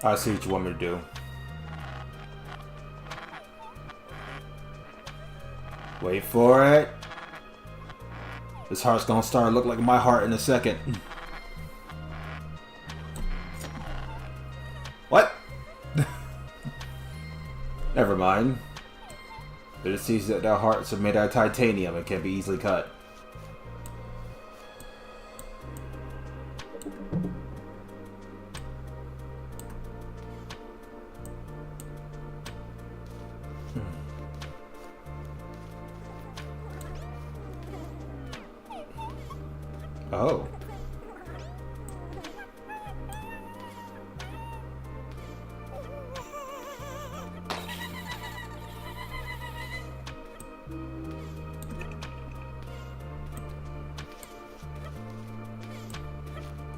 [SPEAKER 2] I see what you want me to do. Wait for it. This heart's gonna start to look like my heart in a second. What? Never mind. It just sees that their hearts are made out of titanium and can be easily cut. Oh.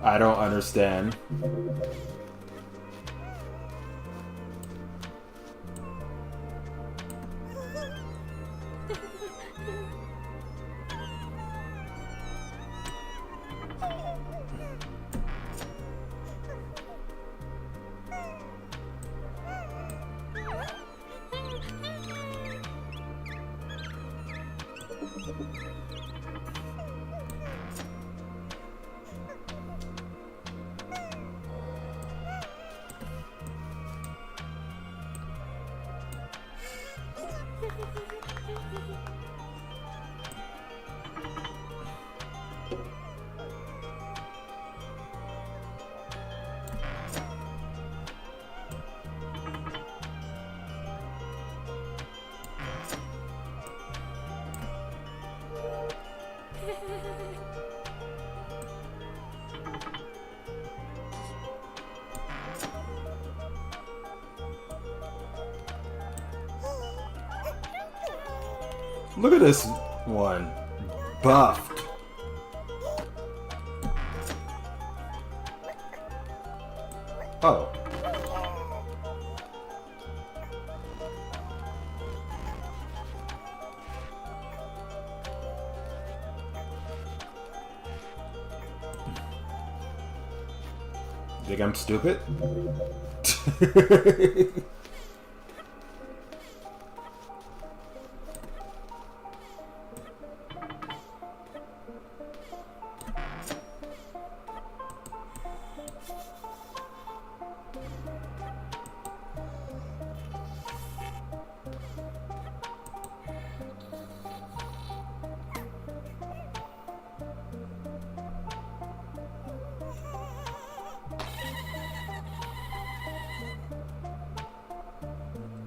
[SPEAKER 2] I don't understand. Look at this one. Buffed. Oh. Think I'm stupid?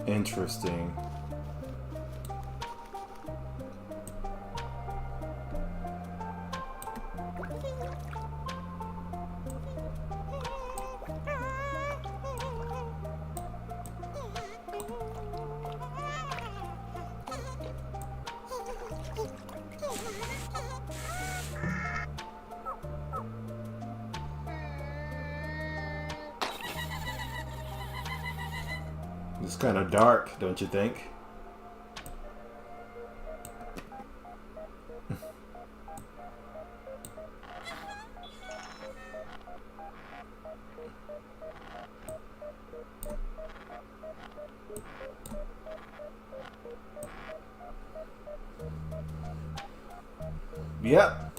[SPEAKER 2] Interesting. It's kind of dark, don't you think? Yep.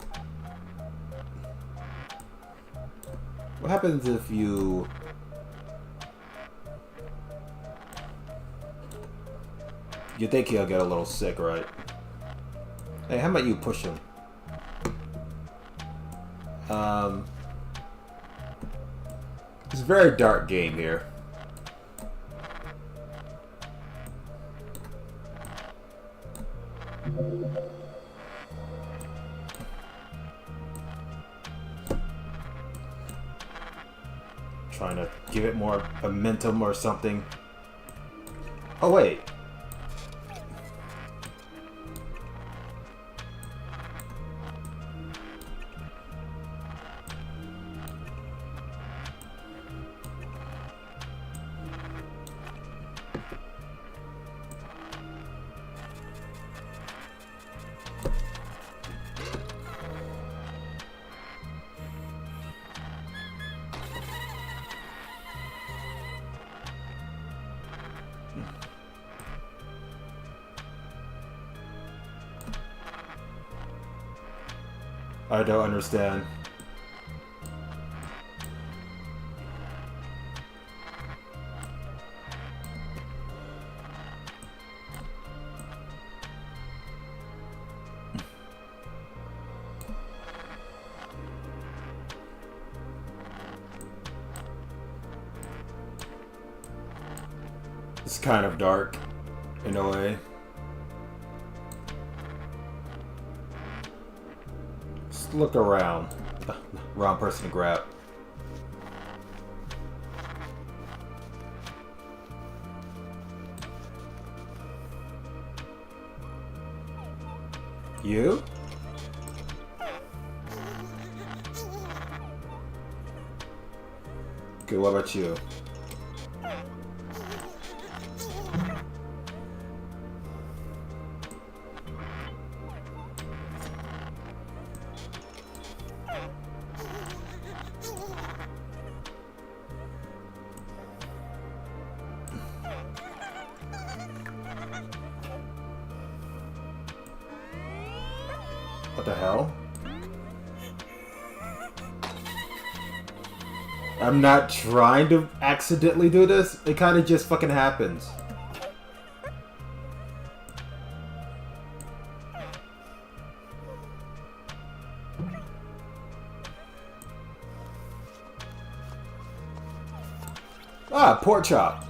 [SPEAKER 2] What happens if you... You think he'll get a little sick, right? Hey, how about you push him? It's a very dark game here. Trying to give it more momentum or something. Oh, wait. I don't understand. It's kind of dark, in a way. Just look around. Wrong person to grab. You? Okay, what about you? What the hell? I'm not trying to accidentally do this. It kind of just fucking happens. Ah, pork chop.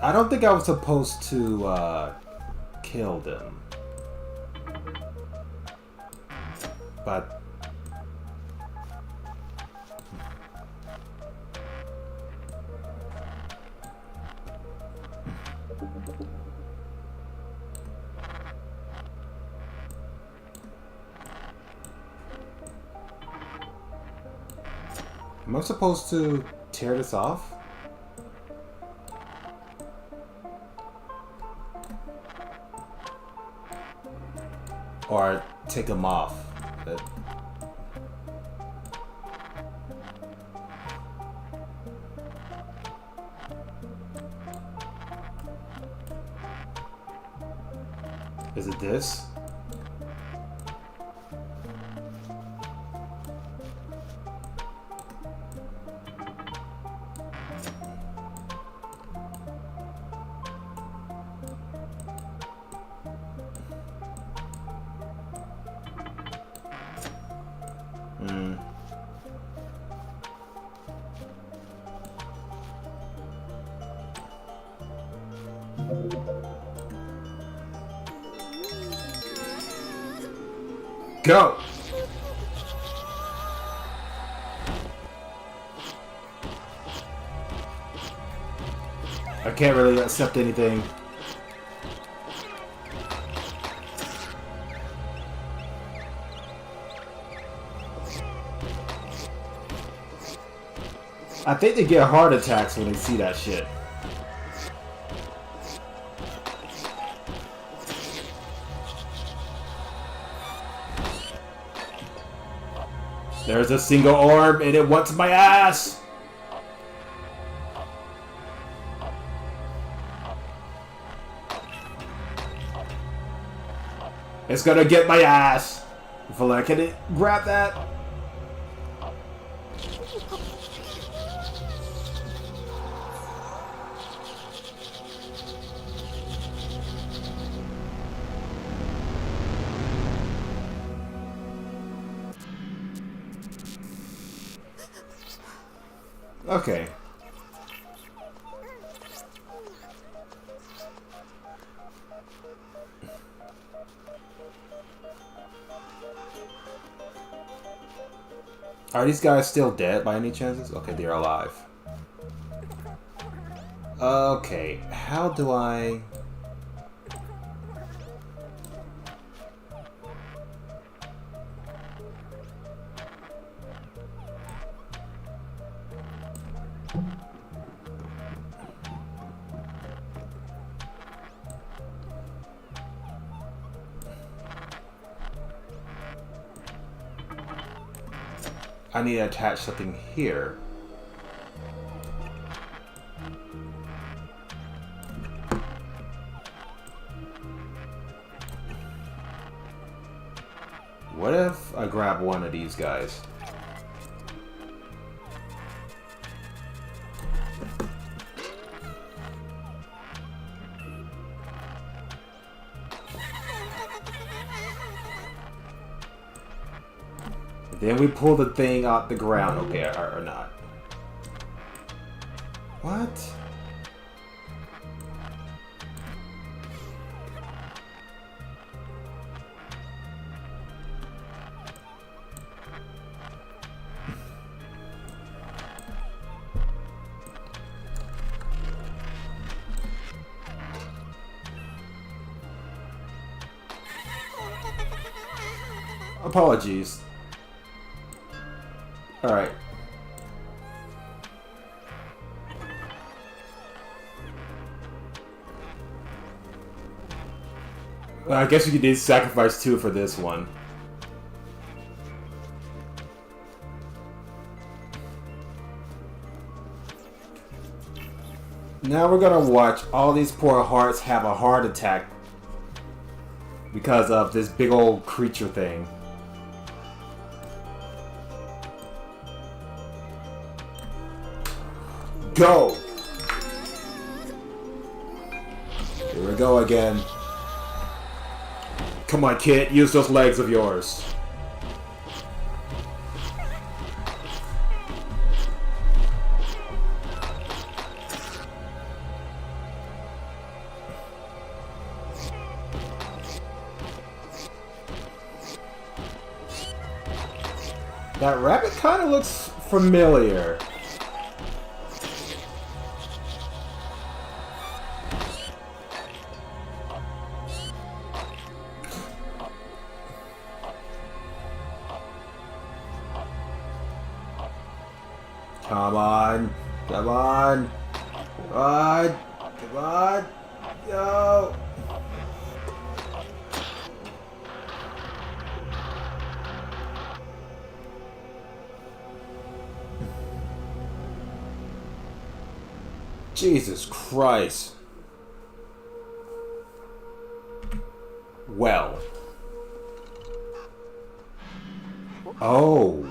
[SPEAKER 2] I don't think I was supposed to kill them. But am I supposed to tear this off? Or take them off? Is it this? Go! I can't really accept anything. I think they get heart attacks when they see that shit. There's a single orb and it wants my ass! It's gonna get my ass! Can it grab that? Okay. Are these guys still dead by any chances? Okay, they're alive. Okay, how do I... I need to attach something here. What if I grab one of these guys? Then we pull the thing out the ground, okay, or not. What? Apologies. Alright. Well, I guess you could need sacrifice 2 for this one. Now we're gonna watch all these poor hearts have a heart attack because of this big old creature thing. Go! Here we go again. Come on, kid, use those legs of yours. That rabbit kind of looks familiar. Come on, come on, come on, come on, go. Jesus Christ. Well. Oh.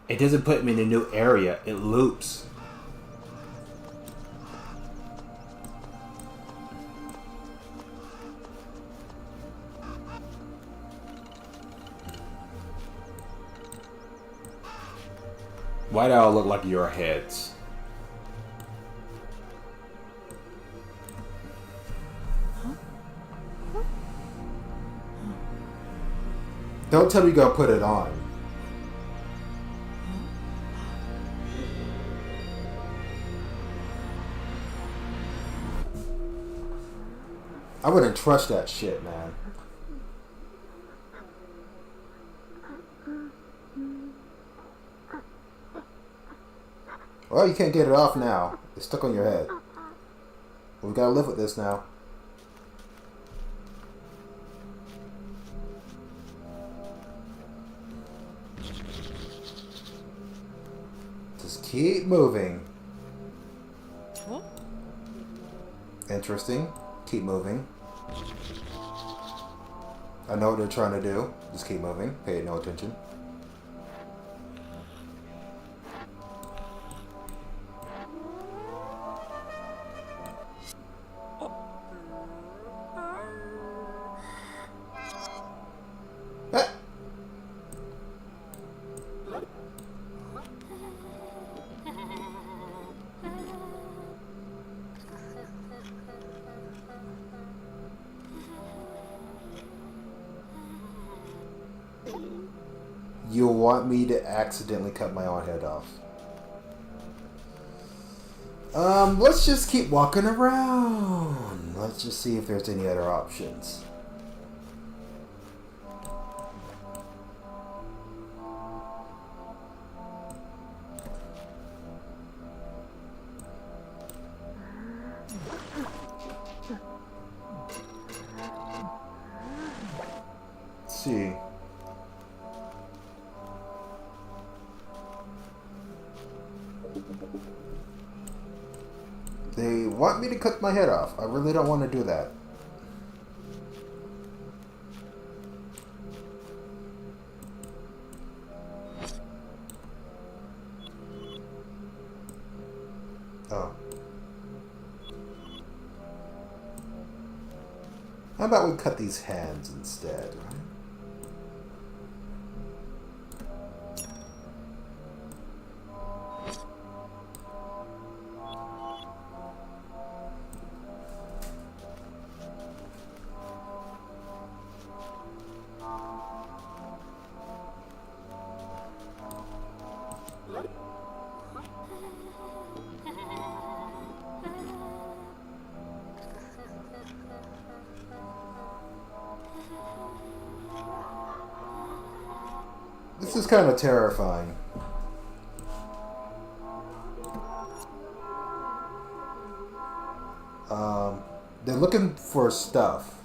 [SPEAKER 2] It doesn't put me in a new area. It loops. Why do I look like your heads? Don't tell me you're gonna put it on. I wouldn't trust that shit, man. Well, you can't get it off now. It's stuck on your head. We gotta live with this now. Just keep moving. Interesting. Keep moving. I know what they're trying to do. Just keep moving. Pay no attention. Ah! You'll want me to accidentally cut my own head off. Let's just keep walking around. Let's just see if there's any other options. Let's see. They want me to cut my head off. I really don't want to do that. Oh. How about we cut these hands instead, right? This is kind of terrifying. They're looking for stuff.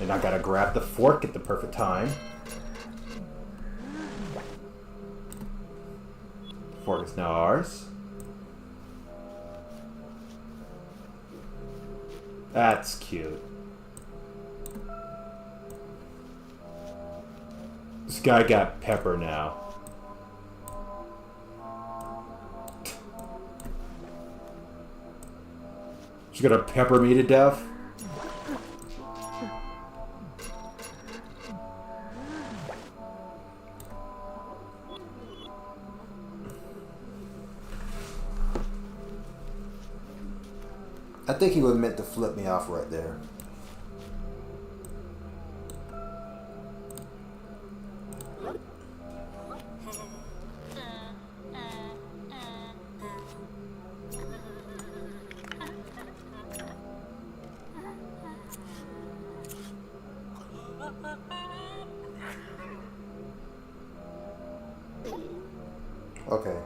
[SPEAKER 2] And I gotta grab the fork at the perfect time. Fork is now ours. That's cute. This guy got pepper now. She's gonna pepper me to death? I think he was meant to flip me off right there. Okay.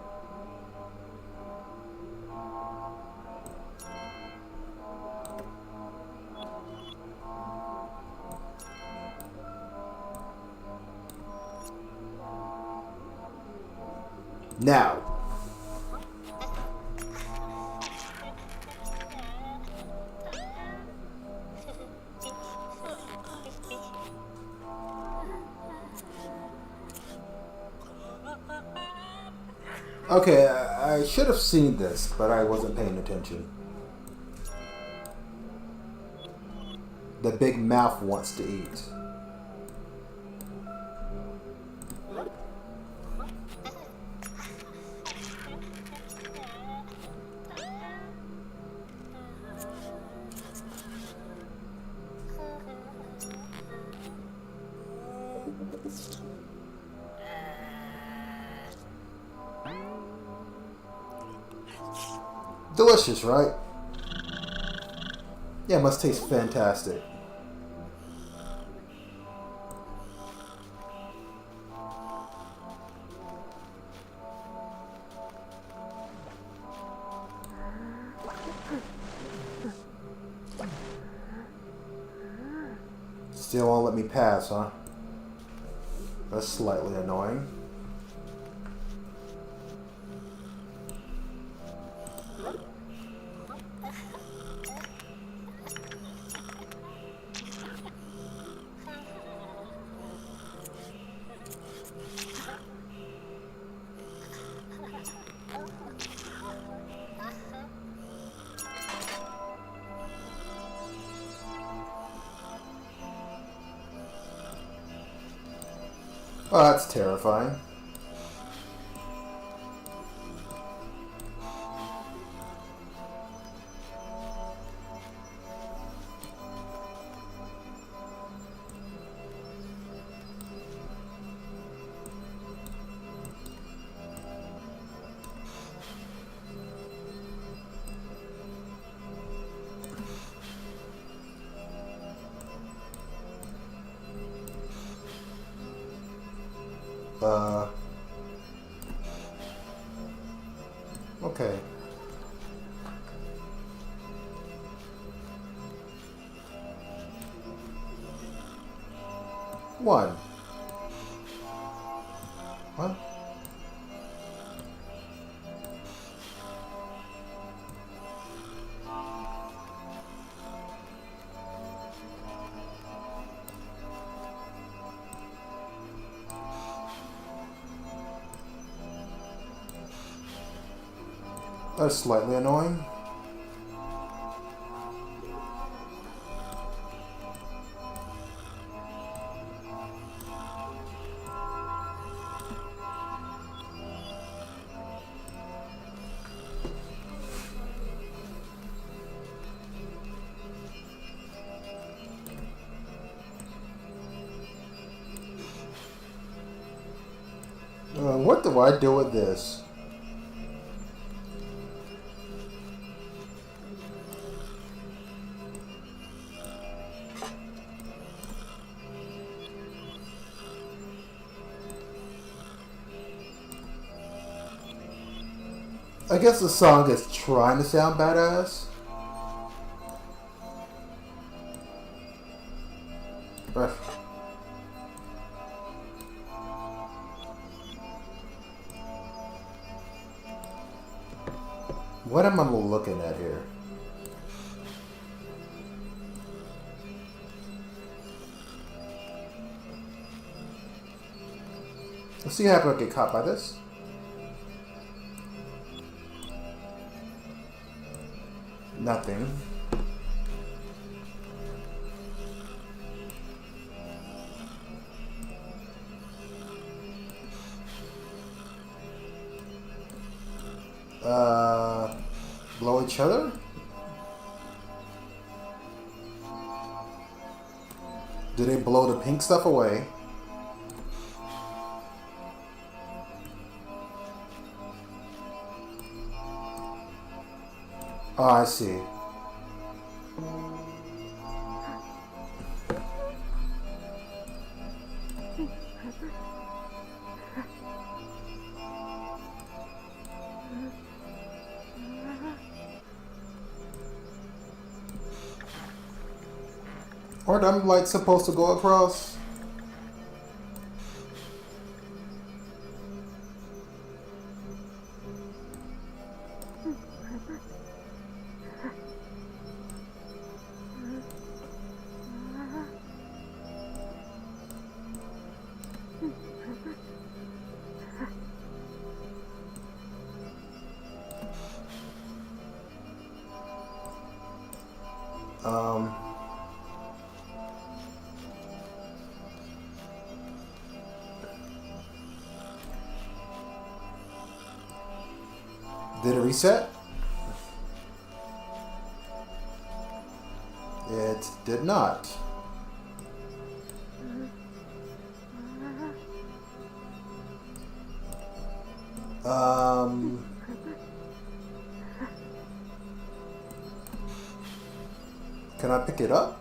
[SPEAKER 2] Now. Okay, I should have seen this, but I wasn't paying attention. The big mouth wants to eat. Delicious, right? Yeah, it must taste fantastic. Still won't let me pass, huh? That's slightly annoying. Oh, that's terrifying. Okay. One. What? That's slightly annoying. What do I do with this? I guess the song is trying to sound badass. Ugh. What am I looking at here? Let's see if I get caught by this. Nothing. Blow each other? Do they blow the pink stuff away? Oh, I see. Or them lights supposed to go across? Did it reset? It did not. Can I pick it up?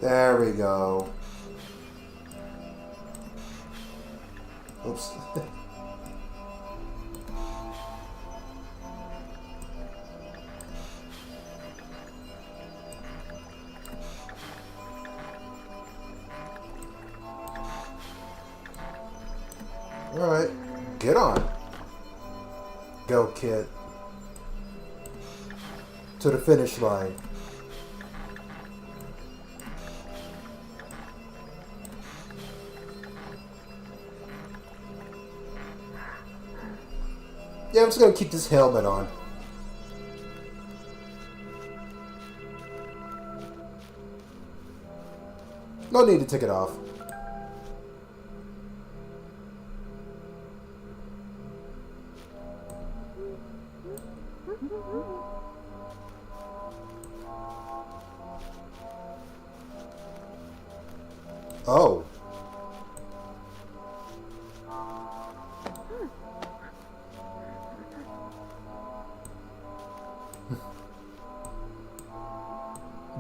[SPEAKER 2] There we go. Oops. Alright, get on. Go, kid. To the finish line. Yeah, I'm just gonna keep this helmet on. No need to take it off. Oh.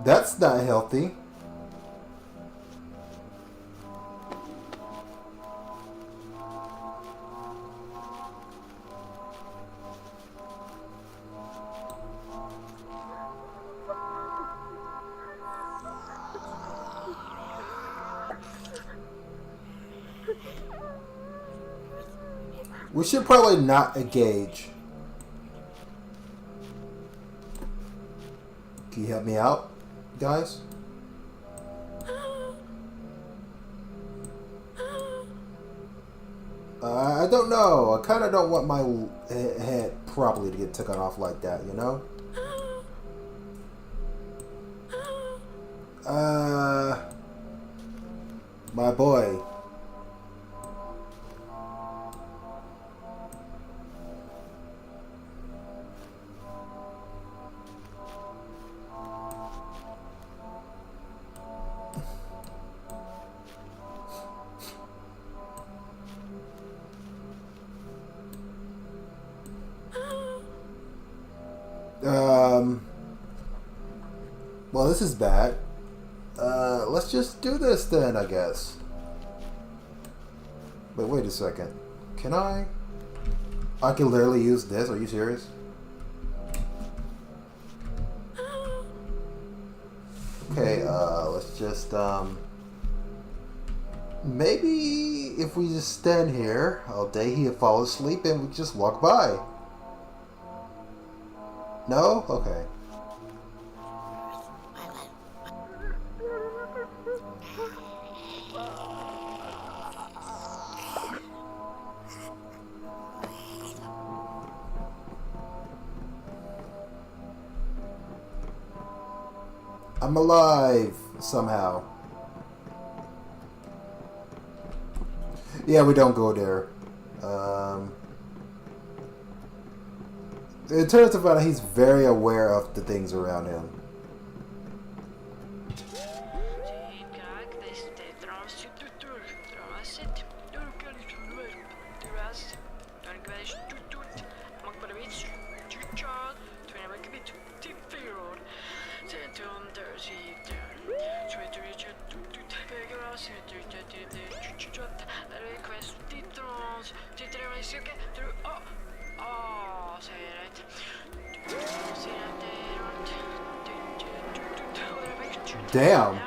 [SPEAKER 2] That's not healthy. We should probably not engage. Can you help me out, guys? I don't know. I kind of don't want my head probably to get taken off like that, you know? My boy. Well, this is bad. Let's just do this then, I guess. But wait a second. Can I? I can literally use this? Are you serious? Okay, let's just, maybe if we just stand here all day, he'll fall asleep and we just walk by. No? Okay. I'm alive somehow. Yeah, we don't go there. It turns out he's very aware of the things around him. Damn.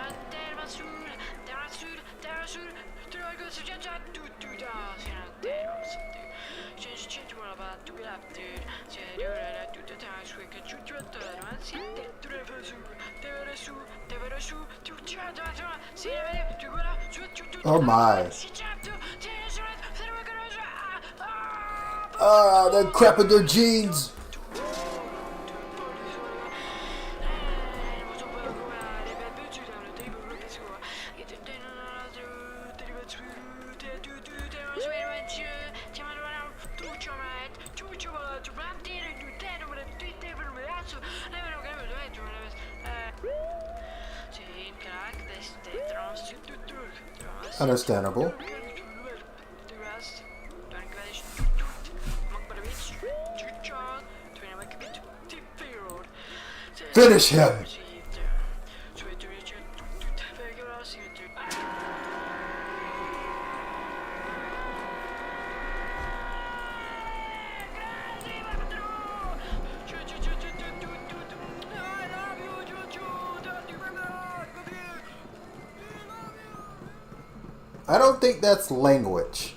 [SPEAKER 2] Oh my. Ah, they're crapping their jeans. Understandable. Finish him! I don't think that's language.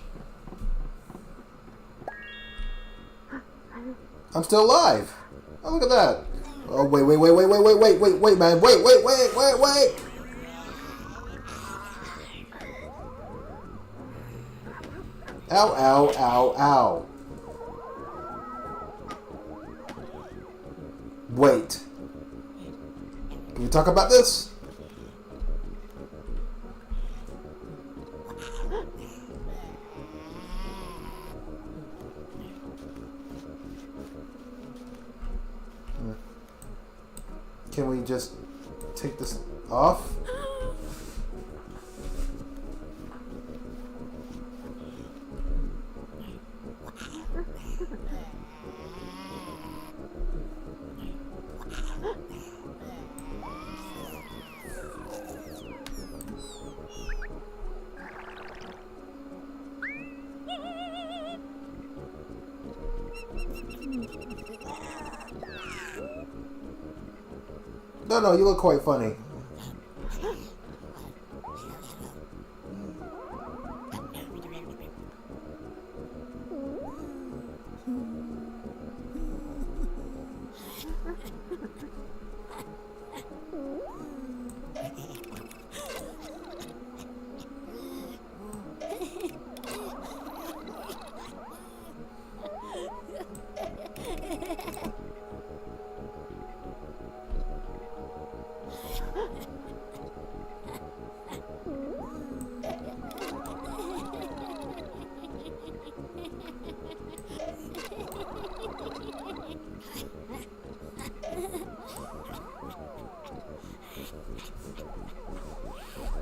[SPEAKER 2] I'm still alive. Oh, look at that. Oh, wait, man. Wait. Ow. Wait. Can we talk about this? Can we just take this off? No, you look quite funny.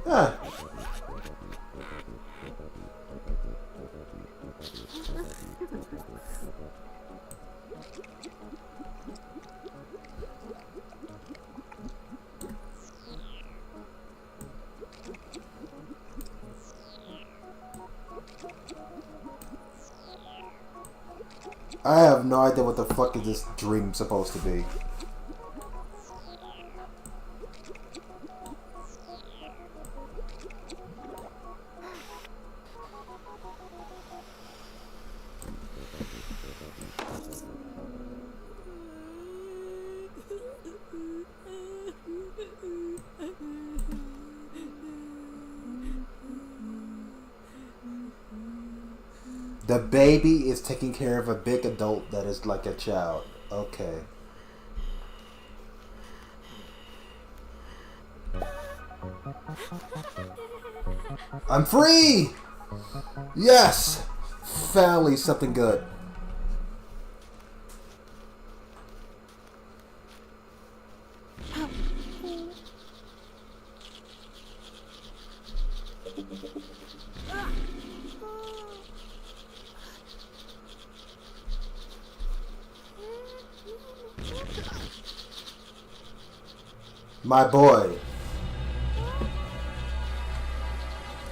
[SPEAKER 2] Huh. I have no idea what the fuck is this dream supposed to be. The baby is taking care of a big adult that is like a child. Okay. I'm free! Yes! Finally, something good. My boy.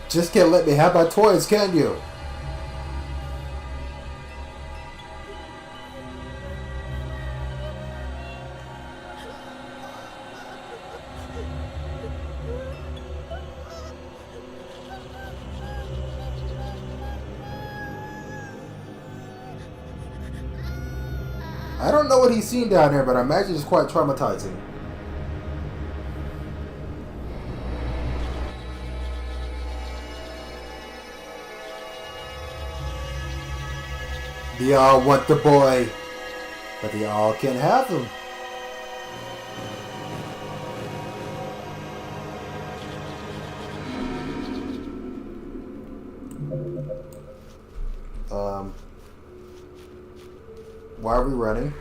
[SPEAKER 2] Just can't let me have my toys, can you? I don't know what he's seen down here, but I imagine it's quite traumatizing. They all want the boy, but they all can't have him. Why are we running?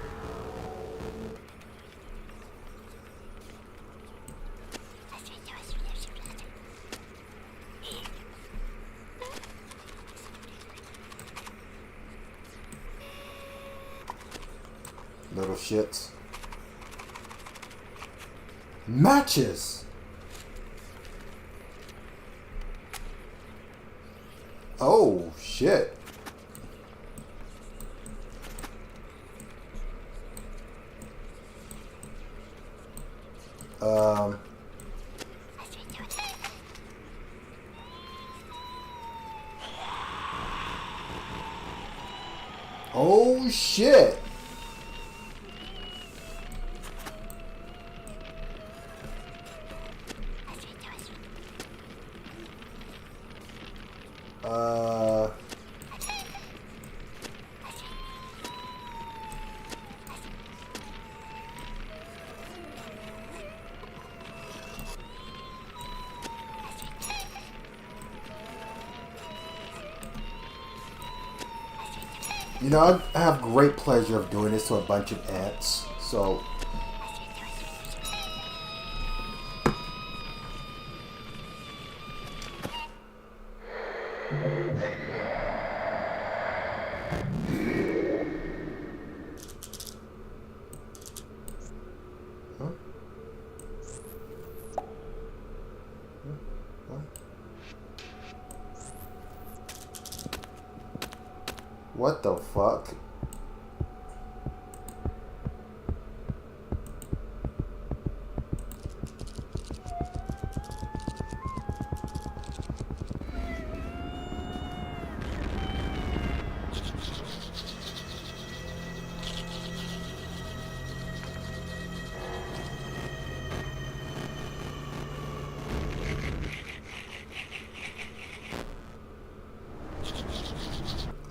[SPEAKER 2] Little shits. Matches! Oh, shit. Oh, shit. You know, I have great pleasure of doing this to a bunch of ants, so... Huh? What the fuck?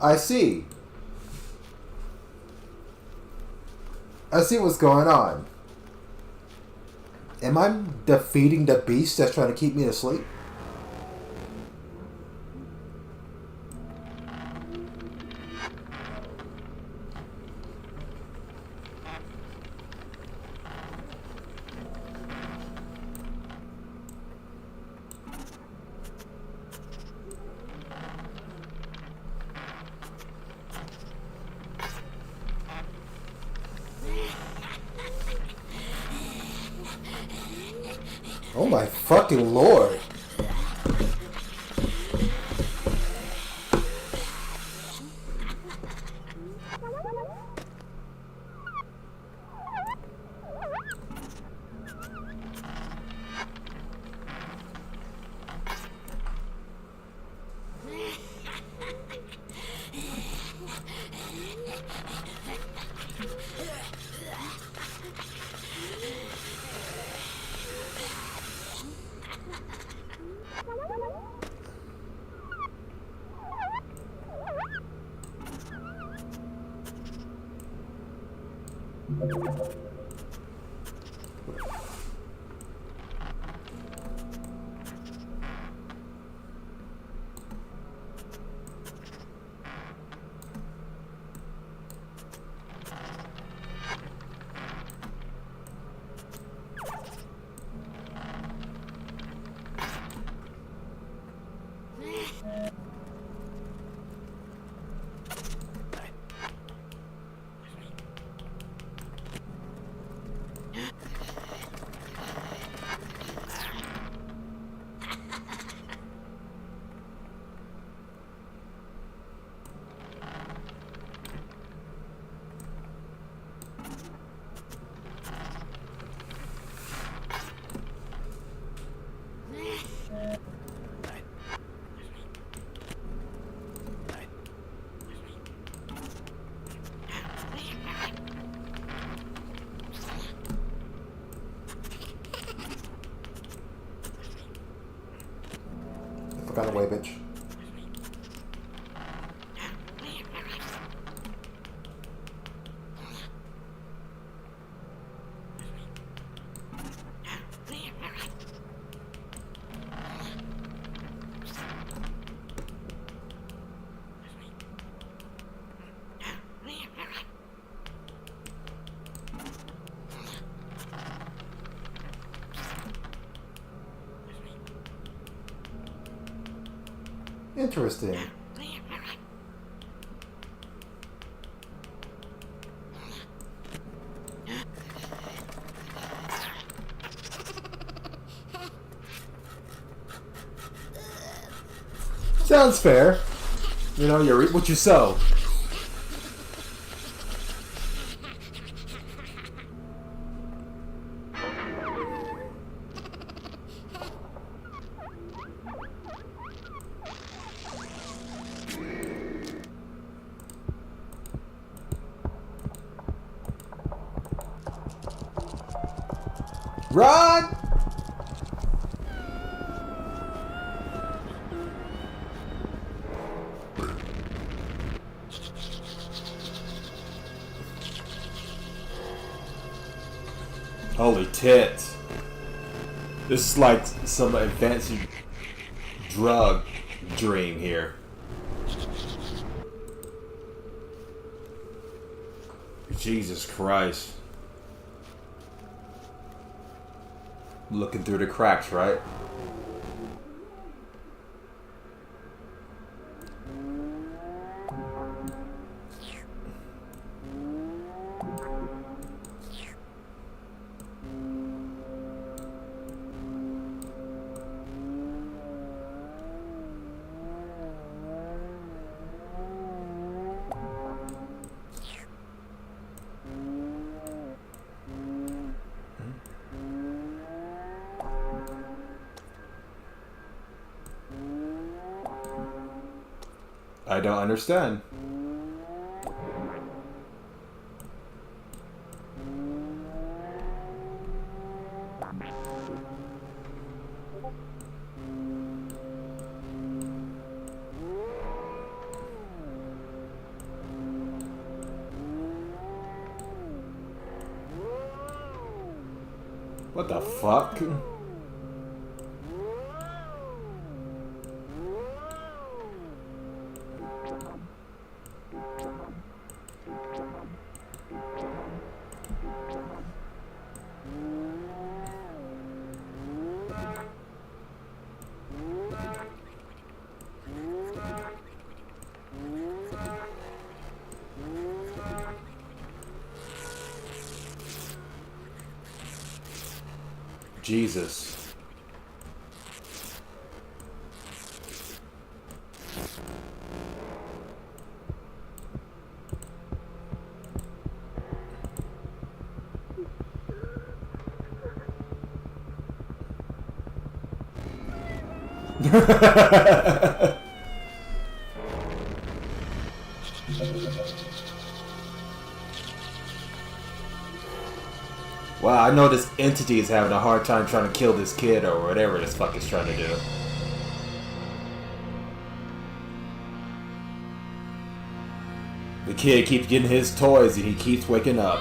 [SPEAKER 2] I see. I see what's going on. Am I defeating the beast that's trying to keep me asleep? Oh my fucking lord. Got away, bitch. Interesting. Sounds fair. You know, you reap what you sow. Run!
[SPEAKER 1] Holy tits. This is like some advanced drug dream here. Jesus Christ. Looking through the cracks, right? I don't understand.
[SPEAKER 2] What the fuck? Jesus. Wow, I know this entity is having a hard time trying to kill this kid or whatever this fuck is trying to do. The kid keeps getting his toys and he keeps waking up.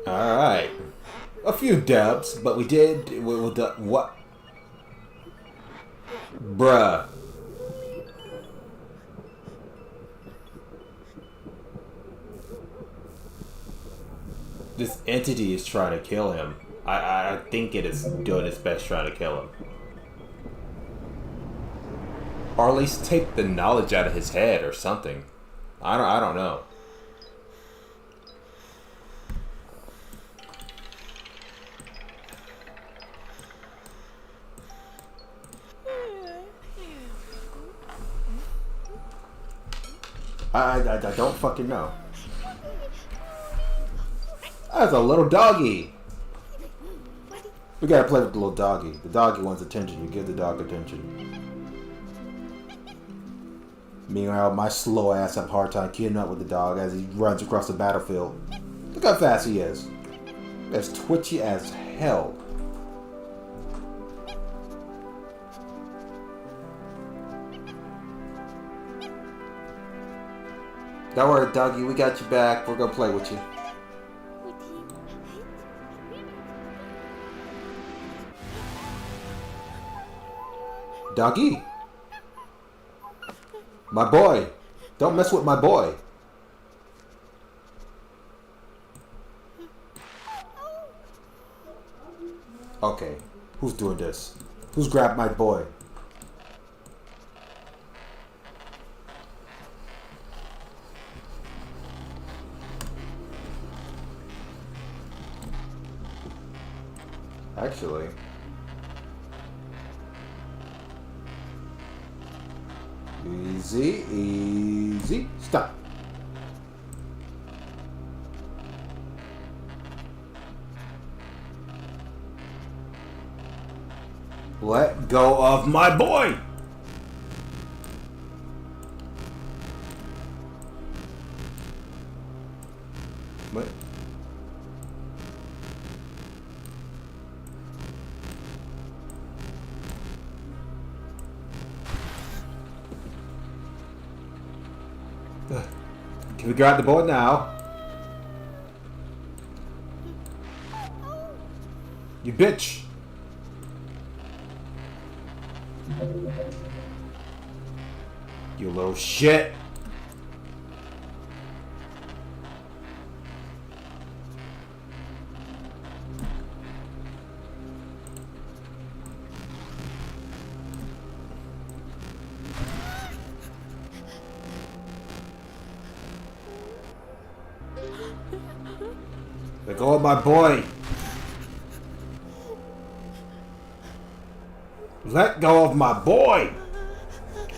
[SPEAKER 2] Alright. A few dubs, but we did... What? Bruh. This entity is trying to kill him. I think it is doing its best trying to kill him. Or at least take the knowledge out of his head or something. I don't know. I don't fucking know. That's a little doggy. We gotta play with the little doggy. The doggy wants attention. You give the dog attention. Meanwhile, my slow ass have a hard time keeping up with the dog as he runs across the battlefield. Look how fast he is. That's twitchy as hell. Don't worry, doggy. We got you back. We're gonna play with you. Doggy. My boy. Don't mess with my boy. Okay. Who's doing this? Who's grabbed my boy? Actually, easy, stop. Let go of my boy. What? Can we grab the board now? You bitch! You little shit! Let go of my boy. Let go of my boy.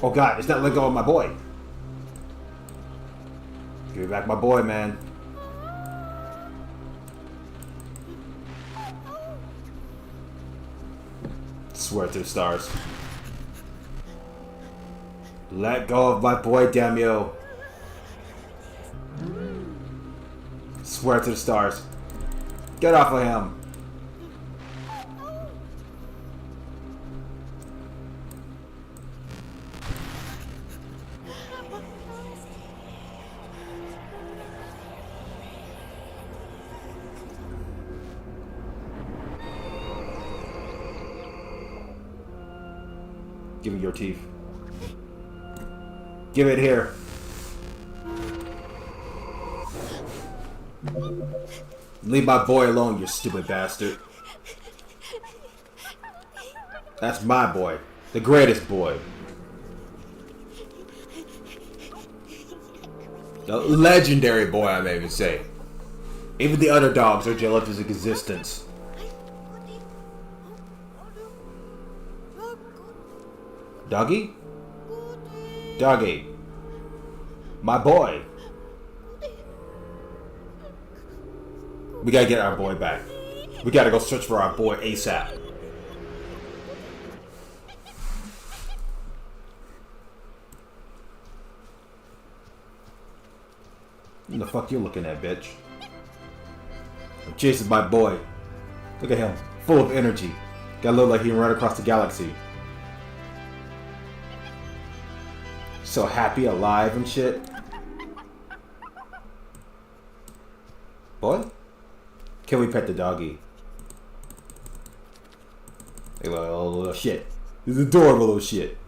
[SPEAKER 2] Oh God, it's not let go of my boy. Give me back my boy, man. Swear to the stars. Let go of my boy, damn you. Swear to the stars. Get off of him. Give me your teeth. Give it here. Leave my boy alone, you stupid bastard. That's my boy. The greatest boy. The legendary boy, I may even say. Even the other dogs are jealous of his existence. Doggy? Doggy. My boy. We gotta get our boy back. We gotta go search for our boy ASAP. What the fuck you looking at, bitch? I'm chasing my boy. Look at him. Full of energy. Gotta look like he can run across the galaxy. So happy, alive and shit. Boy? Can we pet the doggy? Hey, little shit. He's adorable little shit.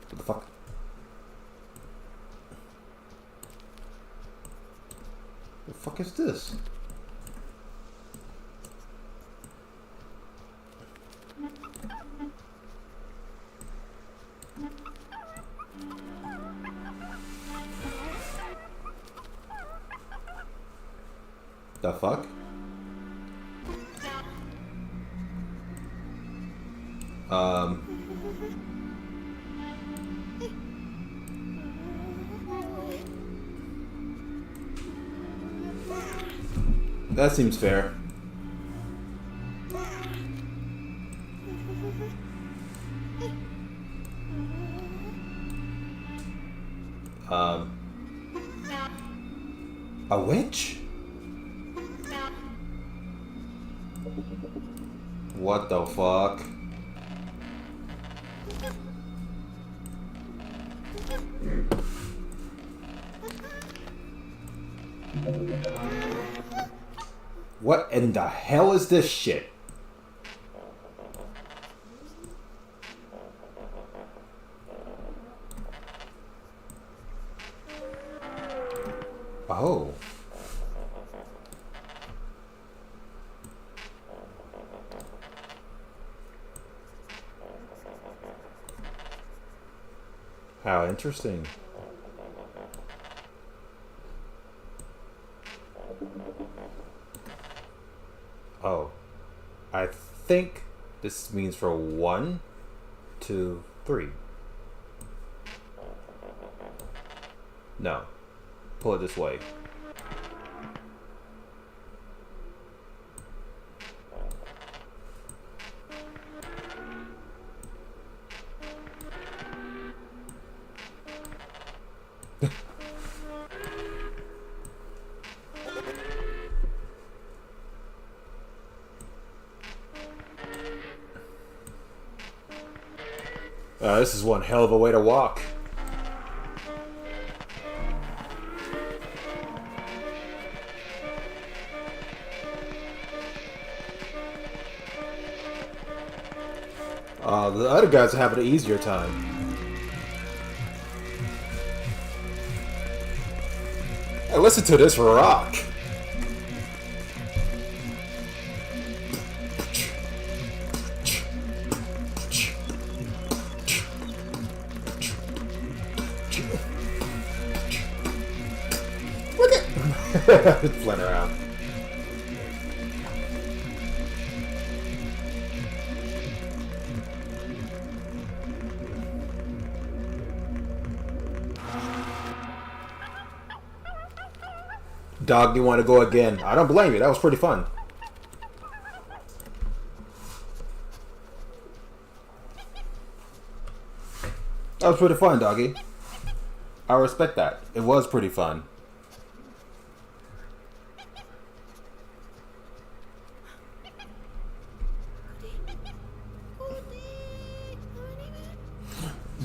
[SPEAKER 2] What the fuck? The fuck is this? The fuck? That seems fair. A witch? What the fuck? What in the hell is this shit? Oh. How interesting. Oh. I think this means for 1, 2, 3. No. Pull it this way. This is one hell of a way to walk. The other guys are having an easier time. Hey, listen to this rock. Look at it's flying around. Dog, you want to go again? I don't blame you. That was pretty fun. That was pretty fun, doggy. I respect that. It was pretty fun.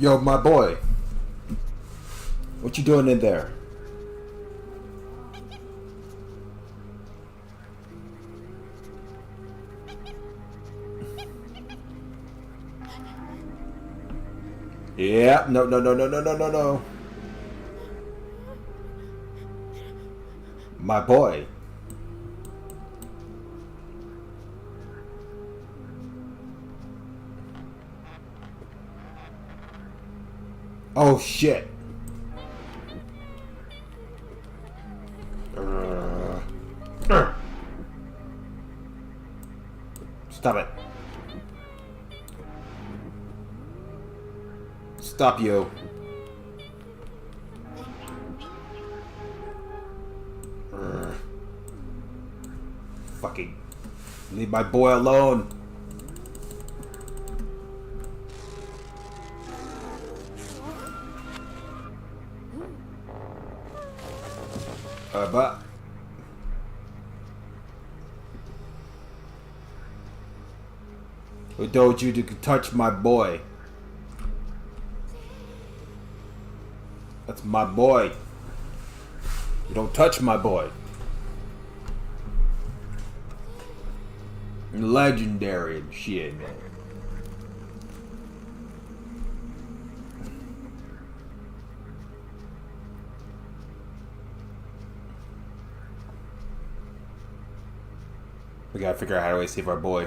[SPEAKER 2] Yo, my boy. What you doing in there? Yeah, no, no, no, no, no, no, no, no. My boy. Oh, shit. Stop it. Stop you. Fucking leave my boy alone. But who told you to touch my boy? That's my boy. You don't touch my boy. Legendary and shit, man. We gotta figure out how to save our boy.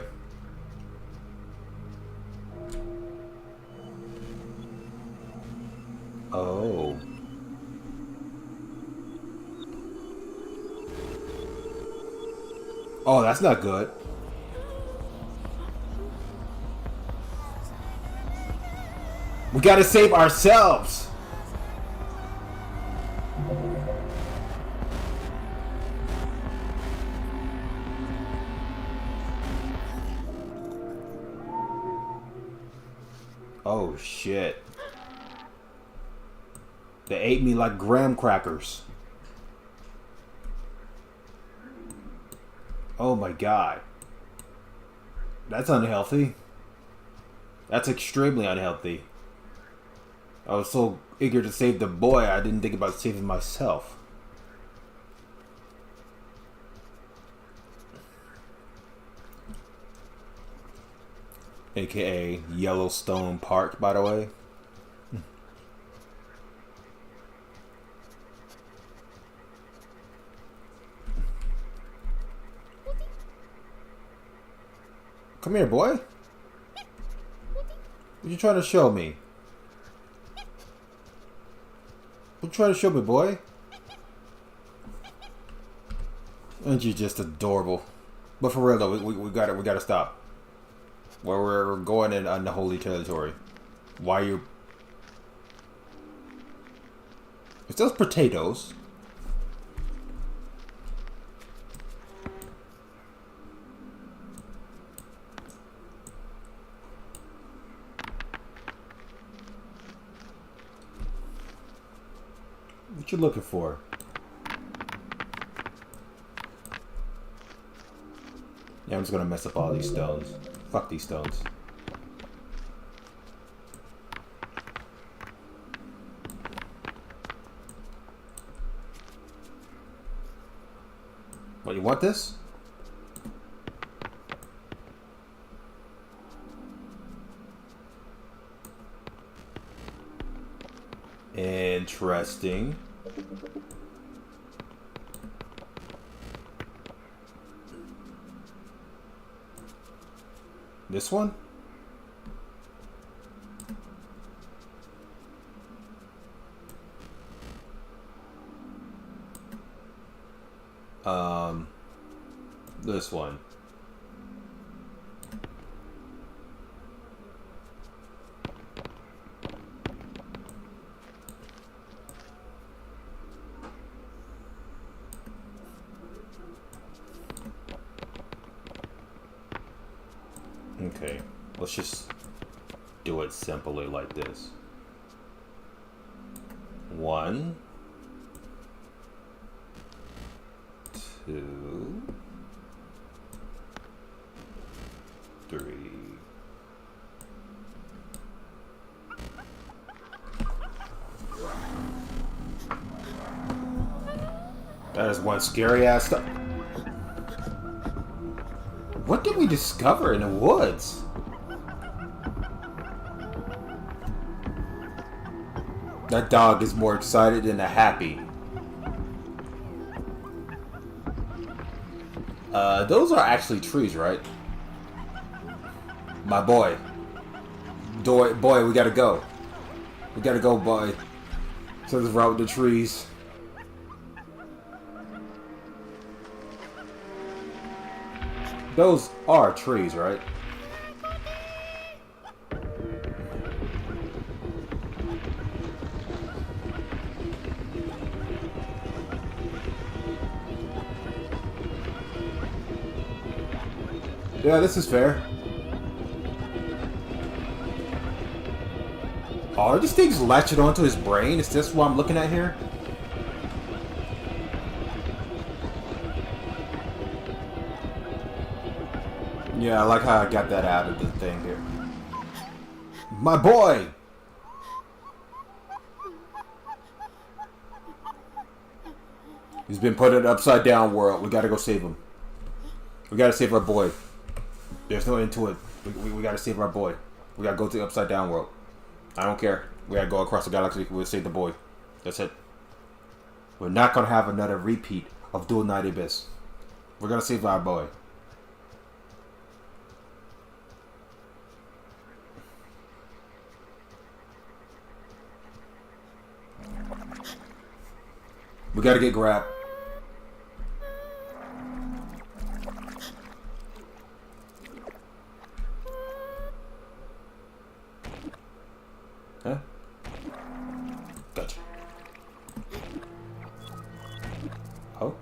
[SPEAKER 2] Oh. Oh, that's not good. We gotta save ourselves. Oh shit. They ate me like graham crackers. Oh my god. That's unhealthy. That's extremely unhealthy. I was so eager to save the boy, I didn't think about saving myself. AKA Yellowstone Park, by the way. Come here, boy. What you trying to show me? What you trying to show me, boy? Aren't you just adorable? But for real though, we gotta stop. Where we're going in unholy territory. Why you? It's those potatoes. What you looking for? Yeah, I'm just gonna mess up all these stones. Fuck these stones. What, you want this? Interesting. This one? This one. Okay, let's just do it simply like this. 1, 2, 3. That is one scary ass stuff. What did we discover in the woods? That dog is more excited than a happy. Those are actually trees, right? My boy. Boy, we gotta go. We gotta go, boy. So this route with the trees. Those are trees, right? Yeah, this is fair. Oh, are these things latched onto his brain? Is this what I'm looking at here? Yeah, I like how I got that out of the thing here. My boy! He's been put in an upside down world. We gotta go save him. We gotta save our boy. There's no end to it. We gotta save our boy. We gotta go to the upside down world. I don't care. We gotta go across the galaxy. We'll save the boy. That's it. We're not gonna have another repeat of Duel Night Abyss. We're gonna save our boy. We gotta get grabbed. Huh? Gotcha. Oh?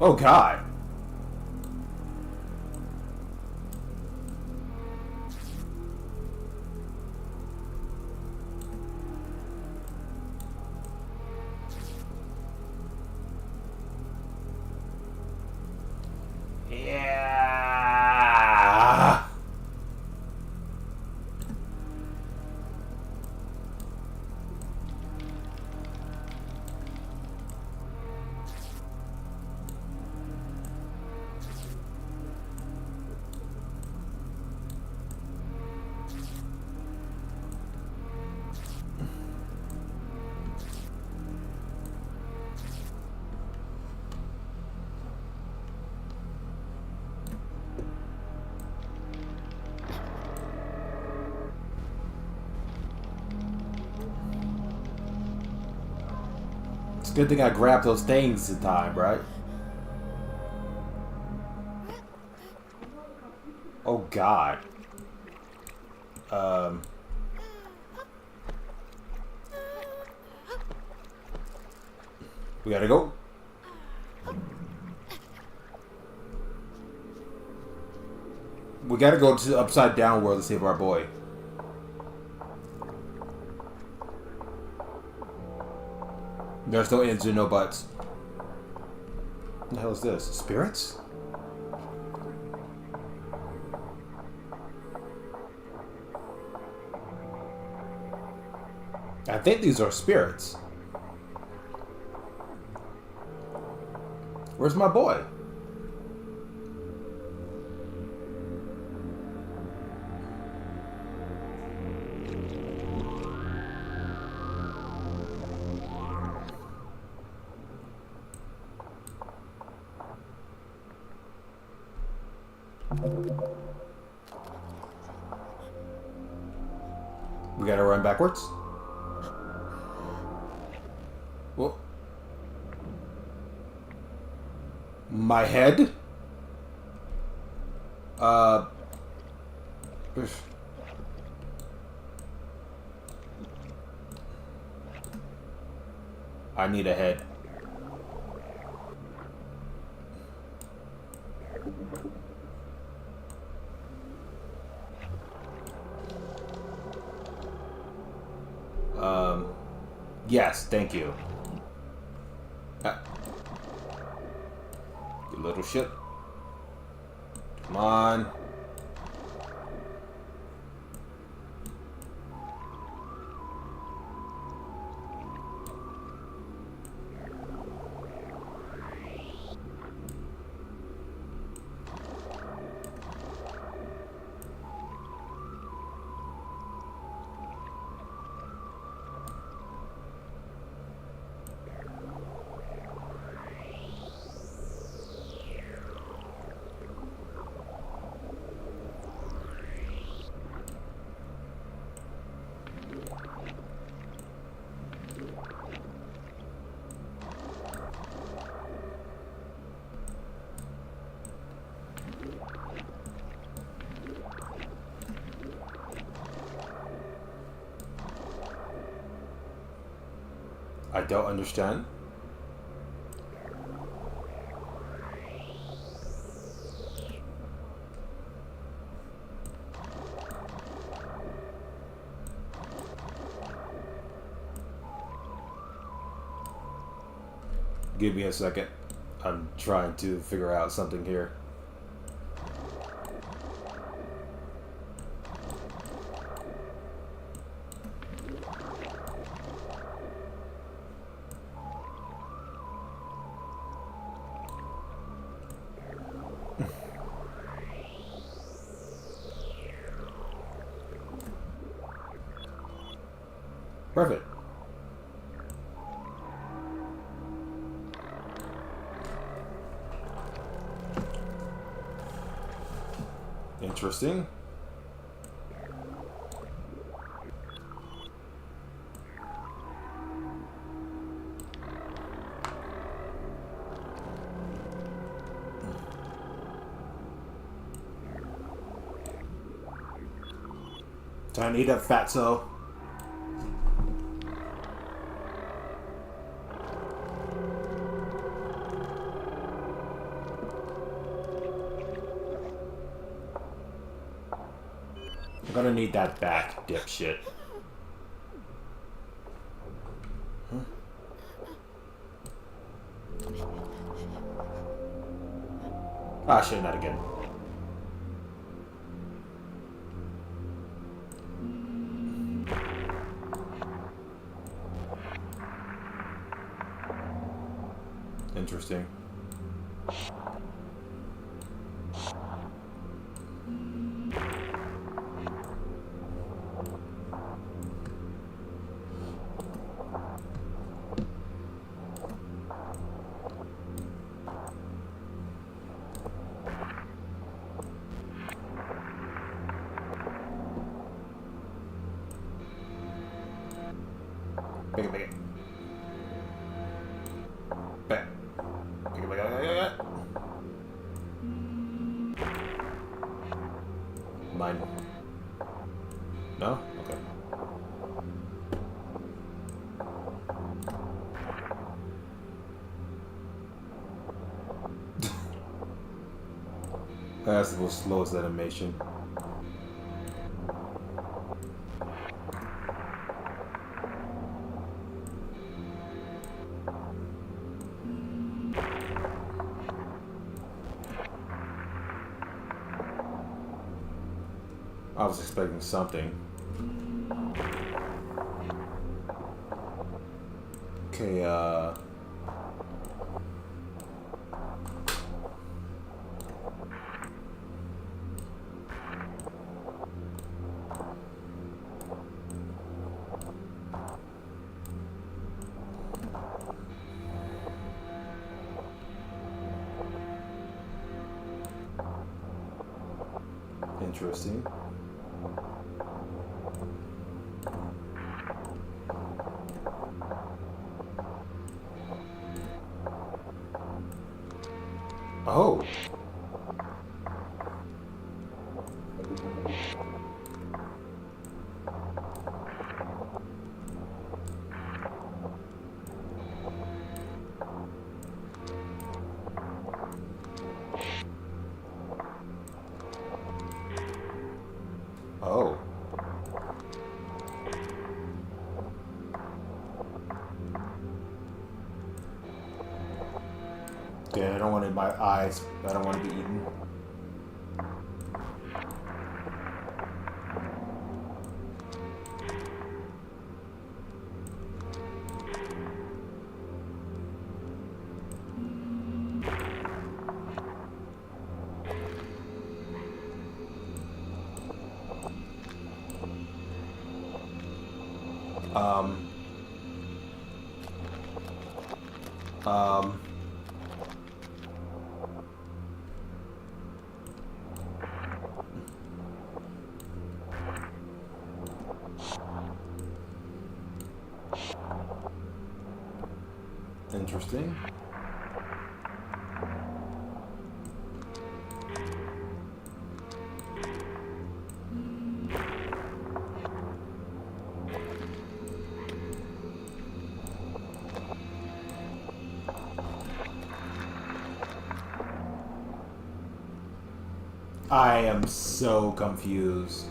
[SPEAKER 2] Oh God. Yeah. It's a good thing I grabbed those things in time, right? Oh God. We gotta go. We gotta go to the upside down world to save our boy. There's no ends and no buts. What the hell is this? Spirits? I think these are spirits. Where's my boy? We gotta run backwards. Well, my head. I need a head. Yes, thank you. You little shit. Come on. I don't understand. Give me a second. I'm trying to figure out something here. Perfect. Interesting. Time to eat up, fatso. I'm gonna need that back, dipshit. Huh? Ah, shit, not again. Interesting. Big it, big it. Back. Big it, big it, big it, big it. Mine. No? Okay. That's the slowest animation. I was expecting something. Okay, interesting. Oh. Oh. Okay, I don't want it in my eyes. I don't want to be eaten. Um. Interesting. I am so confused.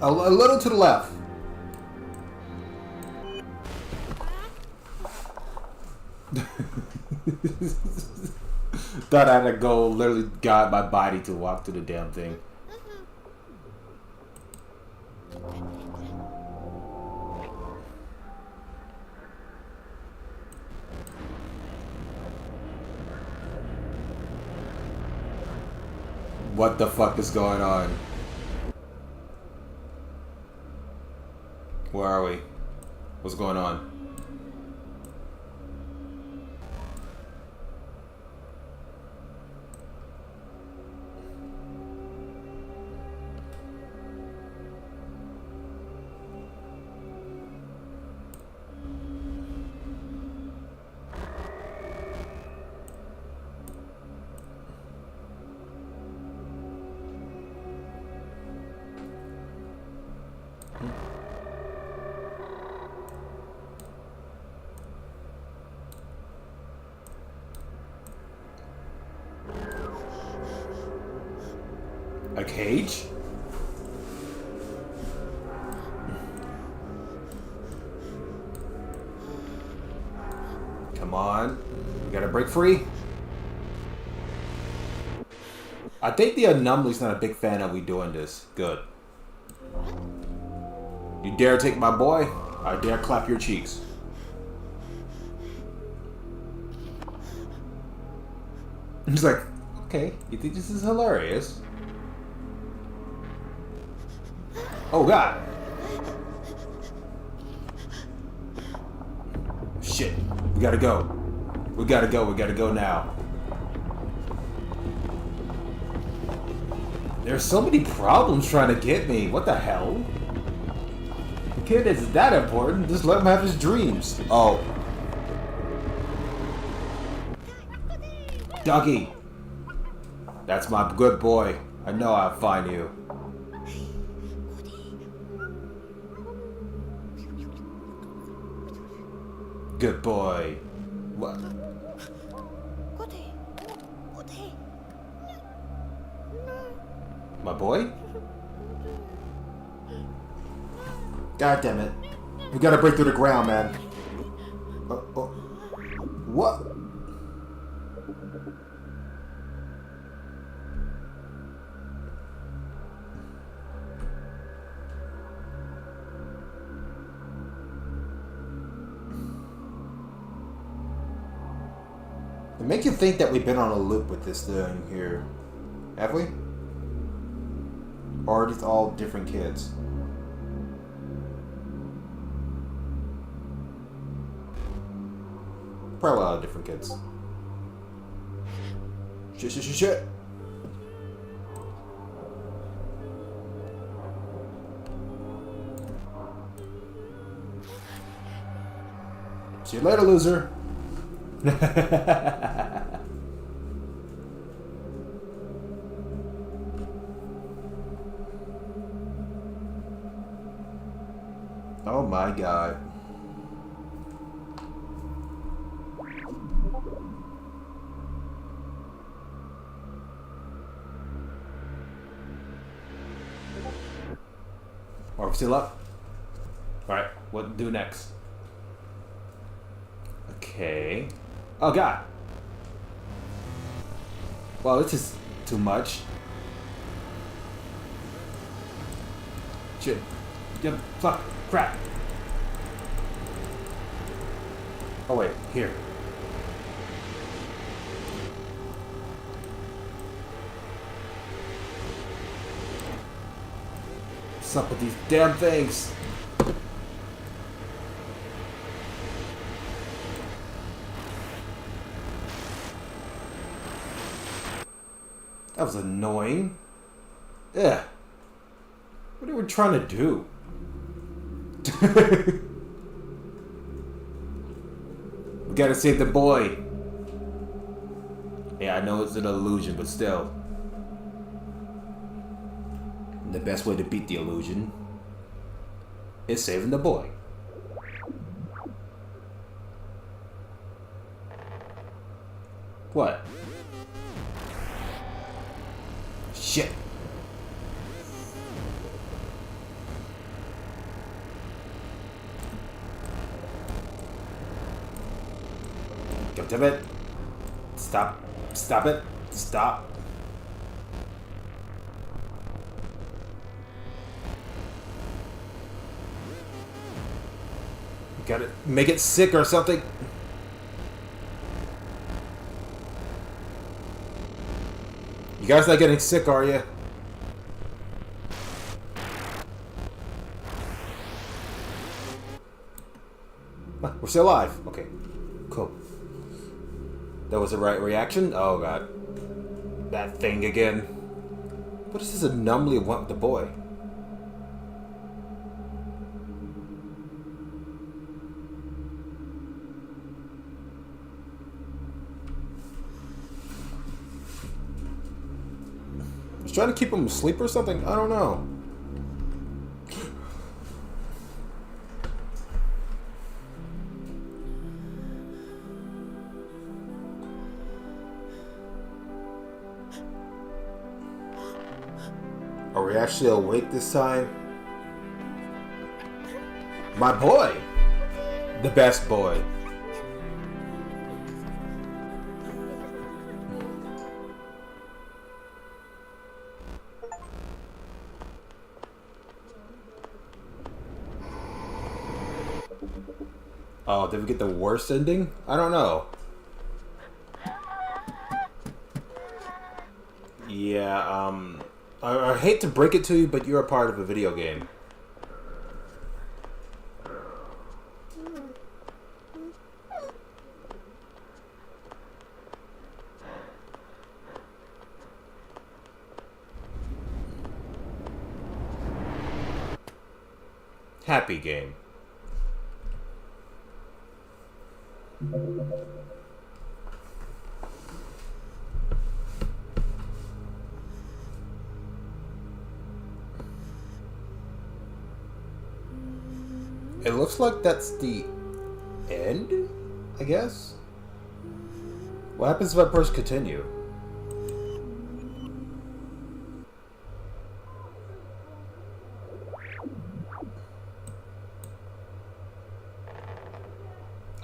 [SPEAKER 2] A little to the left. Thought I had to go literally guide my body to walk through the damn thing. What the fuck is going on? Where are we? What's going on? A cage? Come on. We gotta break free. I think the anomaly's not a big fan of we doing this. Good. You dare take my boy? I dare clap your cheeks. He's like, okay, you think this is hilarious? Oh god! Shit, we gotta go. We gotta go now. There's so many problems trying to get me. What the hell? The kid isn't that important. Just let him have his dreams. Oh. Doggy. That's my good boy. I know I'll find you. Good boy. What? My boy? God damn it. We gotta break through the ground, man. What? It makes you think that we've been on a loop with this thing here. Have we? Or are these all different kids? Probably a lot of different kids. Shit. See you later, loser. Oh my god. Are we still up? Alright, what to do next? Okay. Oh god. Well, this is too much. Shit. Yep, fuck. Crap. Oh wait, here. What's up with these damn things? That was annoying. Yeah. What are we trying to do? We gotta save the boy. Yeah, I know it's an illusion, but still. The best way to beat the illusion is saving the boy. What? Shit. God damn it. Stop. Stop it. Stop. Gotta make it sick or something. You guys not getting sick, are you? We're still alive. Okay. Cool. That was the right reaction? Oh god. That thing again. What is this anomaly want with the boy? Just trying to keep him asleep or something? I don't know. Are we actually awake this time? My boy! The best boy. Oh, did we get the worst ending? I don't know. Yeah, I hate to break it to you, but you're a part of a video game. Happy game. It looks like that's the end, I guess? What happens if I press continue?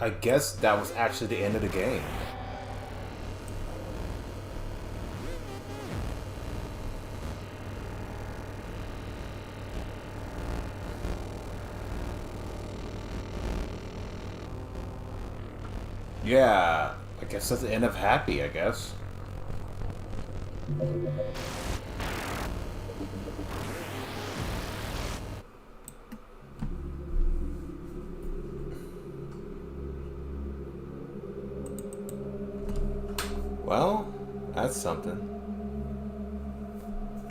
[SPEAKER 2] I guess that was actually the end of the game. Yeah, I I guess that's the end of Happy, I guess. Well, that's something.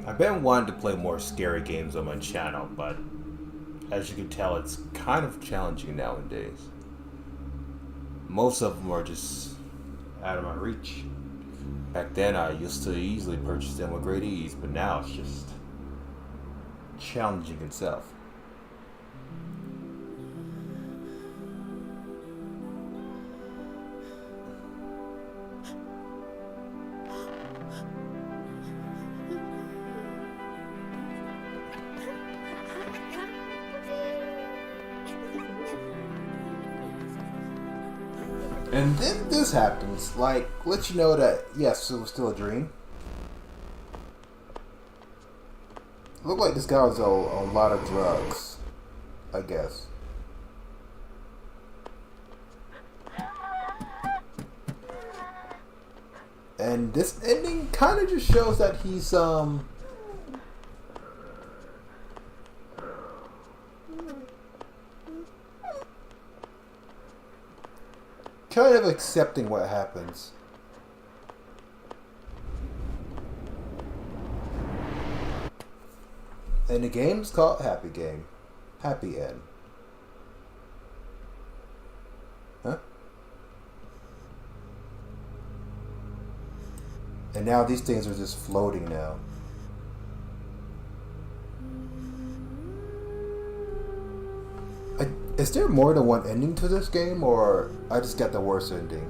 [SPEAKER 2] I've been wanting to play more scary games on my channel, but as you can tell, it's kind of challenging nowadays. Most of them are just out of my reach. Back then, I used to easily purchase them with great ease, but now it's just challenging itself. And then this happens, like, let you know that, yes, it was still a dream. Looked like this guy was on a lot of drugs, I guess. And this ending kind of just shows that he's, kind of accepting what happens. And the game's called Happy Game. Happy End. Huh? And now these things are just floating now. Is there more than one ending to this game, or I just got the worst ending?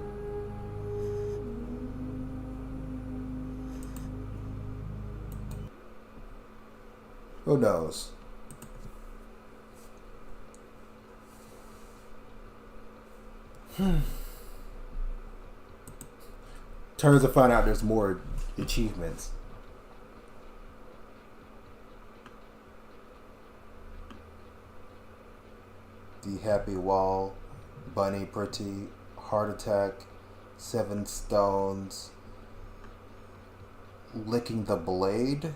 [SPEAKER 2] Who knows? Turns to find out there's more achievements. The Happy Wall, Bunny Pretty, Heart Attack, 7 Stones, Licking the Blade.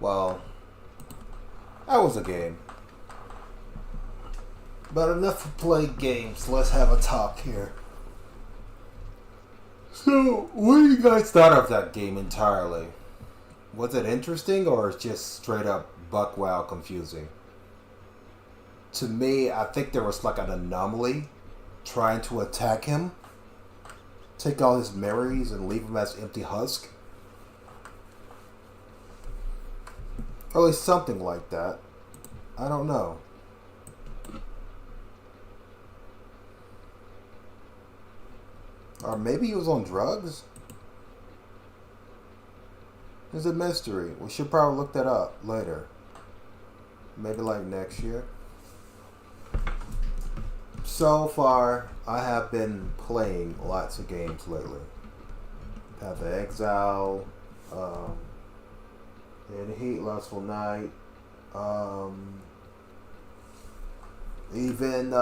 [SPEAKER 2] Well, that was a game. But enough to play games. Let's have a talk here. So, what do you guys thought of that game entirely? Was it interesting or just straight up buck wow confusing? To me, I think there was like an anomaly trying to attack him, take all his memories and leave him as empty husk. Or at least something like that. I don't know. Or maybe he was on drugs? It's a mystery. We should probably look that up later. Maybe like next year. So far, I have been playing lots of games lately. Path of Exile, In Heat, Lustful Night, even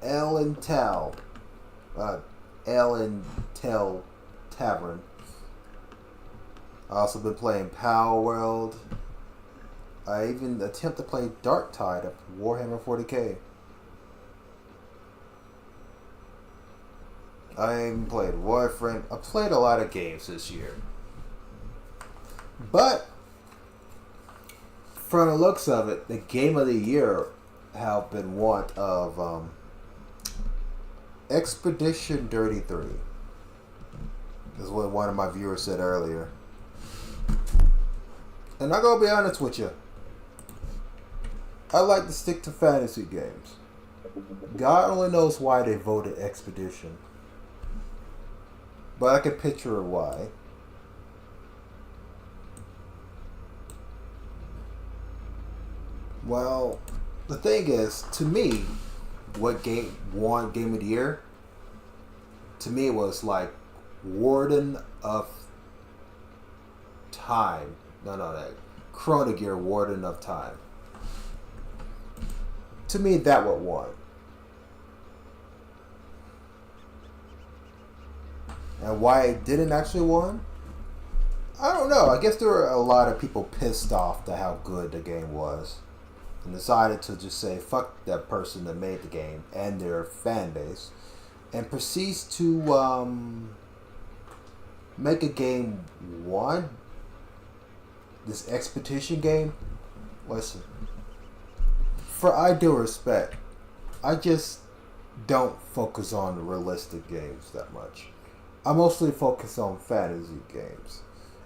[SPEAKER 2] Ellen Tell Tavern. I also been playing Power World. I even attempt to play Dark Tide of Warhammer 40k. I even played Warframe. I played a lot of games this year. But, from the looks of it, the game of the year have been one of Expedition 33. Is what one of my viewers said earlier. And I'm gonna be honest with you. I like to stick to fantasy games. God only knows why they voted Expedition. But I can picture why. Well, the thing is, to me, what game won Game of the Year? To me, was like Warden of Time. No, Chrono Gear Warden of Time. To me, that what won. And why it didn't actually win? I don't know. I guess there were a lot of people pissed off at how good the game was and decided to just say fuck that person that made the game and their fan base and proceeds to make a game one. This Expedition game. Listen, for I do respect, I just don't focus on realistic games that much. I mostly focus on fantasy games.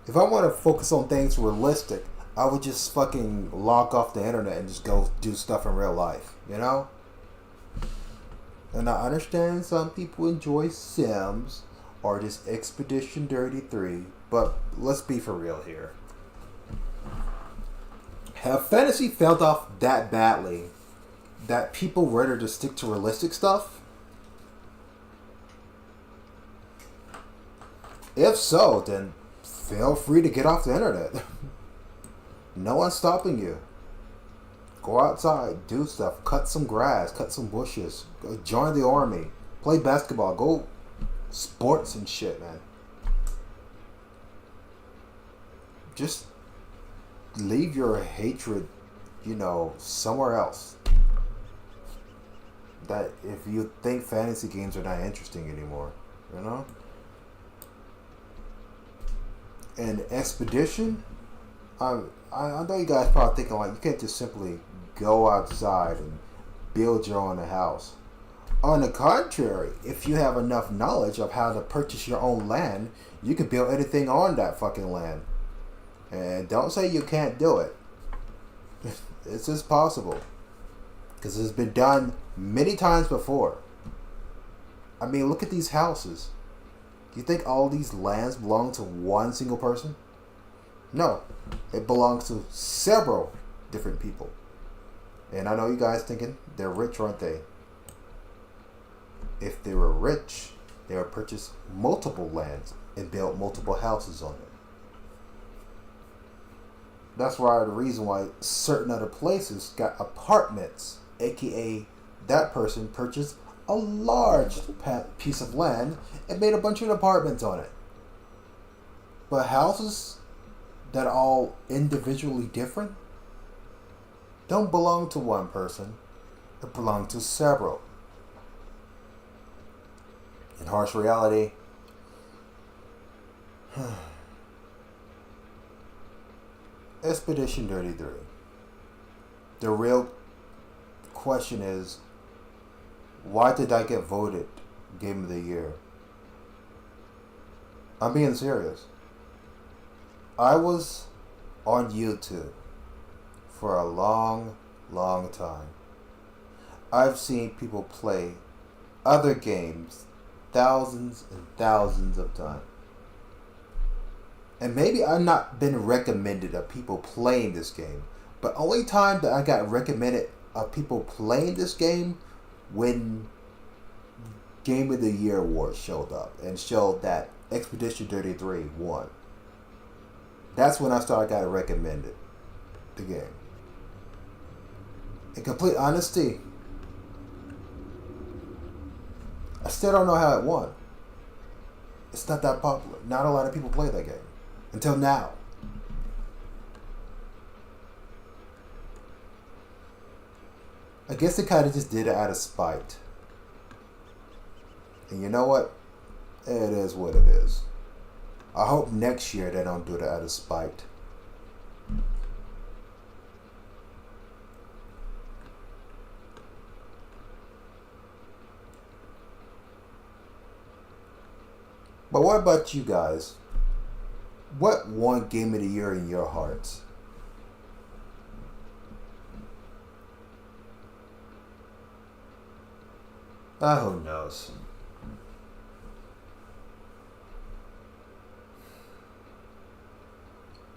[SPEAKER 2] If I want to focus on things realistic, I would just fucking log off the internet and just go do stuff in real life, you know? And I understand some people enjoy Sims or just Expedition 33, but let's be for real here. Have fantasy failed off that badly that people rather just stick to realistic stuff? If so, then feel free to get off the internet. No one's stopping you. Go outside, do stuff, cut some grass, cut some bushes, go join the army, play basketball, go sports and shit, man. Just leave your hatred, somewhere else. That if you think fantasy games are not interesting anymore, you know? And Expedition, I know you guys probably thinking like you can't just simply go outside and build your own house. On the contrary, if you have enough knowledge of how to purchase your own land, you can build anything on that fucking land. And don't say you can't do it. It's just possible. Because it's been done many times before. I mean, look at these houses. Do you think all these lands belong to one single person? No. It belongs to several different people. And I know you guys thinking, they're rich, aren't they? If they were rich, they would purchase multiple lands and build multiple houses on it. That's why the reason why certain other places got apartments, aka that person purchased a large piece of land and made a bunch of apartments on it. But houses that are all individually different don't belong to one person. It belong to several. In harsh reality, Expedition 33. The real question is, why did I get voted Game of the Year? I'm being serious. I was on YouTube for a long, long time. I've seen people play other games thousands and thousands of times. And maybe I've not been recommended of people playing this game, but only time that I got recommended of people playing this game when Game of the Year award showed up and showed that Expedition 33 won. That's when I started getting recommended the game. In complete honesty, I still don't know how it won. It's not that popular. Not a lot of people play that game. Until now. I guess they kind of just did it out of spite. And you know what? It is what it is. I hope next year they don't do it out of spite. But what about you guys? What won Game of the Year in your hearts? Who knows?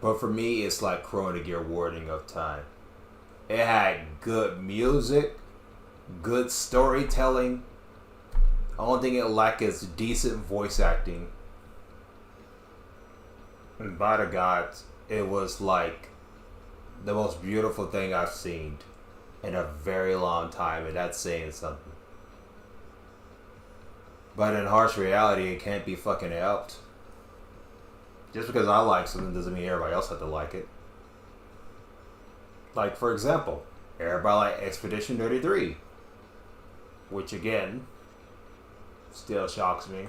[SPEAKER 1] But for me, it's like Chrono Gear Warding of Time. It had good music, good storytelling. Only thing it lacked is decent voice acting. And by the gods, it was like the most beautiful thing I've seen in a very long time, and that's saying something.
[SPEAKER 2] But in harsh reality, it can't be fucking helped. Just because I like something doesn't mean everybody else has to like it. Like, for example, everybody like Expedition 33. Which, again, still shocks me.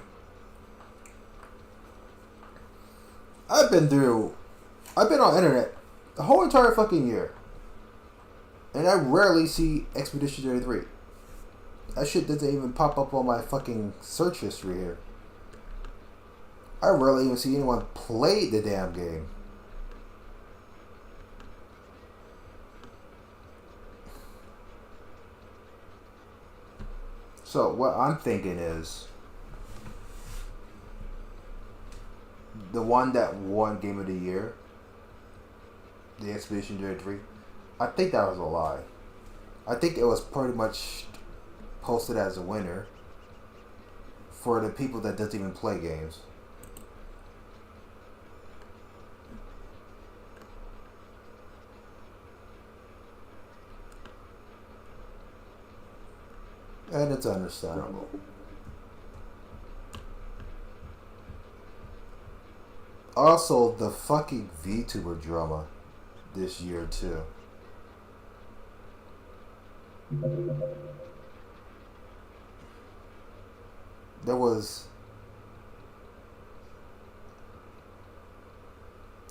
[SPEAKER 5] I've been on internet the whole entire fucking year. And I rarely see Expedition 33. That shit doesn't even pop up on my fucking search history here. I rarely even see anyone play the damn game. So what I'm thinking is the one that won Game of the Year, the Expedition 33, I think that was a lie. I think it was pretty much posted as a winner for the people that doesn't even play games. And it's understandable. Also, the fucking VTuber drama this year too. There was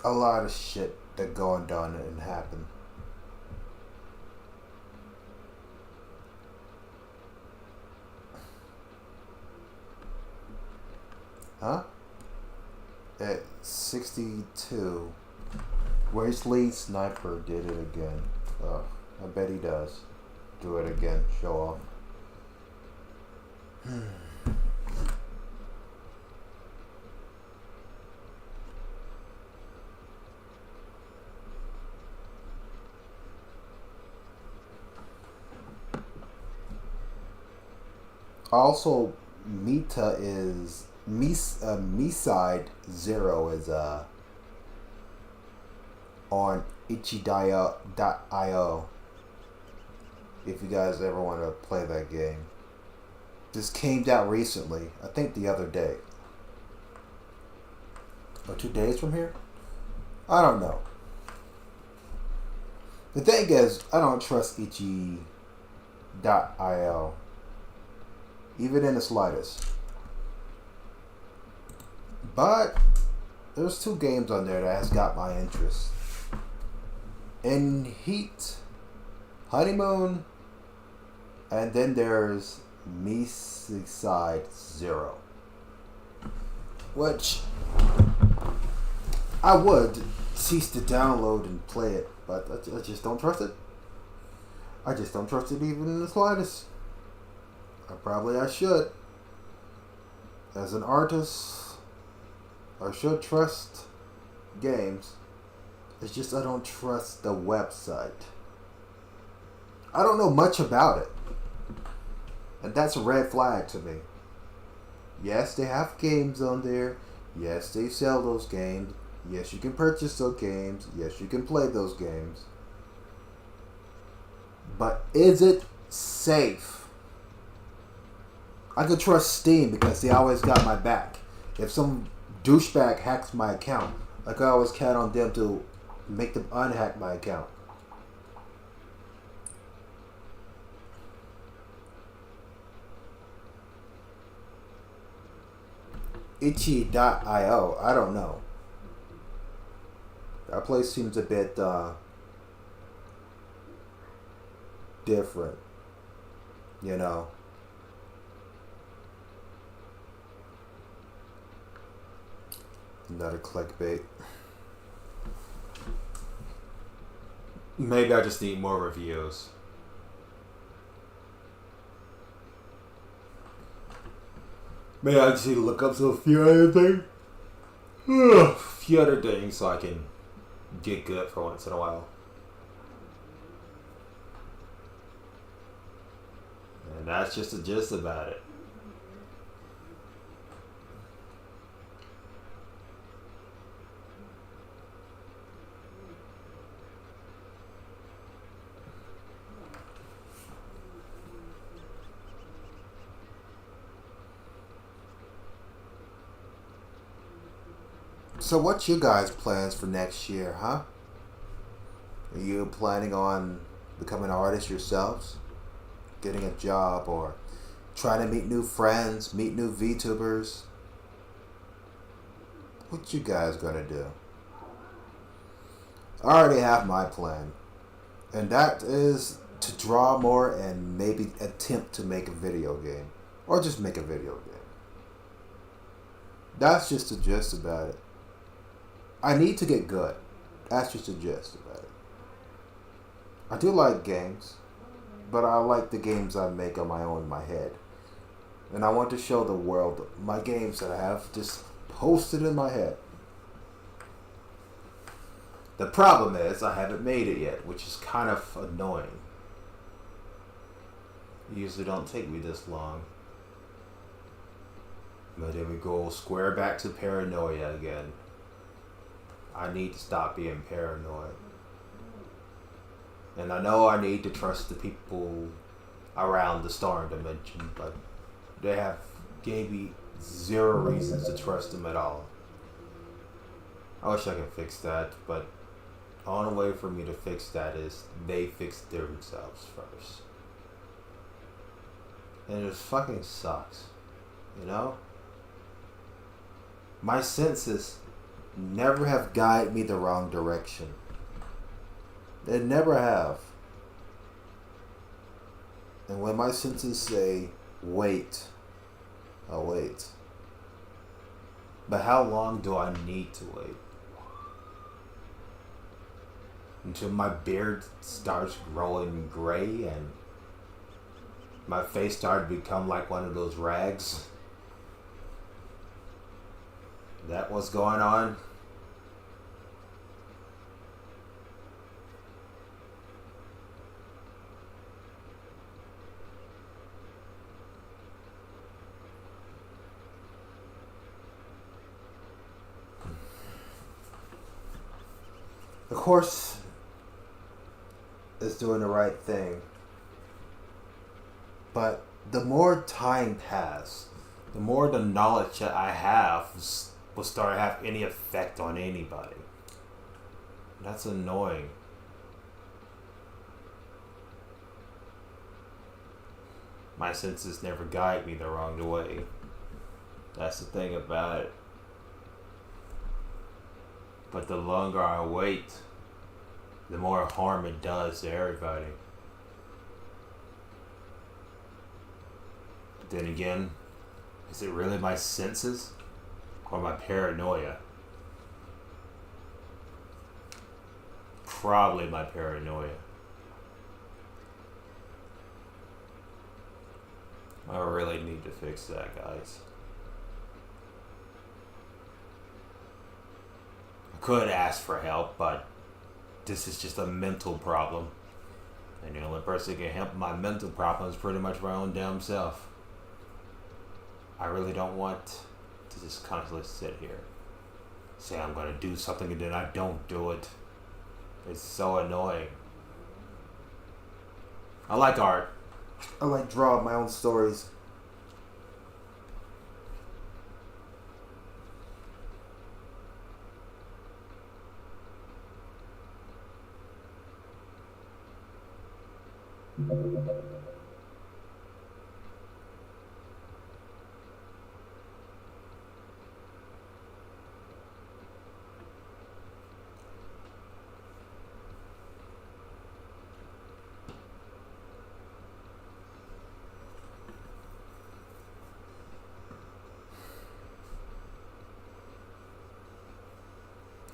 [SPEAKER 5] a lot of shit that going down and happened. Huh? At 62, where's Lead Sniper did it again. I bet he does. Do it again. Show off. Also, Meta is Miside Zero is on itch.io. If you guys ever want to play that game, this came out recently. I think the other day, or 2 days from here. I don't know. The thing is, I don't trust itch.io, even in the slightest. But there's 2 games on there that has got my interest. In Heat, Honeymoon, and then there's Miside Zero, which I would cease to download and play it, but I just don't trust it. I just don't trust it even in the slightest. I should. As an artist, I should trust games. It's just I don't trust the website. I don't know much about it. And that's a red flag to me. Yes, they have games on there. Yes, they sell those games. Yes, you can purchase those games. Yes, you can play those games. But is it safe? I could trust Steam because they always got my back. If some douchebag hacks my account, I could always count on them to make them unhack my account. Itchy.io, I don't know. That place seems a bit different, you know. Another clickbait.
[SPEAKER 2] Maybe I just need more reviews. Maybe I just need to look up a few other things. A few other things so I can get good for once in a while. And that's just the gist about it.
[SPEAKER 5] So what's you guys' plans for next year, huh? Are you planning on becoming an artist yourselves? Getting a job or trying to meet new friends, meet new VTubers? What you guys gonna do? I already have my plan. And that is to draw more and maybe attempt to make a video game. Or just make a video game. That's just the gist about it. I need to get good. That's just the gist about it. I do like games, but I like the games I make on my own in my head. And I want to show the world my games that I have just posted in my head. The problem is I haven't made it yet, which is kind of annoying. It usually don't take me this long. But then we go square back to paranoia again. I need to stop being paranoid. And I know I need to trust the people around the Star Dimension, but they have gave me zero reasons to trust them at all. I wish I could fix that, but the only way for me to fix that is they fix themselves first. And it just fucking sucks, you know? My senses never have guided me the wrong direction. They never have. And when my senses say, wait, I'll wait. But how long do I need to wait? Until my beard starts growing gray and my face starts to become like one of those rags? That what's going on? Of course, is doing the right thing. But the more time passes, the more the knowledge that I have will start to have any effect on anybody. That's annoying. My senses never guide me the wrong way. That's the thing about it. But the longer I wait, the more harm it does to everybody. But then again, is it really my senses or my paranoia? Probably my paranoia. I really need to fix that, guys. I could ask for help, but this is just a mental problem. And the only person who can help my mental problem is pretty much my own damn self. I really don't want to just constantly sit here, say I'm going to do something and then I don't do it. It's so annoying. I like art. I like drawing my own stories.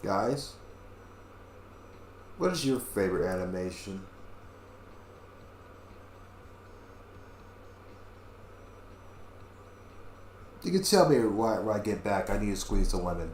[SPEAKER 5] Guys, what is your favorite animation? You can tell me when I get back. I need to squeeze the lemon.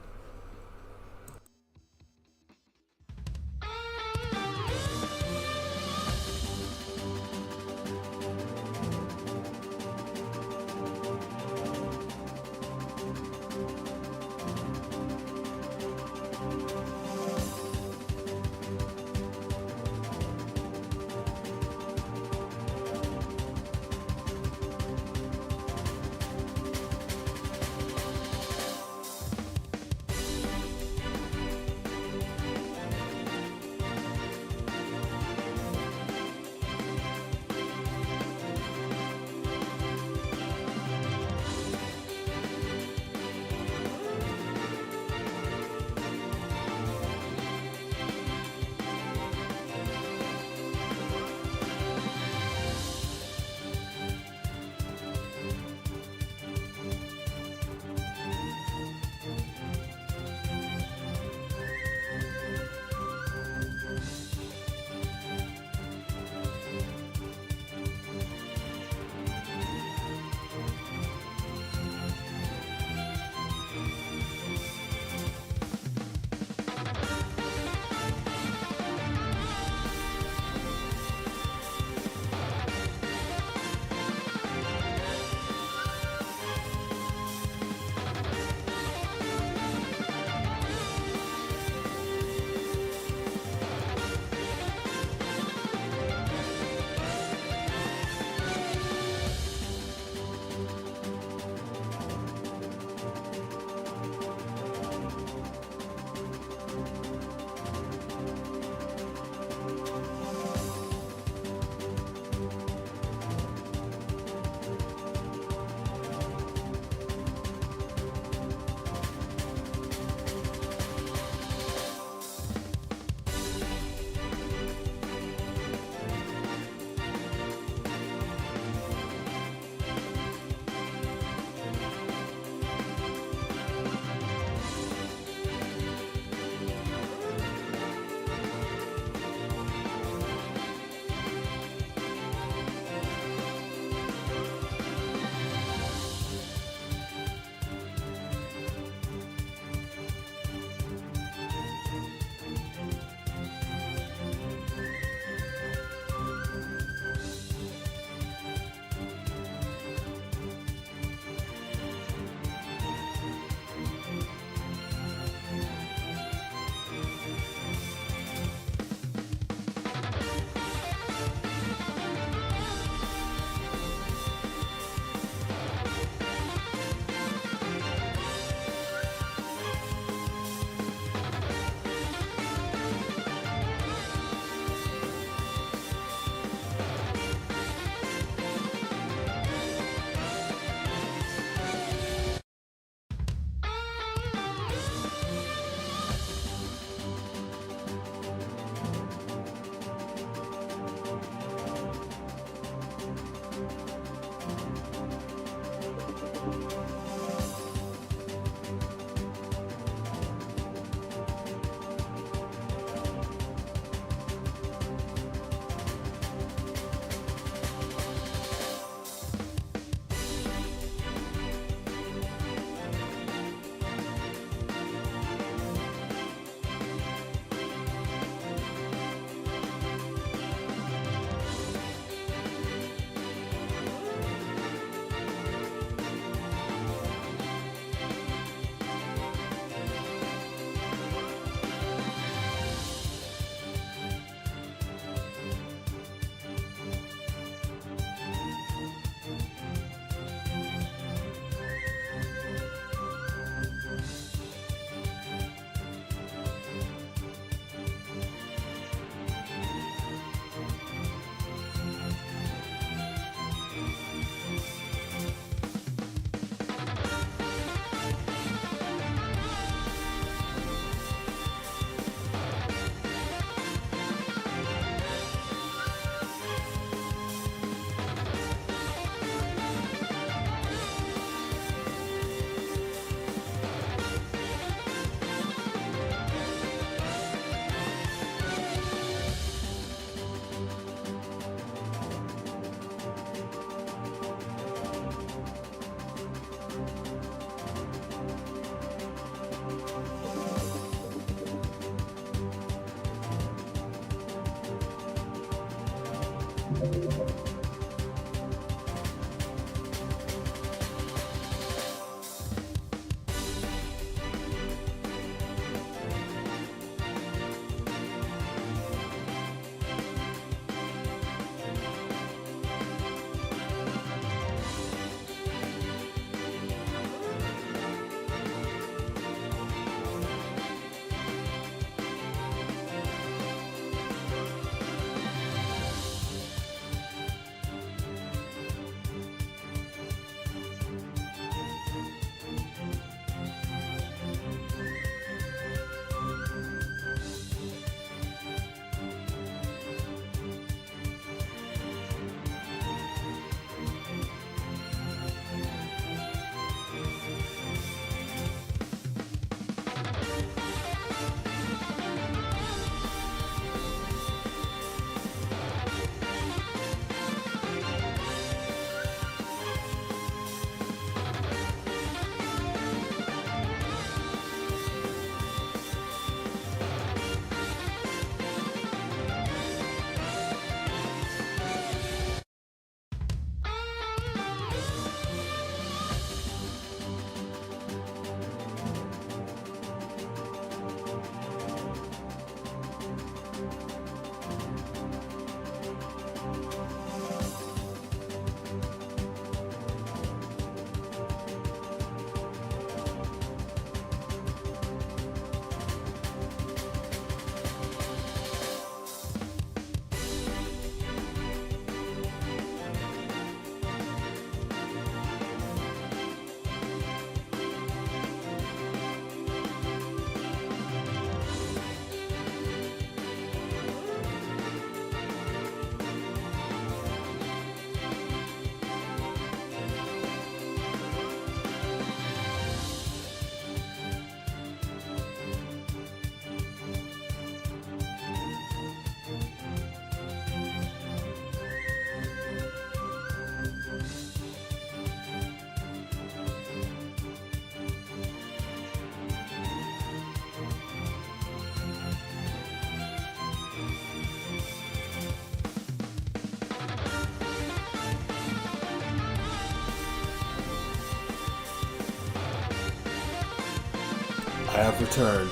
[SPEAKER 2] I have returned.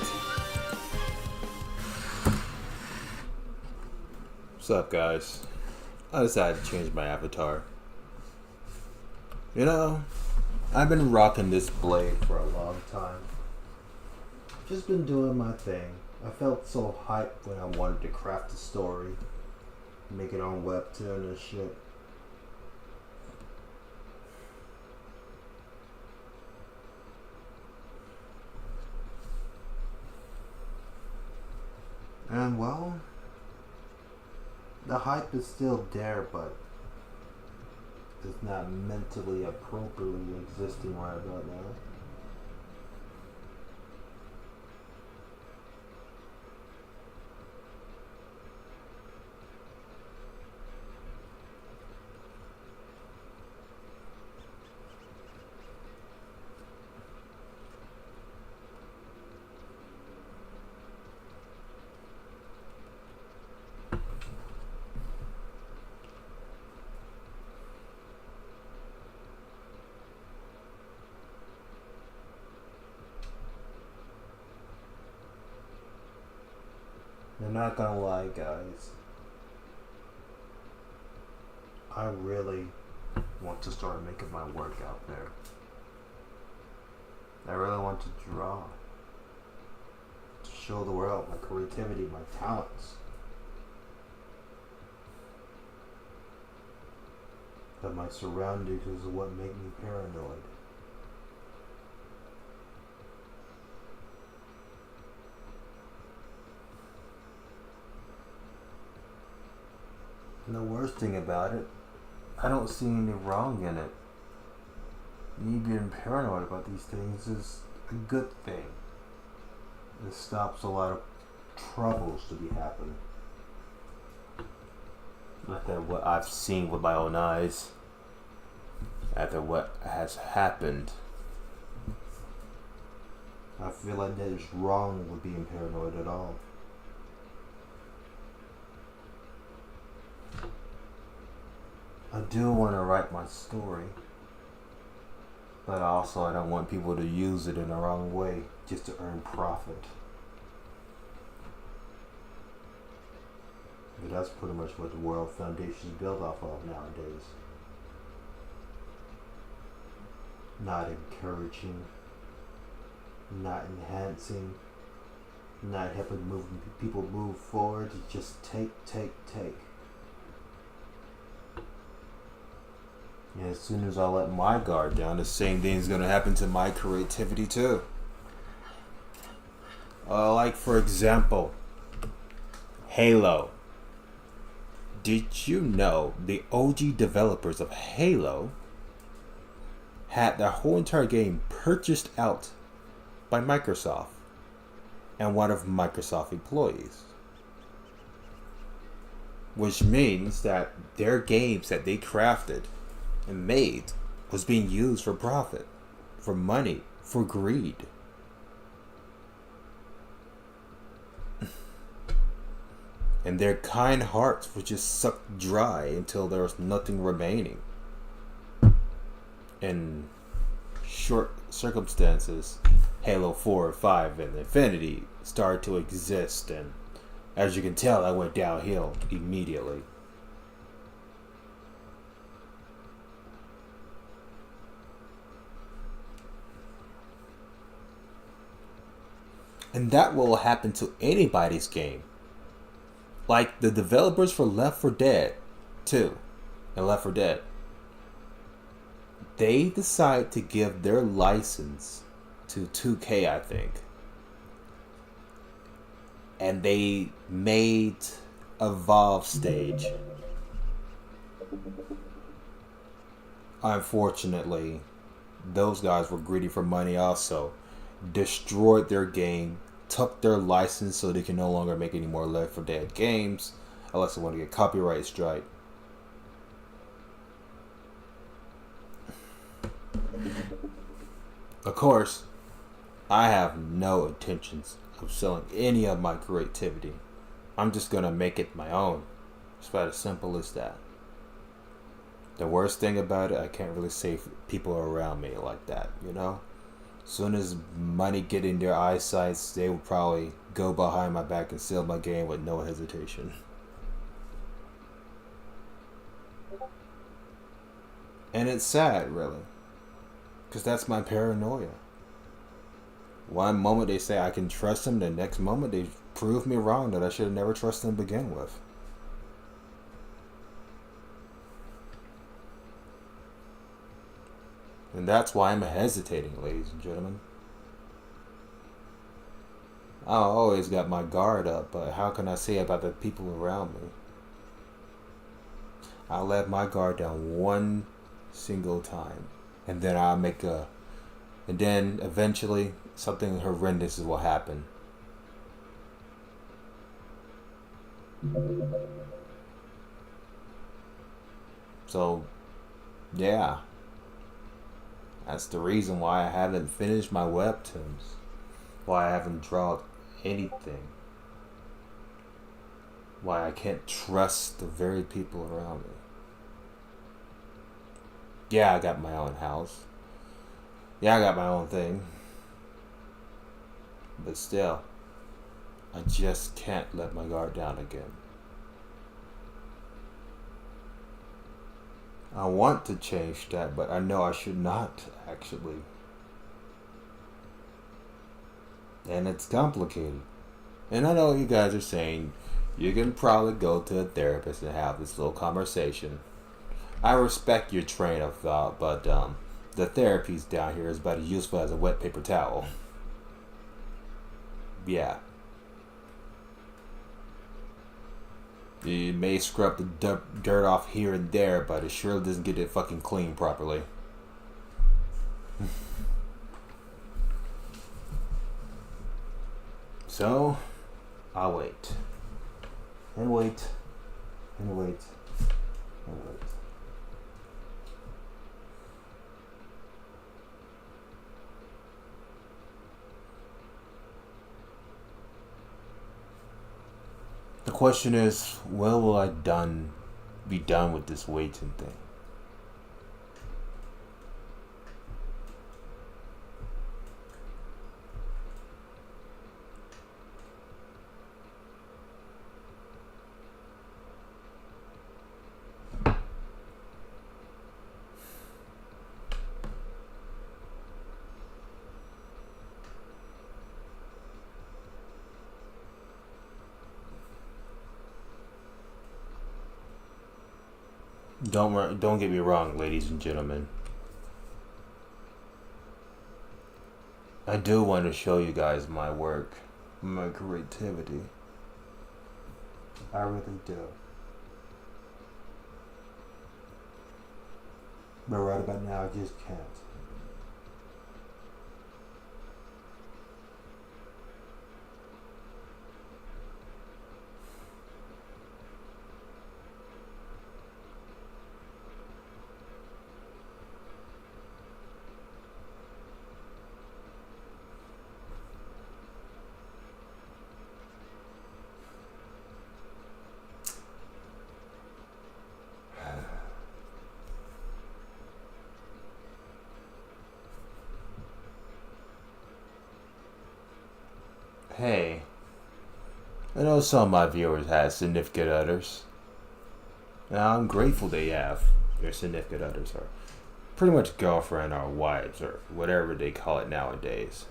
[SPEAKER 2] What's up, guys? I decided to change my avatar. You know, I've been rocking this blade for a long time. Just been doing my thing. I felt so hyped when I wanted to craft a story, make it on Webtoon and shit. And well, the hype is still there, but it's not mentally appropriately existing right about now. I'm not gonna lie, guys. I really want to start making my work out there. I really want to draw. To show the world my creativity, my talents. But my surroundings is what make me paranoid. And the worst thing about it, I don't see any wrong in it. Me being paranoid about these things is a good thing. It stops a lot of troubles to be happening. After what I've seen with my own eyes, after what has happened, I feel like that is wrong with being paranoid at all. I do want to write my story, but also I don't want people to use it in the wrong way just to earn profit. But that's pretty much what the World Foundation is built off of nowadays. Not encouraging, not enhancing, not helping people move forward. It's just take. And as soon as I let my guard down, the same thing's gonna happen to my creativity too. Like for example, Halo. Did you know the OG developers of Halo had their whole entire game purchased out by Microsoft and one of Microsoft employees? Which means that their games that they crafted and made was being used for profit, for money, for greed. And their kind hearts were just sucked dry until there was nothing remaining. In short circumstances, Halo 4, 5, and Infinity started to exist, and as you can tell, I went downhill immediately. And that will happen to anybody's game. Like the developers for Left 4 Dead 2 and Left 4 Dead. They decide to give their license to 2K, I think. And they made a Valve stage. Unfortunately, those guys were greedy for money also. Destroyed their game, took their license so they can no longer make any more Left 4 Dead games unless they want to get copyright strike. Of course, I have no intentions of selling any of my creativity. I'm just gonna make it my own. It's about as simple as that. The worst thing about it, I can't really save people around me like that, you know? As soon as money get in their eyesights, they will probably go behind my back and sell my game with no hesitation. And it's sad, really. Because that's my paranoia. One moment they say I can trust them, the next moment they prove me wrong that I should have never trusted them to begin with. And that's why I'm hesitating, ladies and gentlemen. I always got my guard up, but how can I say about the people around me? I let my guard down one single time, and then and then eventually something horrendous will happen. So, yeah. That's the reason why I haven't finished my webtoons. Why I haven't drawn anything. Why I can't trust the very people around me. Yeah, I got my own house. Yeah, I got my own thing. But still, I just can't let my guard down again. I want to change that, but I know I should not, actually. And it's complicated. And I know you guys are saying you can probably go to a therapist and have this little conversation. I respect your train of thought, but the therapies down here is about as useful as a wet paper towel. Yeah. You may scrub the dirt off here and there, but it surely doesn't get it fucking clean properly. So, I'll wait. And wait. And wait. And wait. The question is, when will I be done with this waiting thing? Don't get me wrong, ladies and gentlemen. I do want to show you guys my work, my creativity. I really do. But right about now, I just can't. Hey, I know some of my viewers have significant others. Now I'm grateful they have their significant others, or pretty much girlfriend or wives or whatever they call it nowadays.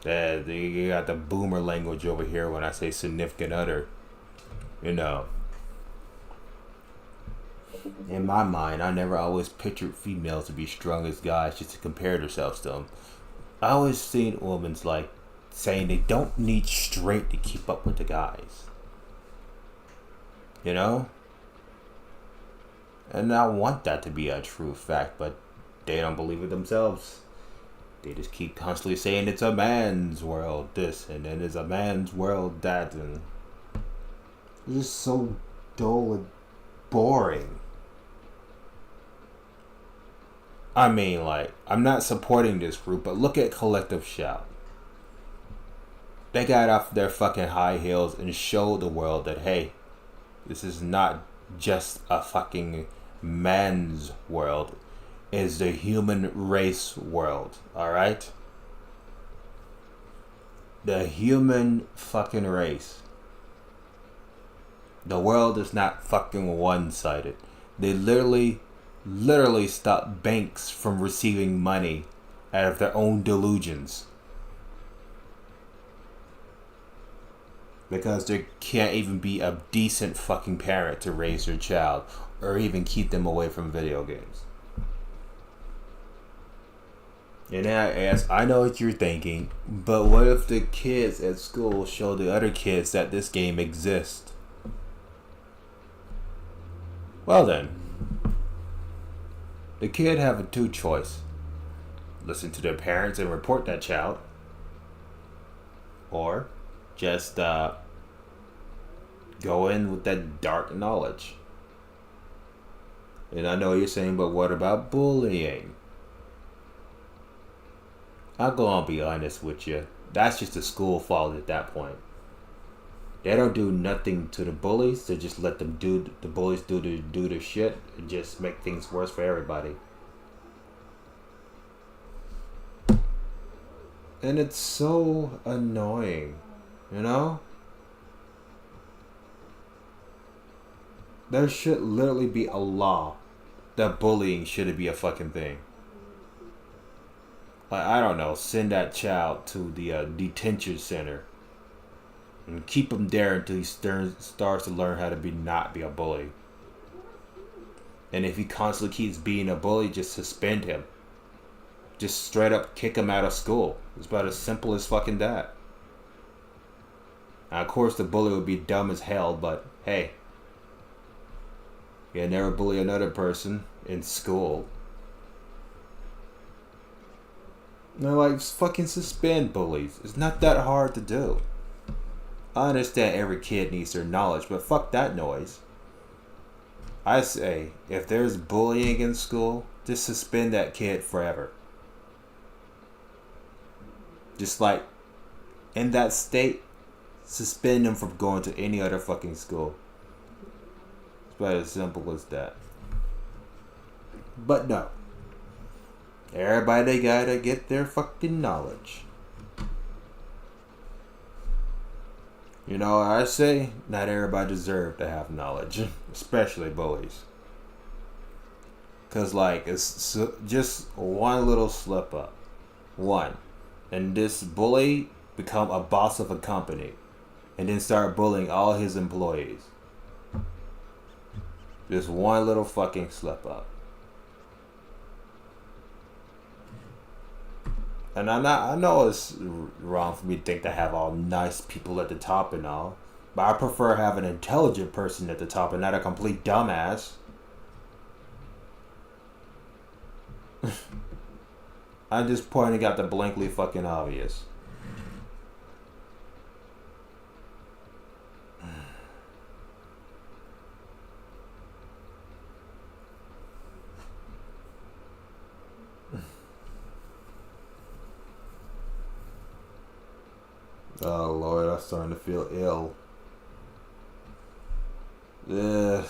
[SPEAKER 2] They got the boomer language over here when I say significant other. You know, in my mind, I never always pictured females to be strong as guys just to compare themselves to them. I always seen women's like saying they don't need strength to keep up with the guys. You know? And I want that to be a true fact, but they don't believe it themselves. They just keep constantly saying it's a man's world this, and then it's a man's world that, and it's just so dull and boring. I mean, like, I'm not supporting this group, but look at Collective Shout. They got off their fucking high heels and showed the world that, hey, this is not just a fucking man's world. It's the human race world, alright? The human fucking race. The world is not fucking one-sided. They literally stop banks from receiving money out of their own delusions. Because there can't even be a decent fucking parent to raise their child or even keep them away from video games. And then I ask, I know what you're thinking, but what if the kids at school show the other kids that this game exists? Well then, the kid have a two choice. Listen to their parents and report that child. Or just go in with that dark knowledge. And I know you're saying, but what about bullying? I'll go on and be honest with you. That's just a school fault at that point. They don't do nothing to the bullies. They just let them do the bullies do their shit and just make things worse for everybody. And it's so annoying, you know? There should literally be a law that bullying shouldn't be a fucking thing. Like, I don't know, send that child to the detention center and keep him there until he starts to learn how to not be a bully. And if he constantly keeps being a bully, just suspend him. Just straight up kick him out of school. It's about as simple as fucking that. Now, of course, the bully would be dumb as hell, but hey, you never bully another person in school. They're like, fucking suspend bullies. It's not that hard to do. I understand every kid needs their knowledge, but fuck that noise. I say, if there's bullying in school, just suspend that kid forever. Just like, in that state, suspend them from going to any other fucking school. It's about as simple as that. But no. Everybody gotta get their fucking knowledge. You know, I say not everybody deserves to have knowledge, especially bullies. Cause like it's just one little slip up, and this bully become a boss of a company, and then start bullying all his employees. Just one little fucking slip up. And I know it's wrong for me to think to have all nice people at the top and all. But I prefer having an intelligent person at the top and not a complete dumbass. I'm just pointing out the blankly fucking obvious. Oh Lord, I'm starting to feel ill. Ugh.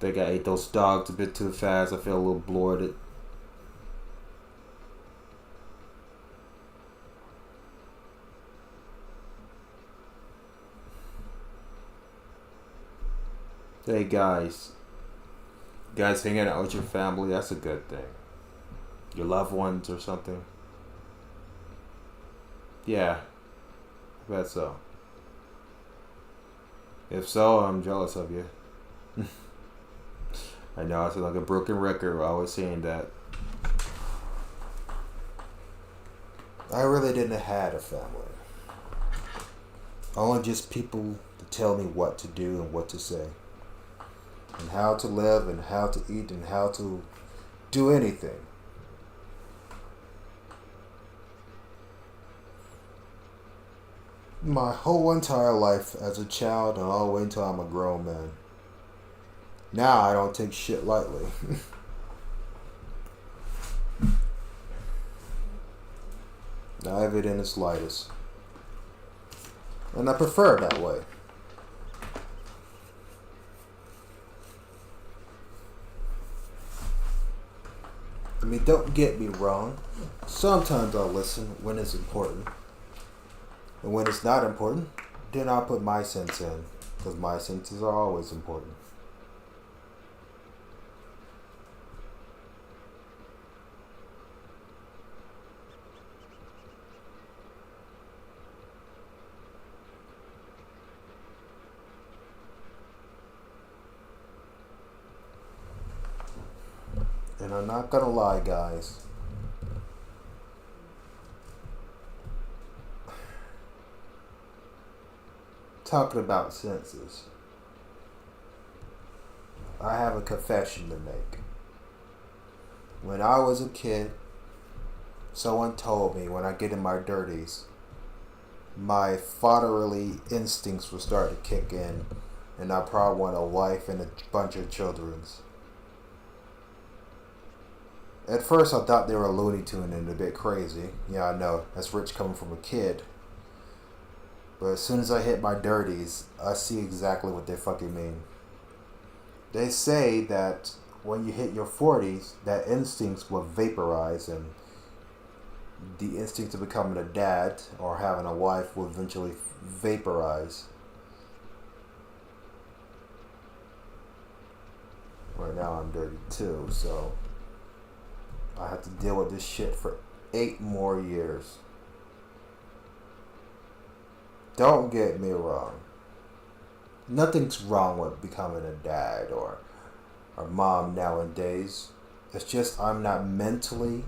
[SPEAKER 2] Think I ate those dogs a bit too fast. I feel a little bloated. Hey guys. You guys hanging out with your family, that's a good thing. Your loved ones or something. Yeah, I bet so. If so, I'm jealous of you. I know I sound like a broken record always saying that.
[SPEAKER 5] I really didn't have a family. Only just people to tell me what to do and what to say. And how to live and how to eat and how to do anything. My whole entire life as a child and all the way until I'm a grown man. Now I don't take shit lightly. Not even in the slightest. And I prefer it that way. I mean, don't get me wrong. Sometimes I'll listen when it's important. And when it's not important, then I'll put my sense in. Because my senses are always important. And I'm not gonna lie, guys. Talking about senses, I have a confession to make. When I was a kid, someone told me when I get in my dirties, my fatherly instincts will start to kick in, and I probably want a wife and a bunch of childrens. At first, I thought they were Looney Tune and a bit crazy. Yeah, I know, that's rich coming from a kid. But as soon as I hit my dirties, I see exactly what they fucking mean. They say that when you hit your 40s, that instincts will vaporize and the instinct of becoming a dad or having a wife will eventually vaporize. Right now I'm dirty too, so I have to deal with this shit for 8 more years. Don't get me wrong. Nothing's wrong with becoming a dad or a mom nowadays. It's just I'm not mentally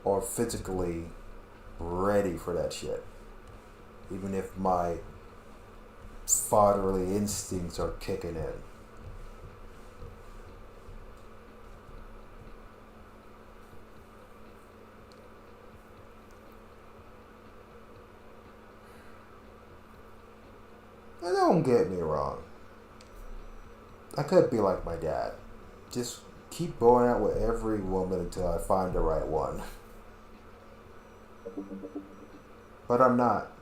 [SPEAKER 5] or physically ready for that shit. Even if my fatherly instincts are kicking in. And don't get me wrong. I could be like my dad. Just keep going out with every woman until I find the right one. But I'm not.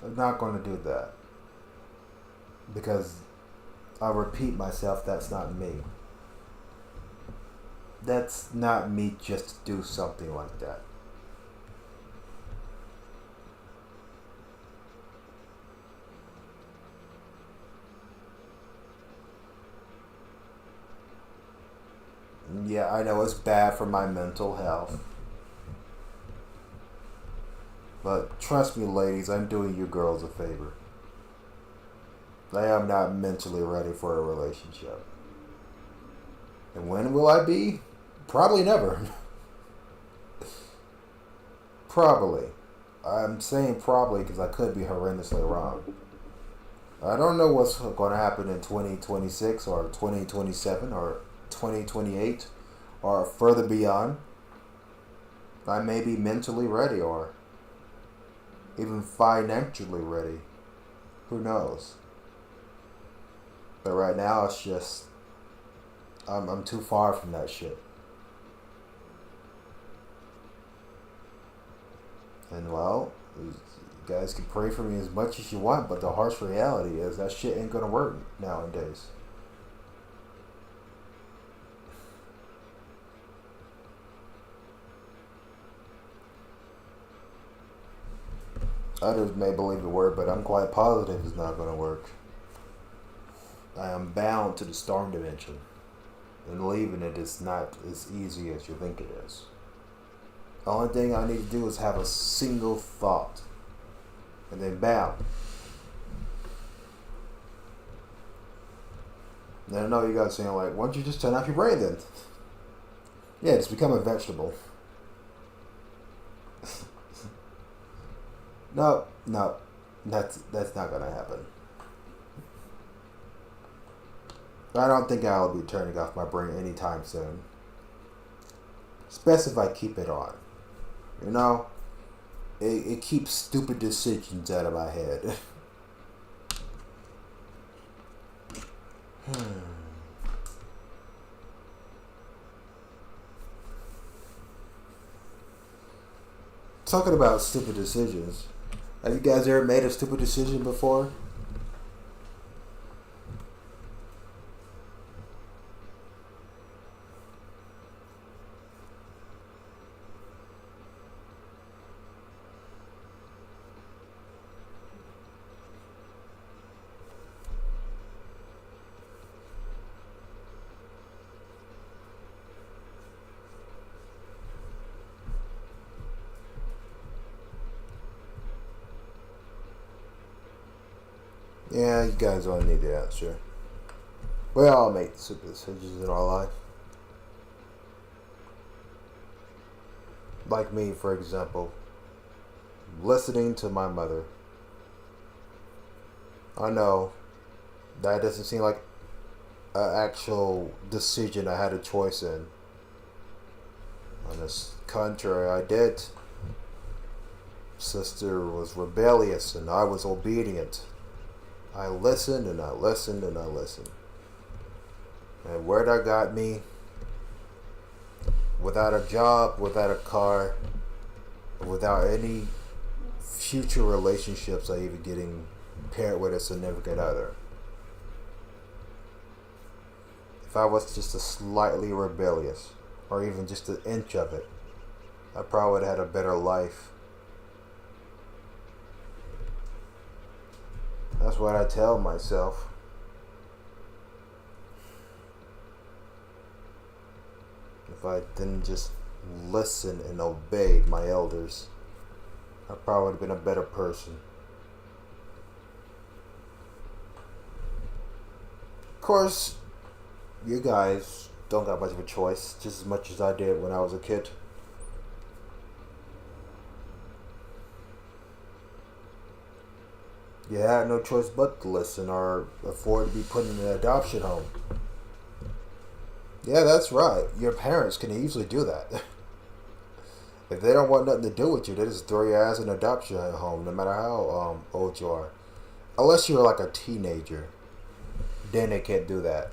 [SPEAKER 5] I'm not going to do that. Because I repeat myself, that's not me. That's not me just to do something like that. Yeah, I know it's bad for my mental health. But trust me, ladies, I'm doing you girls a favor. I am not mentally ready for a relationship. And when will I be? Probably never. Probably. I'm saying probably because I could be horrendously wrong. I don't know what's going to happen in 2026 or 2027 or 2028 or further beyond. I may be mentally ready or even financially ready. Who knows? But right now it's just I'm too far from that shit. And well, you guys can pray for me as much as you want, but the harsh reality is that shit ain't gonna work nowadays. Others may believe the word, but I'm quite positive it's not gonna work. I am bound to the storm dimension, and leaving it is not as easy as you think it is. The only thing I need to do is have a single thought, and then bam. And I know you guys saying like, why don't you just turn off your brain then? Yeah, just become a vegetable. No, that's not gonna happen. I don't think I'll be turning off my brain anytime soon. Especially if I keep it on. You know? It keeps stupid decisions out of my head. Talking about stupid decisions. Have you guys ever made a stupid decision before? Yeah, you guys don't need the answer. We all make stupid decisions in our life. Like me, for example, listening to my mother. I know that doesn't seem like an actual decision I had a choice in. On this contrary, I did. Sister was rebellious and I was obedient. I listened and I listened and I listened. And where that got me, without a job, without a car, without any future relationships or even getting paired with a significant other. If I was just a slightly rebellious, or even just an inch of it, I probably would have had a better life. That's what I tell myself. If I didn't just listen and obey my elders, I probably would have been a better person. Of course, you guys don't got much of a choice, just as much as I did when I was a kid. You had no choice but to listen or afford to be put in an adoption home. Yeah, that's right. Your parents can easily do that. If they don't want nothing to do with you, they just throw your ass in an adoption home, no matter how old you are. Unless you're like a teenager, then they can't do that.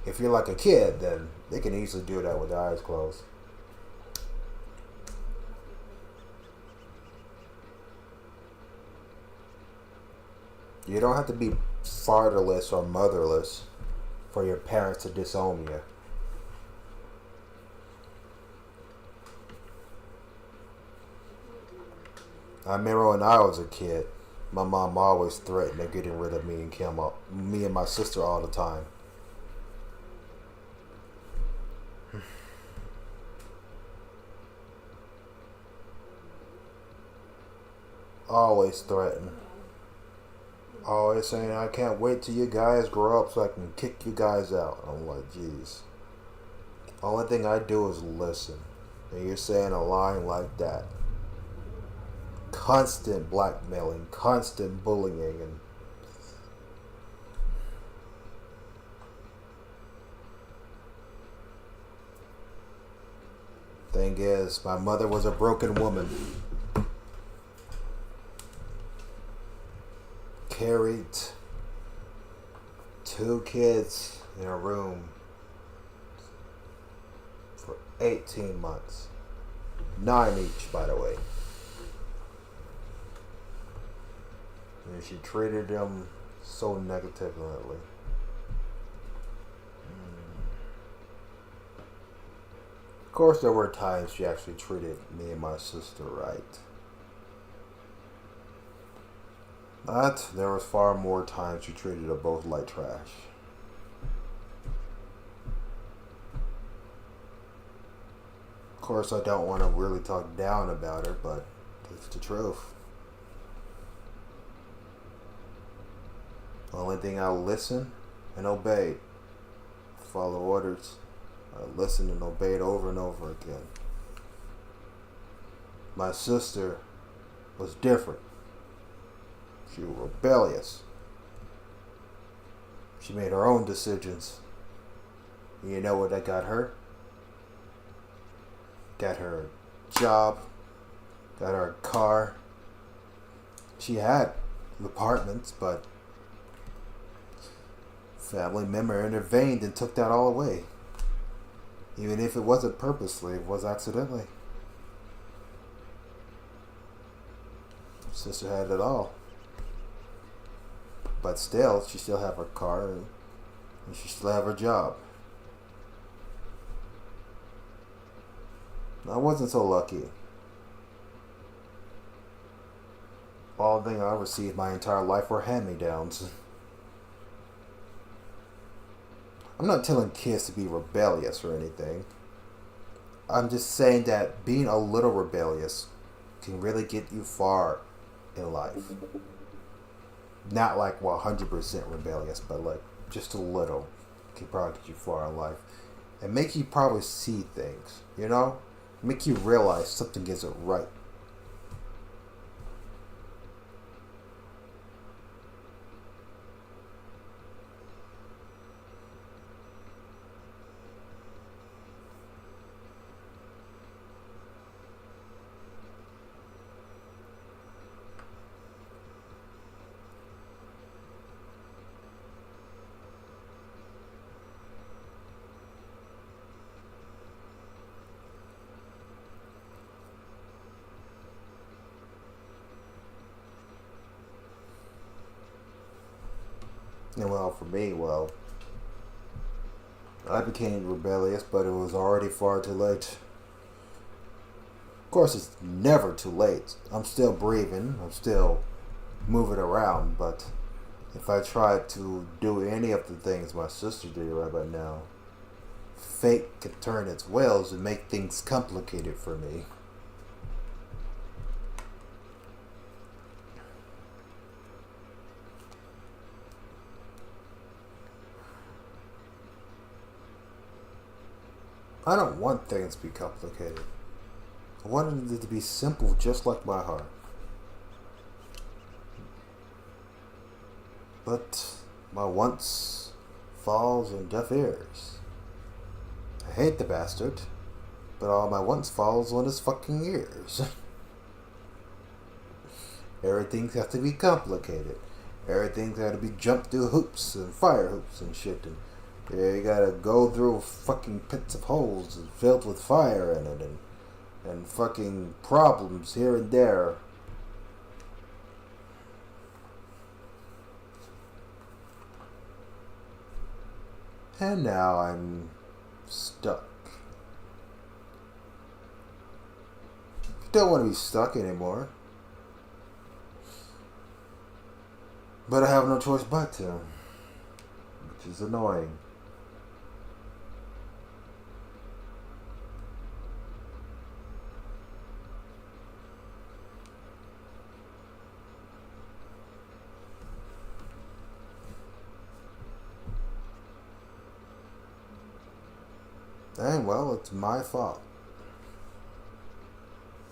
[SPEAKER 5] If you're like a kid, then they can easily do that with their eyes closed. You don't have to be fatherless or motherless for your parents to disown you. I remember when I was a kid, my mom always threatened of getting rid of me and Kim, me and my sister all the time. Always threatened. Always saying, I can't wait till you guys grow up so I can kick you guys out. I'm like, jeez. Only thing I do is listen. And you're saying a line like that. Constant blackmailing, constant bullying, and thing is, my mother was a broken woman. Carried 2 kids in a room for 18 months. 9 each, by the way. And she treated them so negatively. Of course, there were times she actually treated me and my sister right. But there was far more times she treated us both like trash. Of course, I don't want to really talk down about her, but it's the truth. The only thing I listened and obeyed. Follow orders. I listened and obeyed over and over again. My sister was different. She was rebellious. She made her own decisions. And you know what that got her? Got her a job. Got her a car. She had apartments, but family member intervened and took that all away. Even if it wasn't purposely, it was accidentally. Sister had it all. But still, she still have her car and she still have her job. I wasn't so lucky. All the things I received my entire life were hand-me-downs. I'm not telling kids to be rebellious or anything. I'm just saying that being a little rebellious can really get you far in life. Not like 100% rebellious, but like just a little can probably get you far in life. And make you probably see things, you know? Make you realize something isn't right. And well, for me, I became rebellious, but it was already far too late. Of course, it's never too late. I'm still breathing, I'm still moving around, but if I tried to do any of the things my sister did right about now, fate could turn its wheels and make things complicated for me. I don't want things to be complicated. I wanted it to be simple, just like my heart. But my wants falls on deaf ears. I hate the bastard, but all my wants falls on his fucking ears. Everything's got to be complicated. Everything's got to be jumped through hoops and fire hoops and shit. And yeah, you gotta go through fucking pits of holes filled with fire in it, and fucking problems here and there. And now I'm stuck. Don't want to be stuck anymore. But I have no choice but to. Which is annoying. And well, it's my fault.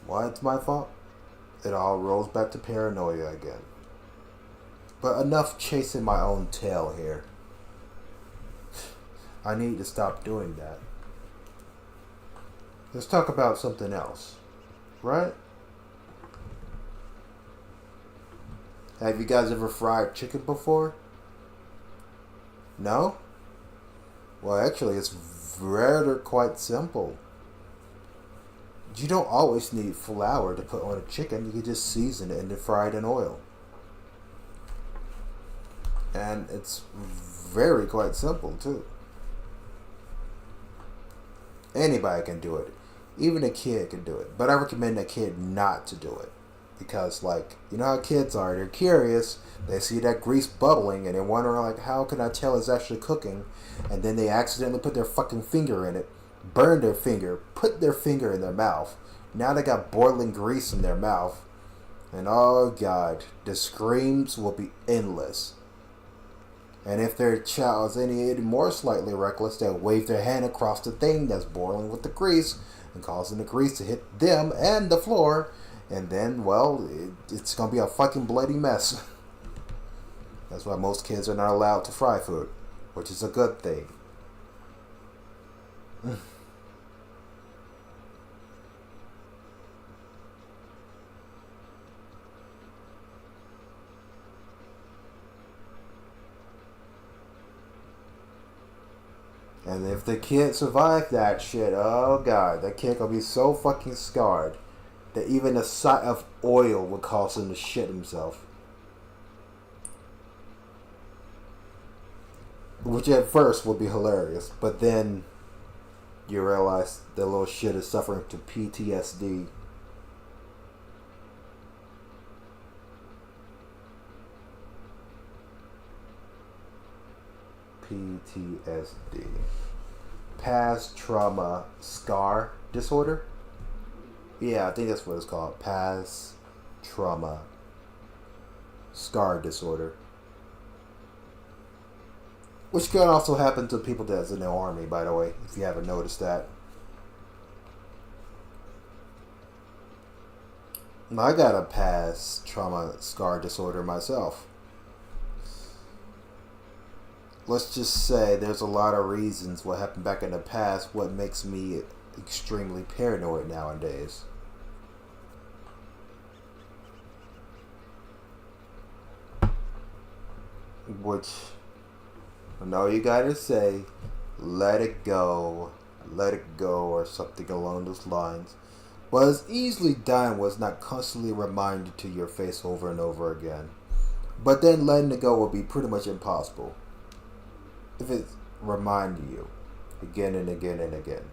[SPEAKER 5] Why it's my fault? It all rolls back to paranoia again. But enough chasing my own tail here. I need to stop doing that. Let's talk about something else. Right? Have you guys ever fried chicken before? No? Well, actually, it's rather quite simple. You don't always need flour to put on a chicken. You can just season it and then fry it in oil. And it's very quite simple, too. Anybody can do it. Even a kid can do it. But I recommend a kid not to do it. Because, like, you know how kids are. They're curious. They see that grease bubbling and they're wondering, like, how can I tell it's actually cooking? And then they accidentally put their fucking finger in it, burn their finger, put their finger in their mouth. Now they got boiling grease in their mouth. And oh God, the screams will be endless. And if their child is any more slightly reckless, they'll wave their hand across the thing that's boiling with the grease and causing the grease to hit them and the floor. And then, well, it's going to be a fucking bloody mess. That's why most kids are not allowed to fry food, which is a good thing. And if the kid survived that shit, oh God, that kid gonna be so fucking scarred that even the sight of oil would cause him to shit himself. Which at first would be hilarious, but then you realize the little shit is suffering to PTSD. PTSD. Past trauma scar disorder? Yeah, I think that's what it's called. Past trauma scar disorder. Which can also happen to people that's in the army, by the way, if you haven't noticed that. I got a past trauma scar disorder myself. Let's just say there's a lot of reasons what happened back in the past what makes me extremely paranoid nowadays. Which I know you gotta say, let it go, or something along those lines. But it's easily done was not constantly reminded to your face over and over again. But then letting it go would be pretty much impossible if it's reminding you again and again and again.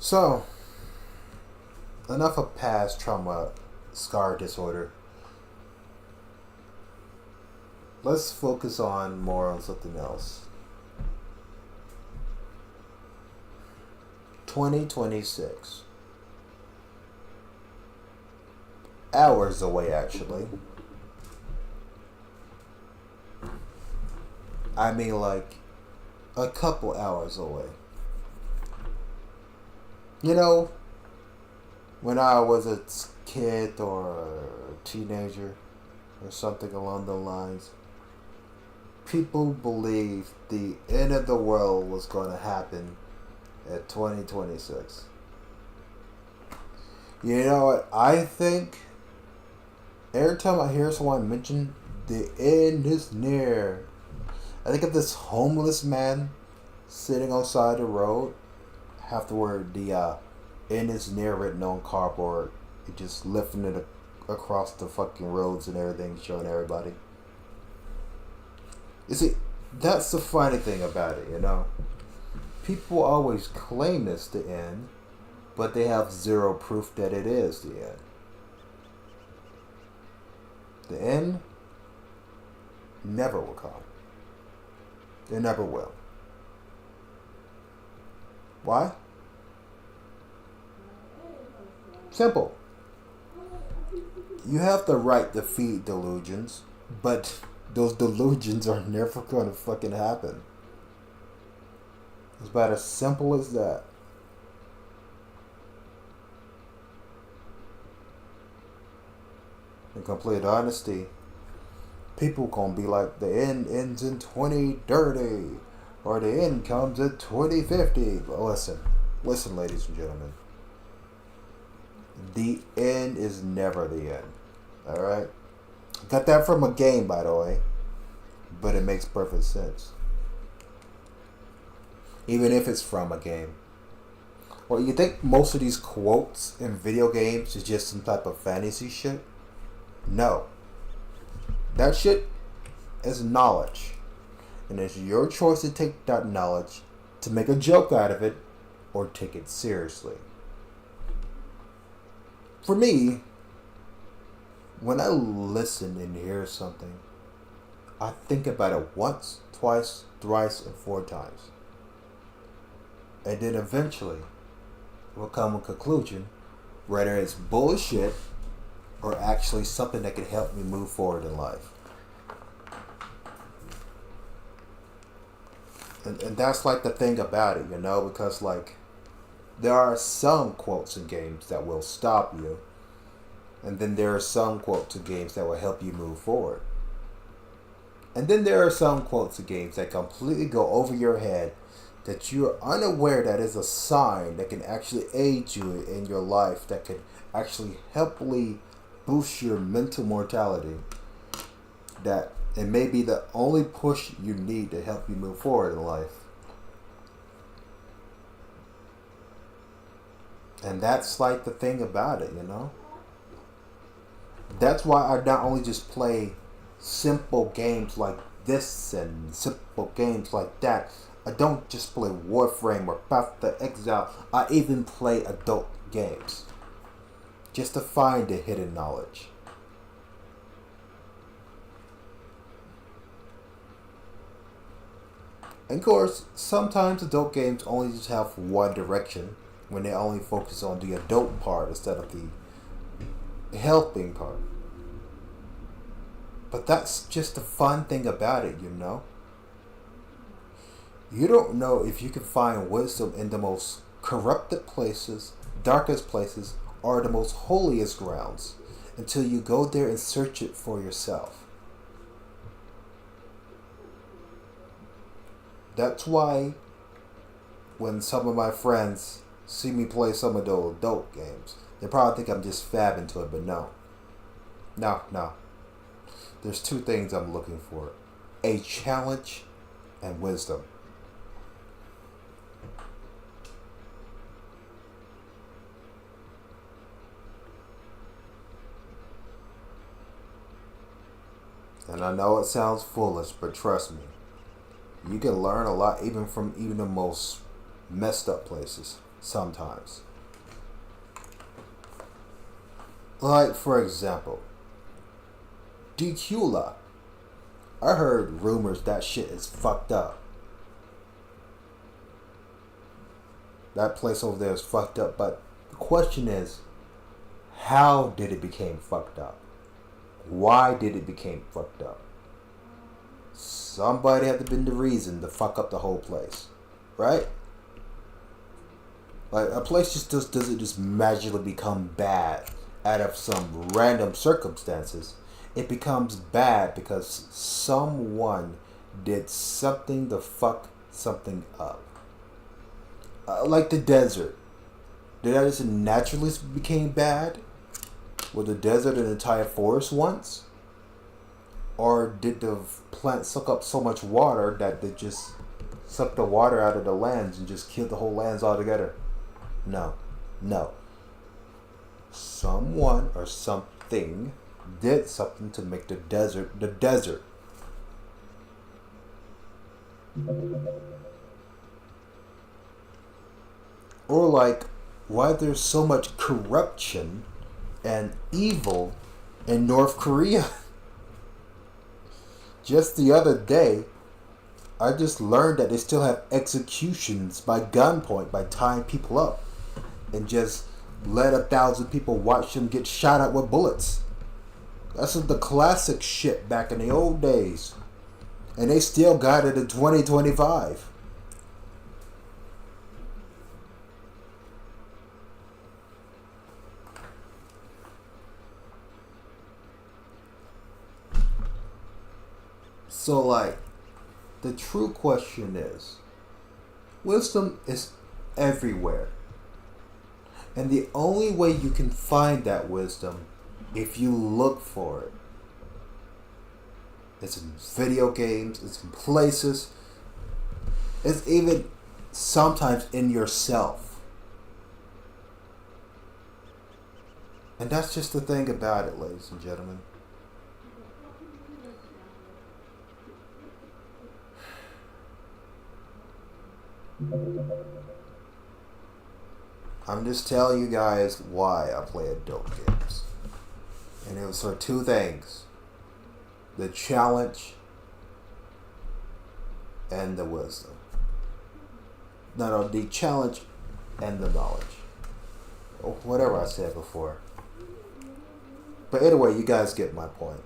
[SPEAKER 5] So, enough of past trauma scar disorder. Let's focus on more on something else. 2026. Hours away, actually. I mean, like, a couple hours away. You know, when I was a kid or a teenager or something along those lines, people believed the end of the world was going to happen at 2026. You know what? I think every time I hear someone mention the end is near, I think of this homeless man sitting on the side of the road. Have the word the end is near written on cardboard. He just lifting it across the fucking roads and everything, showing everybody. You see, that's the funny thing about it, you know. People always claim it's the end, but they have zero proof that it is the end. The end never will come. It never will. Why? Simple. You have the right to feed delusions, but those delusions are never gonna fucking happen. It's about as simple as that. In complete honesty, people gonna be like, the end ends in 2030, or the end comes at 2050. But listen, ladies and gentlemen. The end is never the end. Alright? Got that from a game, by the way. But it makes perfect sense. Even if it's from a game. Well, you think most of these quotes in video games is just some type of fantasy shit? No. That shit is knowledge. And it's your choice to take that knowledge, to make a joke out of it, or take it seriously. For me, when I listen and hear something, I think about it once, twice, thrice, and 4 times. And then eventually, will come a conclusion, whether it's bullshit or actually something that can help me move forward in life. And that's like the thing about it, you know, because like there are some quotes in games that will stop you, and then there are some quotes in games that will help you move forward. And then there are some quotes in games that completely go over your head, that you're unaware that is a sign that can actually aid you in your life, that can actually helpfully boost your mental mortality, that it may be the only push you need to help you move forward in life. And that's like the thing about it, you know. That's why I not only just play simple games like this and simple games like that. I don't just play Warframe or Path to Exile. I even play adult games, just to find the hidden knowledge. And of course, sometimes adult games only just have one direction, when they only focus on the adult part instead of the helping part. But that's just the fun thing about it, you know. You don't know if you can find wisdom in the most corrupted places, darkest places, or the most holiest grounds until you go there and search it for yourself. That's why when some of my friends see me play some of those adult games, they probably think I'm just fabbing to it, but no. No. There's 2 things I'm looking for: a challenge and wisdom. And I know it sounds foolish, but trust me, you can learn a lot even from even the most messed up places sometimes. Like, for example, Decula. I heard rumors that shit is fucked up. That place over there is fucked up, but the question is, how did it become fucked up? Why did it become fucked up? Somebody had to been the reason to fuck up the whole place, right? Like, a place just doesn't just magically become bad out of some random circumstances. It becomes bad because someone did something to fuck something up. Like the desert. Did that just naturally became bad? Was the desert an entire forest once? Or did the plant suck up so much water that they just sucked the water out of the lands and just killed the whole lands altogether? No. Someone or something thing did something to make the desert the desert. Or like why there's so much corruption and evil in North Korea. Just the other day, I just learned that they still have executions by gunpoint by tying people up and just let 1,000 people watch them get shot at with bullets. That's the classic shit back in the old days. And they still got it in 2025. So like, the true question is, wisdom is everywhere. And the only way you can find that wisdom, if you look for it, it's in video games, it's in places, it's even sometimes in yourself. And that's just the thing about it, ladies and gentlemen. I'm just telling you guys why I play adult games. And it was for two things. The challenge and the wisdom. No, the challenge and the knowledge. Or whatever I said before. But anyway, you guys get my point.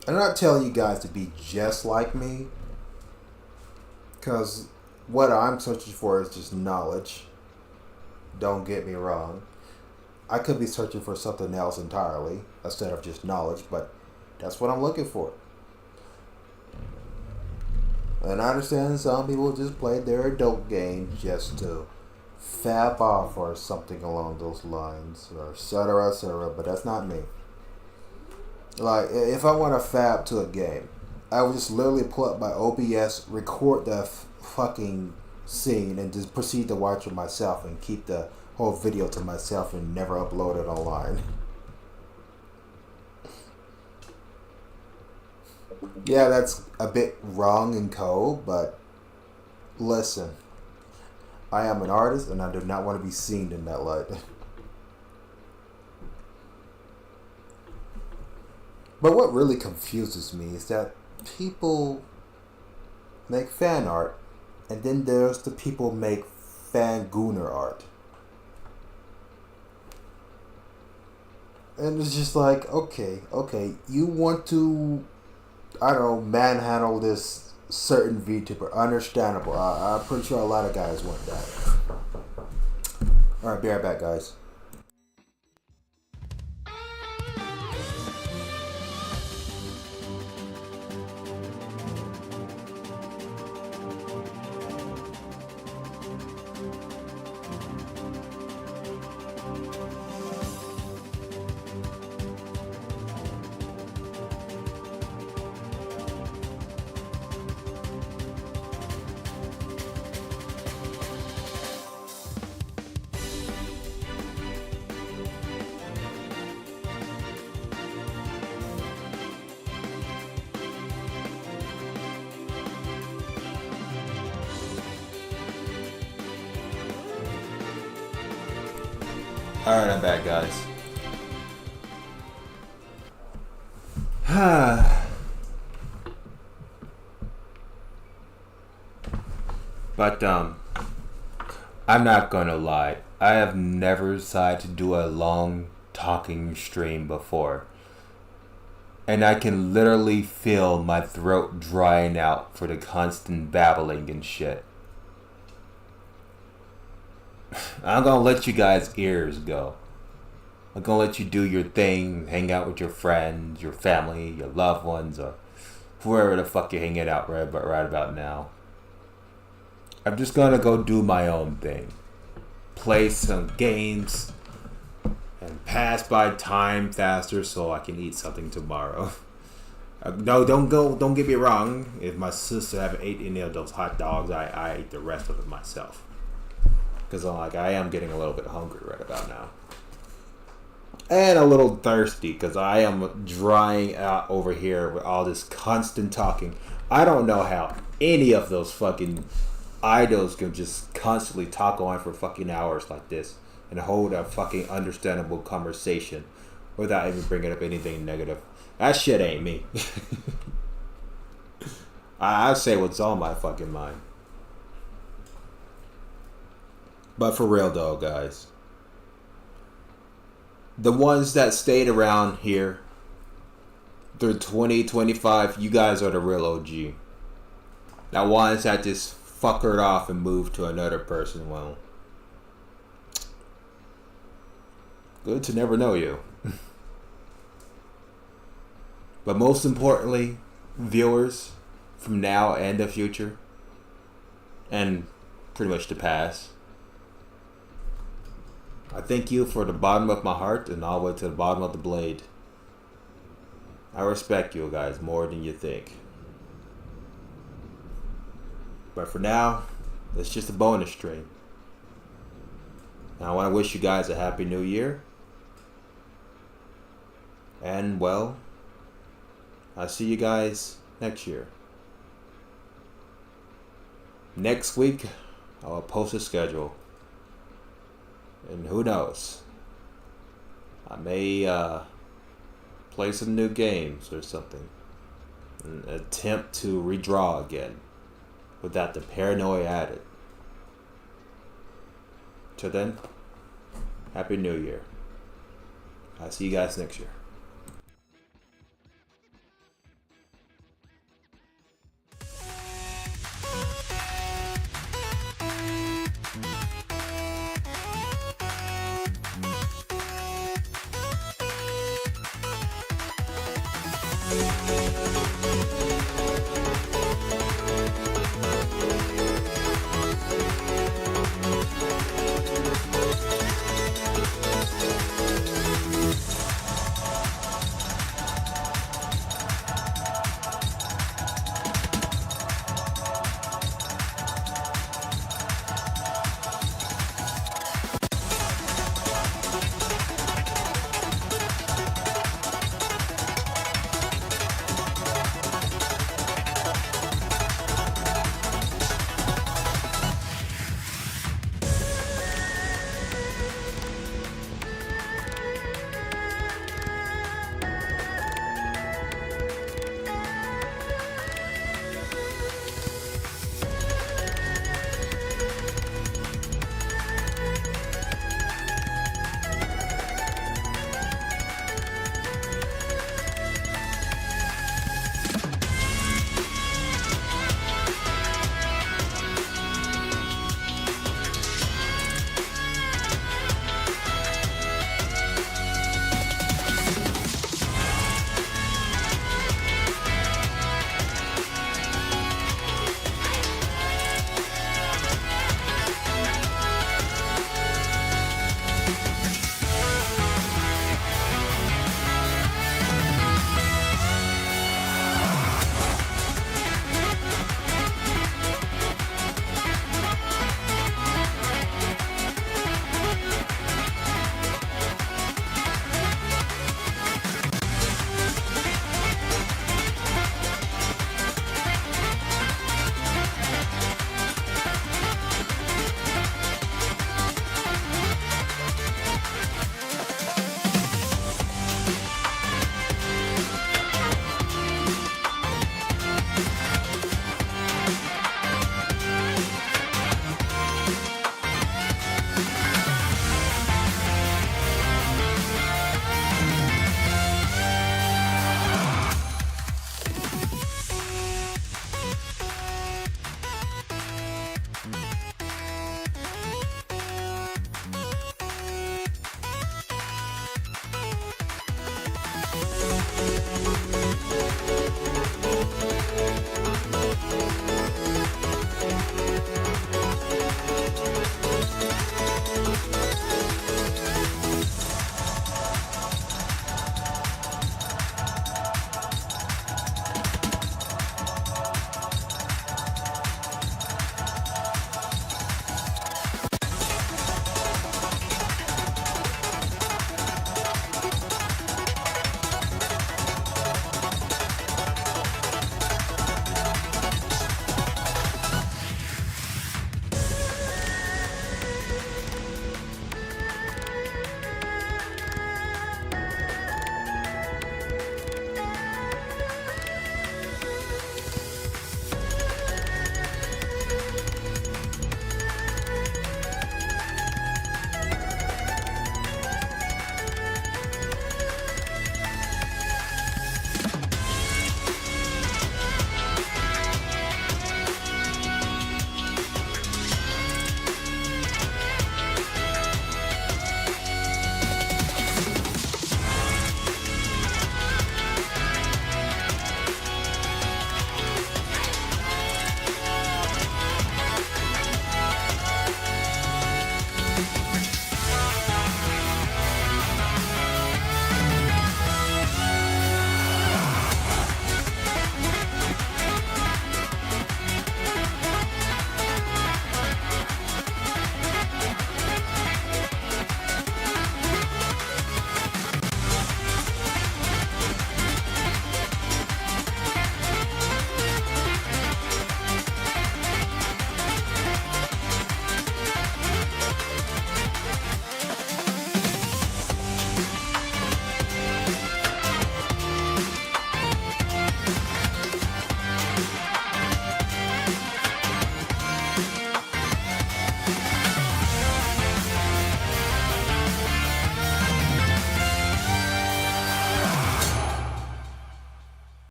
[SPEAKER 5] I'm not telling you guys to be just like me. Because what I'm searching for is just knowledge. Don't get me wrong. I could be searching for something else entirely instead of just knowledge, but that's what I'm looking for. And I understand some people just play their adult games just to fap off or something along those lines, or etc., but that's not me. Like, if I want to fap to a game, I would just literally pull up my OBS, record the fucking scene, and just proceed to watch it myself and keep the whole video to myself and never upload it online. Yeah, that's a bit wrong in code, but listen, I am an artist and I do not want to be seen in that light. But what really confuses me is that people make fan art, and then there's the people make fangooner art. And it's just like, okay, you want to, I don't know, manhandle this certain VTuber. Understandable. I'm pretty sure a lot of guys want that. Alright, be right back, guys.
[SPEAKER 2] Alright, I'm back, guys. But, I'm not gonna lie. I have never decided to do a long talking stream before. And I can literally feel my throat drying out for the constant babbling and shit. I'm gonna let you guys' ears go. I'm gonna let you do your thing, hang out with your friends, your family, your loved ones, or whoever the fuck you're hanging out right about now. I'm just gonna go do my own thing. Play some games and pass by time faster so I can eat something tomorrow. No, don't get me wrong. If my sister haven't ate any of those hot dogs, I eat the rest of it myself. Because I am getting a little bit hungry right about now. And a little thirsty because I am drying out over here with all this constant talking. I don't know how any of those fucking idols can just constantly talk on for fucking hours like this and hold a fucking understandable conversation without even bringing up anything negative. That shit ain't me. I say what's on my fucking mind. But for real though, guys. The ones that stayed around here through 2025, you guys are the real OG. Now ones that just fuckered off and moved to another person, well, good to never know you. But most importantly, viewers from now and the future, and pretty much the past, I thank you for the bottom of my heart and all the way to the bottom of the blade. I respect you guys more than you think. But for now, it's just a bonus stream. Now I want to wish you guys a happy new year. And well, I'll see you guys next year. Next week, I'll post a schedule. And who knows? I may play some new games or something. And attempt to redraw again. Without the paranoia added. Till then, Happy New Year. I'll see you guys next year.